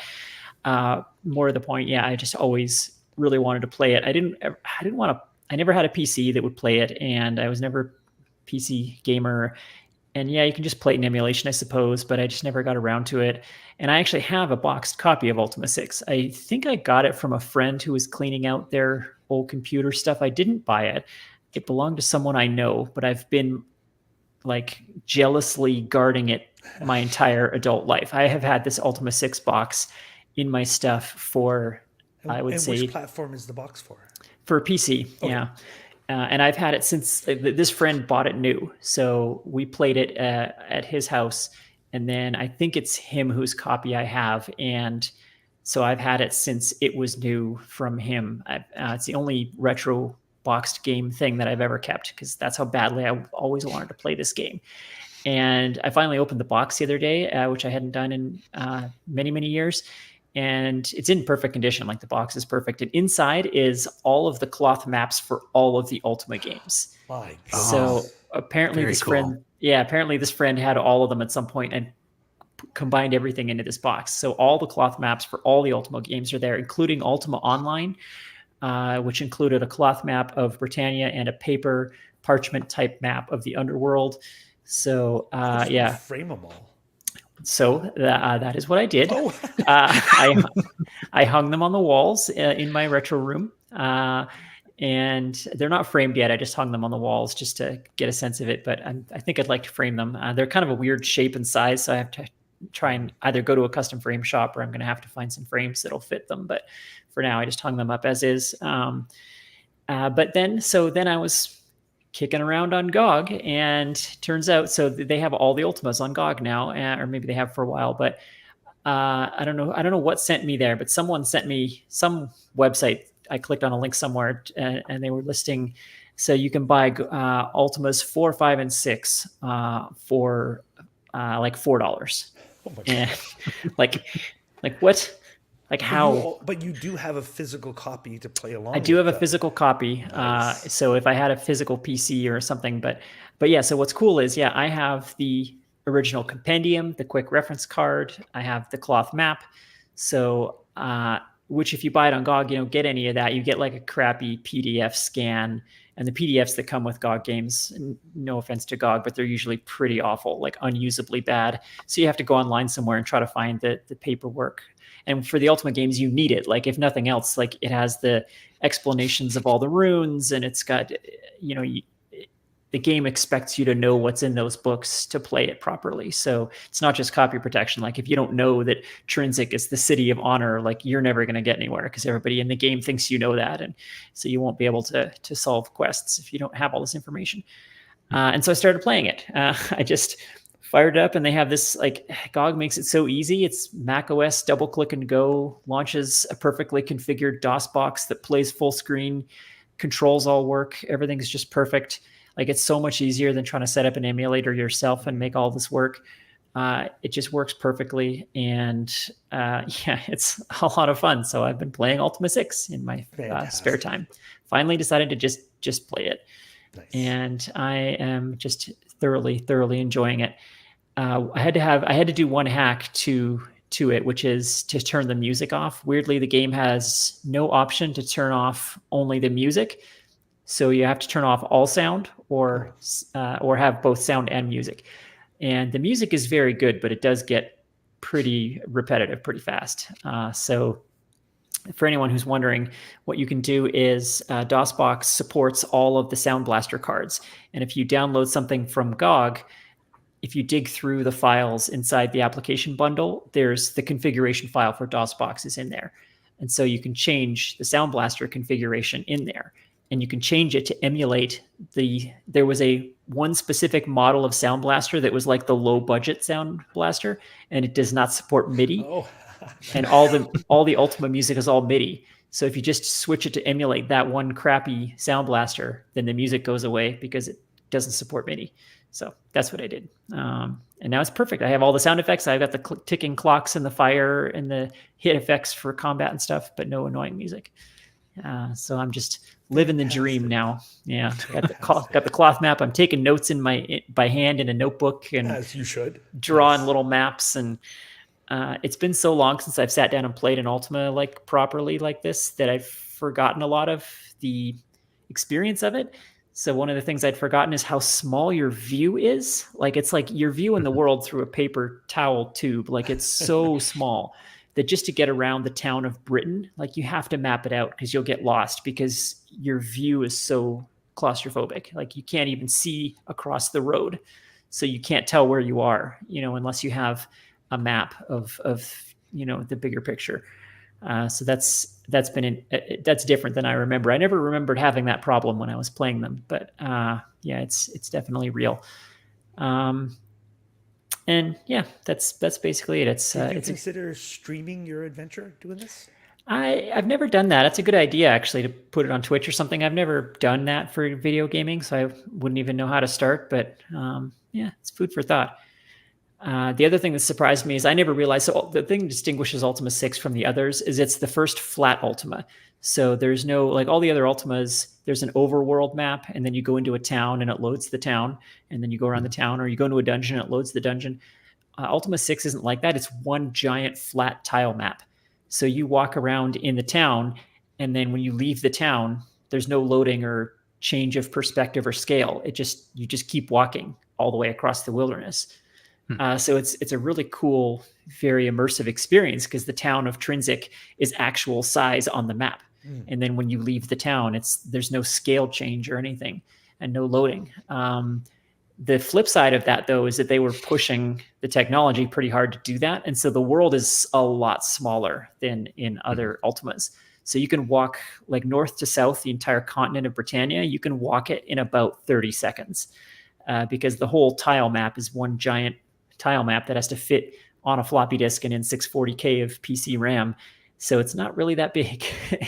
more to the point, I just always really wanted to play it. I never had a PC that would play it, and I was never a PC gamer. And you can just play it in emulation, I suppose, but I just never got around to it. And I actually have a boxed copy of Ultima 6. I think I got it from a friend who was cleaning out their old computer stuff. I didn't buy it. It belonged to someone I know, but I've been like jealously guarding it my entire adult life. I have had this Ultima 6 box in my stuff for, I would say... which platform is the box for? For PC, okay. Yeah. And I've had it since this friend bought it new. So we played it at his house. And then I think it's him whose copy I have. And so I've had it since it was new from him. It's the only retro boxed game thing that I've ever kept, because that's how badly I always wanted to play this game. And I finally opened the box the other day, which I hadn't done in many, many years. and it's in perfect condition. Like the box is perfect. And inside is all of the cloth maps for all of the Ultima games. My So God. apparently Very this cool. friend, apparently this friend had all of them at some point and combined everything into this box. So all the cloth maps for all the Ultima games are there, including Ultima Online, which included a cloth map of Britannia and a paper parchment type map of the underworld. So How did you yeah, frame them all? so that is what I did. Oh, I hung them on the walls in my retro room, and they're not framed yet. I just hung them on the walls just to get a sense of it. But I think I'd like to frame them. They're kind of a weird shape and size, so I have to try and either go to a custom frame shop, or I'm going to have to find some frames that'll fit them. But for now, I just hung them up as is. But then I was kicking around on GOG, and turns out, so they have all the Ultimas on GOG now, or maybe they have for a while, but I don't know what sent me there, but someone sent me some website. I clicked on a link somewhere, and they were listing, so you can buy Ultimas 4, 5, and 6 for like $4. oh my God. And like what? Like how? But you do have a physical copy to play along. I do have a them. physical copy. Nice. So if I had a physical PC or something, but yeah, so what's cool is, I have the original compendium, the quick reference card. I have the cloth map. So, which if you buy it on GOG, you don't get any of that. You get like a crappy PDF scan, and the PDFs that come with GOG games, no offense to GOG, but they're usually pretty awful, like unusably bad. So you have to go online somewhere and try to find the paperwork. And for the Ultima games, you need it. Like if nothing else, like it has the explanations of all the runes, and it's got, the game expects you to know what's in those books to play it properly. So it's not just copy protection. Like if you don't know that Trinsic is the city of honor, like you're never going to get anywhere, because everybody in the game thinks you know that. And so you won't be able to solve quests if you don't have all this information. And so I started playing it. I just fired it up, and they have this, like, GOG makes it so easy. It's Mac OS, double click and go, launches a perfectly configured DOS box that plays full screen, controls all work. Everything's just perfect. Like it's so much easier than trying to set up an emulator yourself and make all this work. It just works perfectly. And it's a lot of fun. So I've been playing Ultima 6 in my spare time. Finally decided to just play it. Nice. And I am just thoroughly enjoying it. I had to do one hack to it, which is to turn the music off. Weirdly, the game has no option to turn off only the music, so you have to turn off all sound or have both sound and music. And the music is very good, but it does get pretty repetitive pretty fast. So for anyone who's wondering, what you can do is DOSBox supports all of the Sound Blaster cards, and if you download something from GOG, if you dig through the files inside the application bundle, there's the configuration file for DOSBox is in there. And so you can change the Sound Blaster configuration in there, and you can change it to emulate there was one specific model of Sound Blaster that was like the low budget Sound Blaster, and it does not support MIDI. Oh. And all the Ultima music is all MIDI. So if you just switch it to emulate that one crappy Sound Blaster, then the music goes away because it doesn't support MIDI. So that's what I did. And now it's perfect. I have all the sound effects. I've got the ticking clocks and the fire and the hit effects for combat and stuff, but no annoying music. So I'm just living the dream now. Yeah, got the cloth map. I'm taking notes by hand in a notebook, and as you should, drawing little maps. And it's been so long since I've sat down and played an Ultima like properly like this that I've forgotten a lot of the experience of it. So one of the things I'd forgotten is how small your view is. Like it's like you're viewing the world through a paper towel tube. Like it's so small that just to get around the town of Britain, like you have to map it out because you'll get lost because your view is so claustrophobic. Like you can't even see across the road. So you can't tell where you are, unless you have a map of the bigger picture. So that's different than I remember. I never remembered having that problem when I was playing them, but it's definitely real. And yeah, that's basically it. Did you consider streaming your adventure doing this? I've never done that. It's a good idea actually to put it on Twitch or something. I've never done that for video gaming, so I wouldn't even know how to start. But it's food for thought. The other thing that surprised me is I never realized, so the thing that distinguishes Ultima 6 from the others is it's the first flat Ultima. So there's no, like all the other Ultimas, there's an overworld map, and then you go into a town and it loads the town, and then you go around the town, or you go into a dungeon and it loads the dungeon. Ultima 6 isn't like that. It's one giant flat tile map. So you walk around in the town, and then when you leave the town, there's no loading or change of perspective or scale. You just keep walking all the way across the wilderness. So it's a really cool, very immersive experience because the town of Trinsic is actual size on the map. And then when you leave the town, there's no scale change or anything and no loading. The flip side of that, though, is that they were pushing the technology pretty hard to do that. And so the world is a lot smaller than in other Ultimas. So you can walk like north to south, the entire continent of Britannia. You can walk it in about 30 seconds because the whole tile map is one giant tile map that has to fit on a floppy disk and in 640K of PC RAM. So it's not really that big.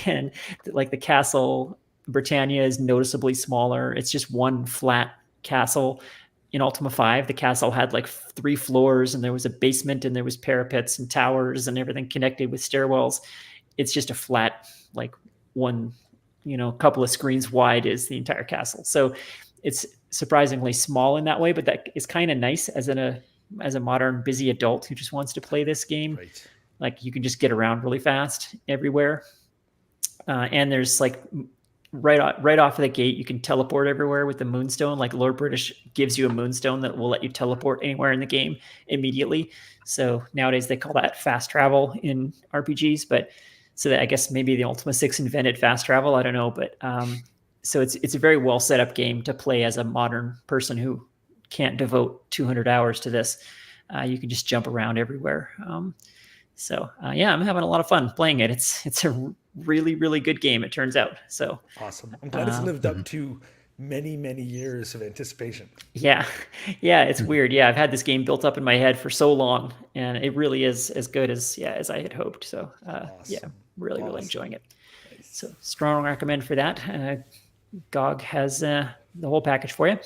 And like the castle, Britannia is noticeably smaller. It's just one flat castle. In Ultima 5, the castle had like 3 floors, and there was a basement, and there was parapets and towers and everything connected with stairwells. It's just a flat, like one, couple of screens wide is the entire castle. So it's surprisingly small in that way, but that is kind of nice as a modern busy adult who just wants to play this game. Right. Like you can just get around really fast everywhere. And there's like right off of the gate, you can teleport everywhere with the Moonstone. Like Lord British gives you a Moonstone that will let you teleport anywhere in the game immediately. So nowadays they call that fast travel in RPGs, but so that I guess maybe the Ultima 6 invented fast travel. I don't know, but so it's a very well set up game to play as a modern person who can't devote 200 hours to this. You can just jump around everywhere. So I'm having a lot of fun playing it. It's a really, really good game, it turns out. So awesome. I'm glad it's lived up to many, many years of anticipation. Yeah, it's weird. Yeah, I've had this game built up in my head for so long, and it really is as good as I had hoped. So Awesome. really enjoying it. Nice. So strong recommend for that. GOG has the whole package for you.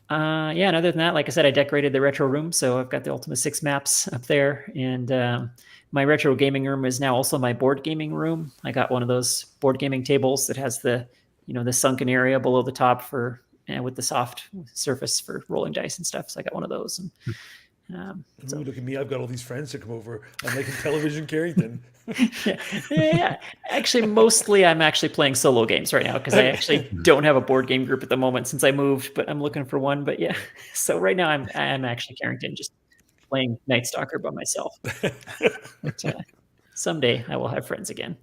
And other than that, like I said, I decorated the retro room, so I've got the Ultima 6 maps up there, and my retro gaming room is now also my board gaming room. I got one of those board gaming tables that has the sunken area below the top for with the soft surface for rolling dice and stuff. So I got one of those. And Ooh, look at me! I've got all these friends to come over. I'm like Intellivision Carrington. yeah. Actually, mostly I'm actually playing solo games right now because I actually don't have a board game group at the moment since I moved, but I'm looking for one. But yeah, so right now I'm actually Carrington, just playing Night Stalker by myself. But, someday I will have friends again.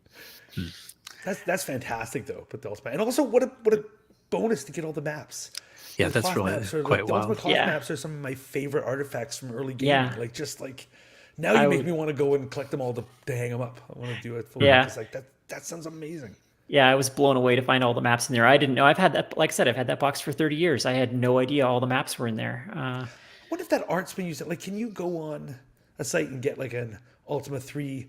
That's fantastic though. But the Ultima, and also what a bonus to get all the maps. Yeah, The that's cloth really maps are, quite the wild. Ultima cloth maps are some of my favorite artifacts from early gaming. Yeah. Now you make me want to go and collect them all to hang them up. I want to do it fully. Yeah. It's like that sounds amazing. Yeah, I was blown away to find all the maps in there. I didn't know. I've had that, like I said, I've had that box for 30 years. I had no idea all the maps were in there. What if that art's been used? Like, can you go on a site and get like an Ultima 3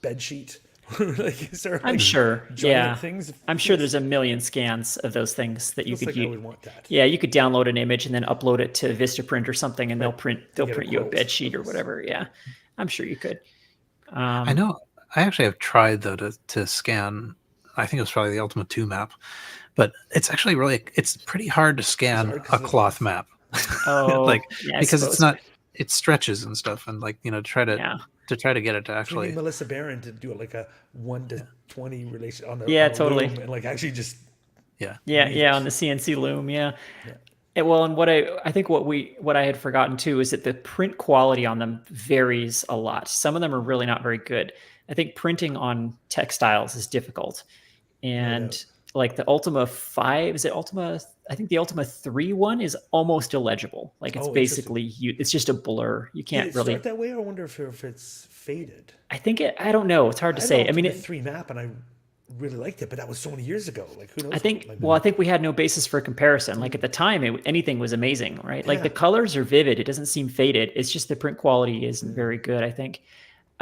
bed sheet? Like, is there, like, I'm sure. Yeah. things? I'm sure there's a million scans of those things that you could use. I would want that. Yeah, you could download an image and then upload it to Vistaprint or something, and they'll print you a bed sheet or whatever. Yeah, I'm sure you could. I know. I actually have tried though to scan. I think it was probably the Ultima 2 map, but it's actually it's pretty hard to scan a cloth map. Oh, because it's not. It stretches and stuff, and try to get it to actually. You need Melissa Barron to do it like a 1:20 relation on the totally, loom and like actually just on the CNC loom, And, well, and what I think what I had forgotten too is that the print quality on them varies a lot. Some of them are really not very good. I think printing on textiles is difficult, and like the Ultima 5, is it Ultima? I think the Ultima 3 one is almost illegible. Like it's basically it's just a blur. You can't really start that way. I wonder if it's faded. I don't know. It's hard to say. I mean, 3 map, and I really liked it, but that was so many years ago. Like who knows? I think we had no basis for comparison. Like at the time, anything was amazing, right? Like the colors are vivid. It doesn't seem faded. It's just the print quality isn't very good, I think.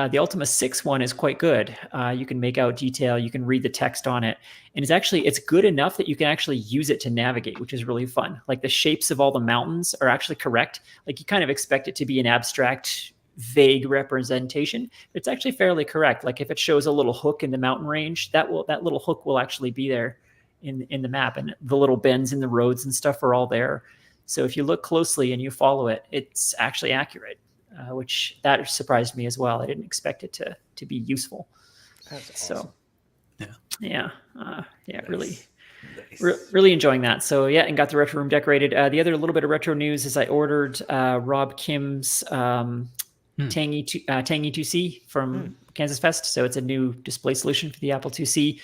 The Ultima 6 one is quite good. You can make out detail, you can read the text on it, and it's good enough that you can actually use it to navigate, which is really fun. Like the shapes of all the mountains are actually correct. Like you kind of expect it to be an abstract, vague representation, but it's actually fairly correct. Like if it shows a little hook in the mountain range, that little hook will actually be there in the map, and the little bends in the roads and stuff are all there. So if you look closely and you follow it, it's actually accurate. Which that surprised me as well. I didn't expect it to be useful. That's awesome. Yeah, Nice. really enjoying that. So yeah, and got the retro room decorated. The other little bit of retro news is I ordered Rob Kim's Tangy 2C from Kansas Fest. So it's a new display solution for the Apple IIc.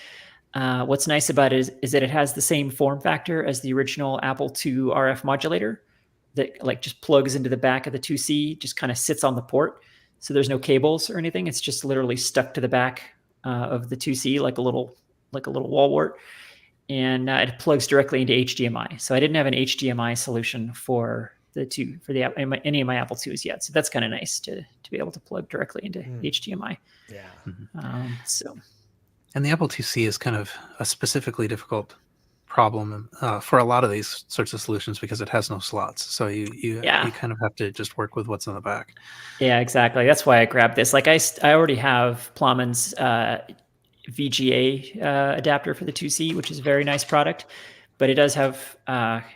What's nice about it is that it has the same form factor as the original Apple II RF modulator. That like just plugs into the back of the 2C, just kind of sits on the port. So there's no cables or anything. It's just literally stuck to the back of the 2C like a little wall wart. And it plugs directly into HDMI. So I didn't have an HDMI solution for any of my Apple IIs yet. So that's kind of nice to be able to plug directly into HDMI. Yeah. And the Apple IIc is kind of a specifically difficult problem for a lot of these sorts of solutions because it has no slots. So you kind of have to just work with what's in the back. Yeah, exactly. That's why I grabbed this. Like I already have Plumman's VGA adapter for the 2C, which is a very nice product. But it does have,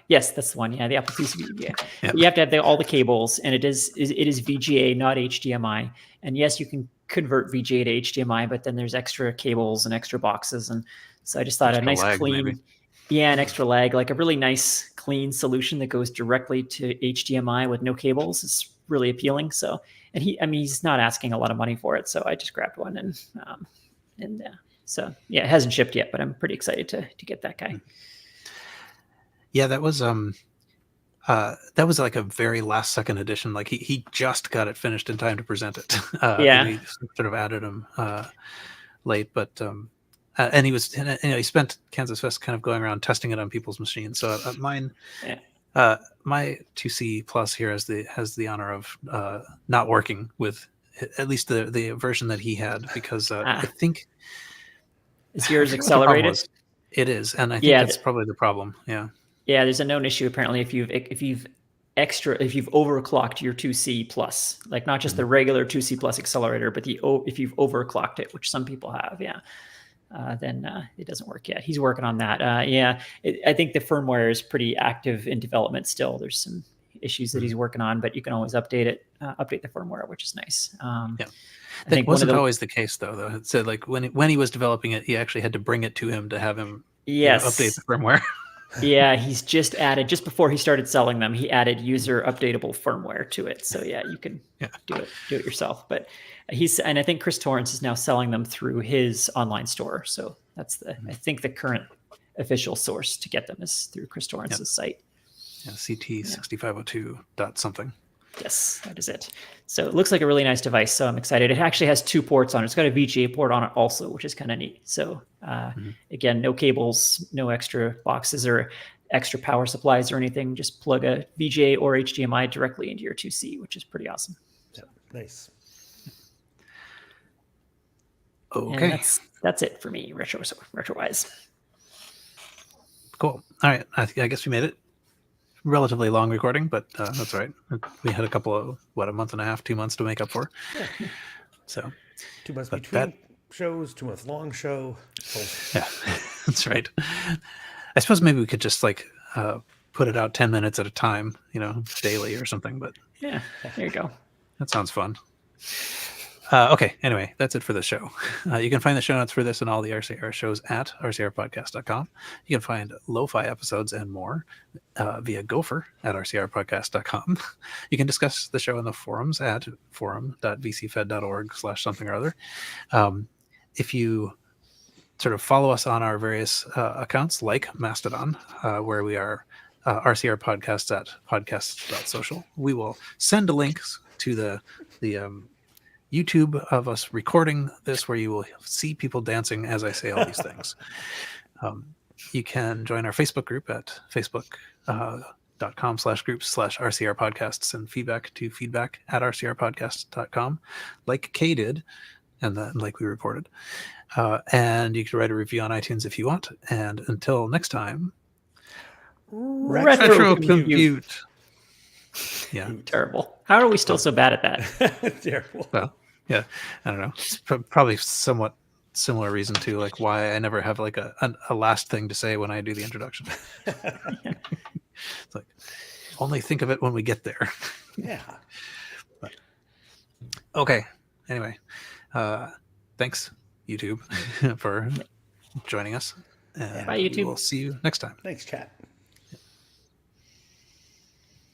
yes, that's the one. Yeah, the Apple IIc VGA. Yep. You have to have all the cables, and it is VGA, not HDMI. And yes, you can convert VGA to HDMI, but then there's extra cables and extra boxes. And so I just thought extra a nice lag, clean, maybe. Yeah, an extra lag, like a really nice clean solution that goes directly to HDMI with no cables is really appealing. So, and he's not asking a lot of money for it. So I just grabbed one so yeah, it hasn't shipped yet, but I'm pretty excited to get that guy. Yeah, that was like a very last second addition. Like he just got it finished in time to present it. Yeah. We sort of added him late, but and he spent Kansas Fest kind of going around testing it on people's machines. So mine, my 2C Plus here has the honor of not working with at least the version that he had because I think is yours accelerated? It is, and I think that's probably the problem. Yeah. Yeah, there's a known issue apparently if you've overclocked your 2C Plus, like not just the regular 2C Plus accelerator, but if you've overclocked it, which some people have, then it doesn't work yet. He's working on that. I think the firmware is pretty active in development still. There's some issues that he's working on, but you can always update the firmware, which is nice. I think wasn't always the case though. It said like when he was developing it, he actually had to bring it to him to have him update the firmware. Yeah, he's just before he started selling them, he added user updatable firmware to it. So yeah, you can do it yourself. But and I think Chris Torrance is now selling them through his online store. So that's I think the current official source to get them is through Chris Torrance's site. Yeah, CT6502 dot something. Yes, that is it. So it looks like a really nice device. So I'm excited. It actually has 2 ports on it. It's got a VGA port on it also, which is kind of neat. So again, no cables, no extra boxes or extra power supplies or anything. Just plug a VGA or HDMI directly into your 2C, which is pretty awesome. So. Nice. Okay. And that's it for me, retro-wise. Cool. All right. I guess we made it. Relatively long recording, but that's all right. We had a couple of a month and a half, 2 months to make up for. Yeah. So 2 months between shows, 2 month long show. Yeah, that's right. I suppose maybe we could just put it out 10 minutes at a time, daily or something. But yeah, there you go. That sounds fun. Okay, anyway, that's it for the show. You can find the show notes for this and all the RCR shows at rcrpodcast.com. You can find lo-fi episodes and more via Gopher at rcrpodcast.com. You can discuss the show in the forums at forum.vcfed.org/something or other. If you sort of follow us on our various accounts like Mastodon, where we are RCR Podcasts at podcasts.social, we will send links to the YouTube of us recording this, where you will see people dancing as I say all these things. You can join our Facebook group at Facebook facebook.com/groups/RCR podcasts, and feedback to feedback@rcrpodcasts.com, like Kay did, and then like we reported. And you can write a review on iTunes if you want. And until next time, Retro compute. Yeah. Terrible. How are we still so bad at that? Terrible. Well, yeah, I don't know. It's probably somewhat similar reason to like why I never have like a last thing to say when I do the introduction. It's like only think of it when we get there. Yeah. But, okay. Anyway, thanks YouTube for joining us. And Bye, YouTube. We'll see you next time. Thanks, chat.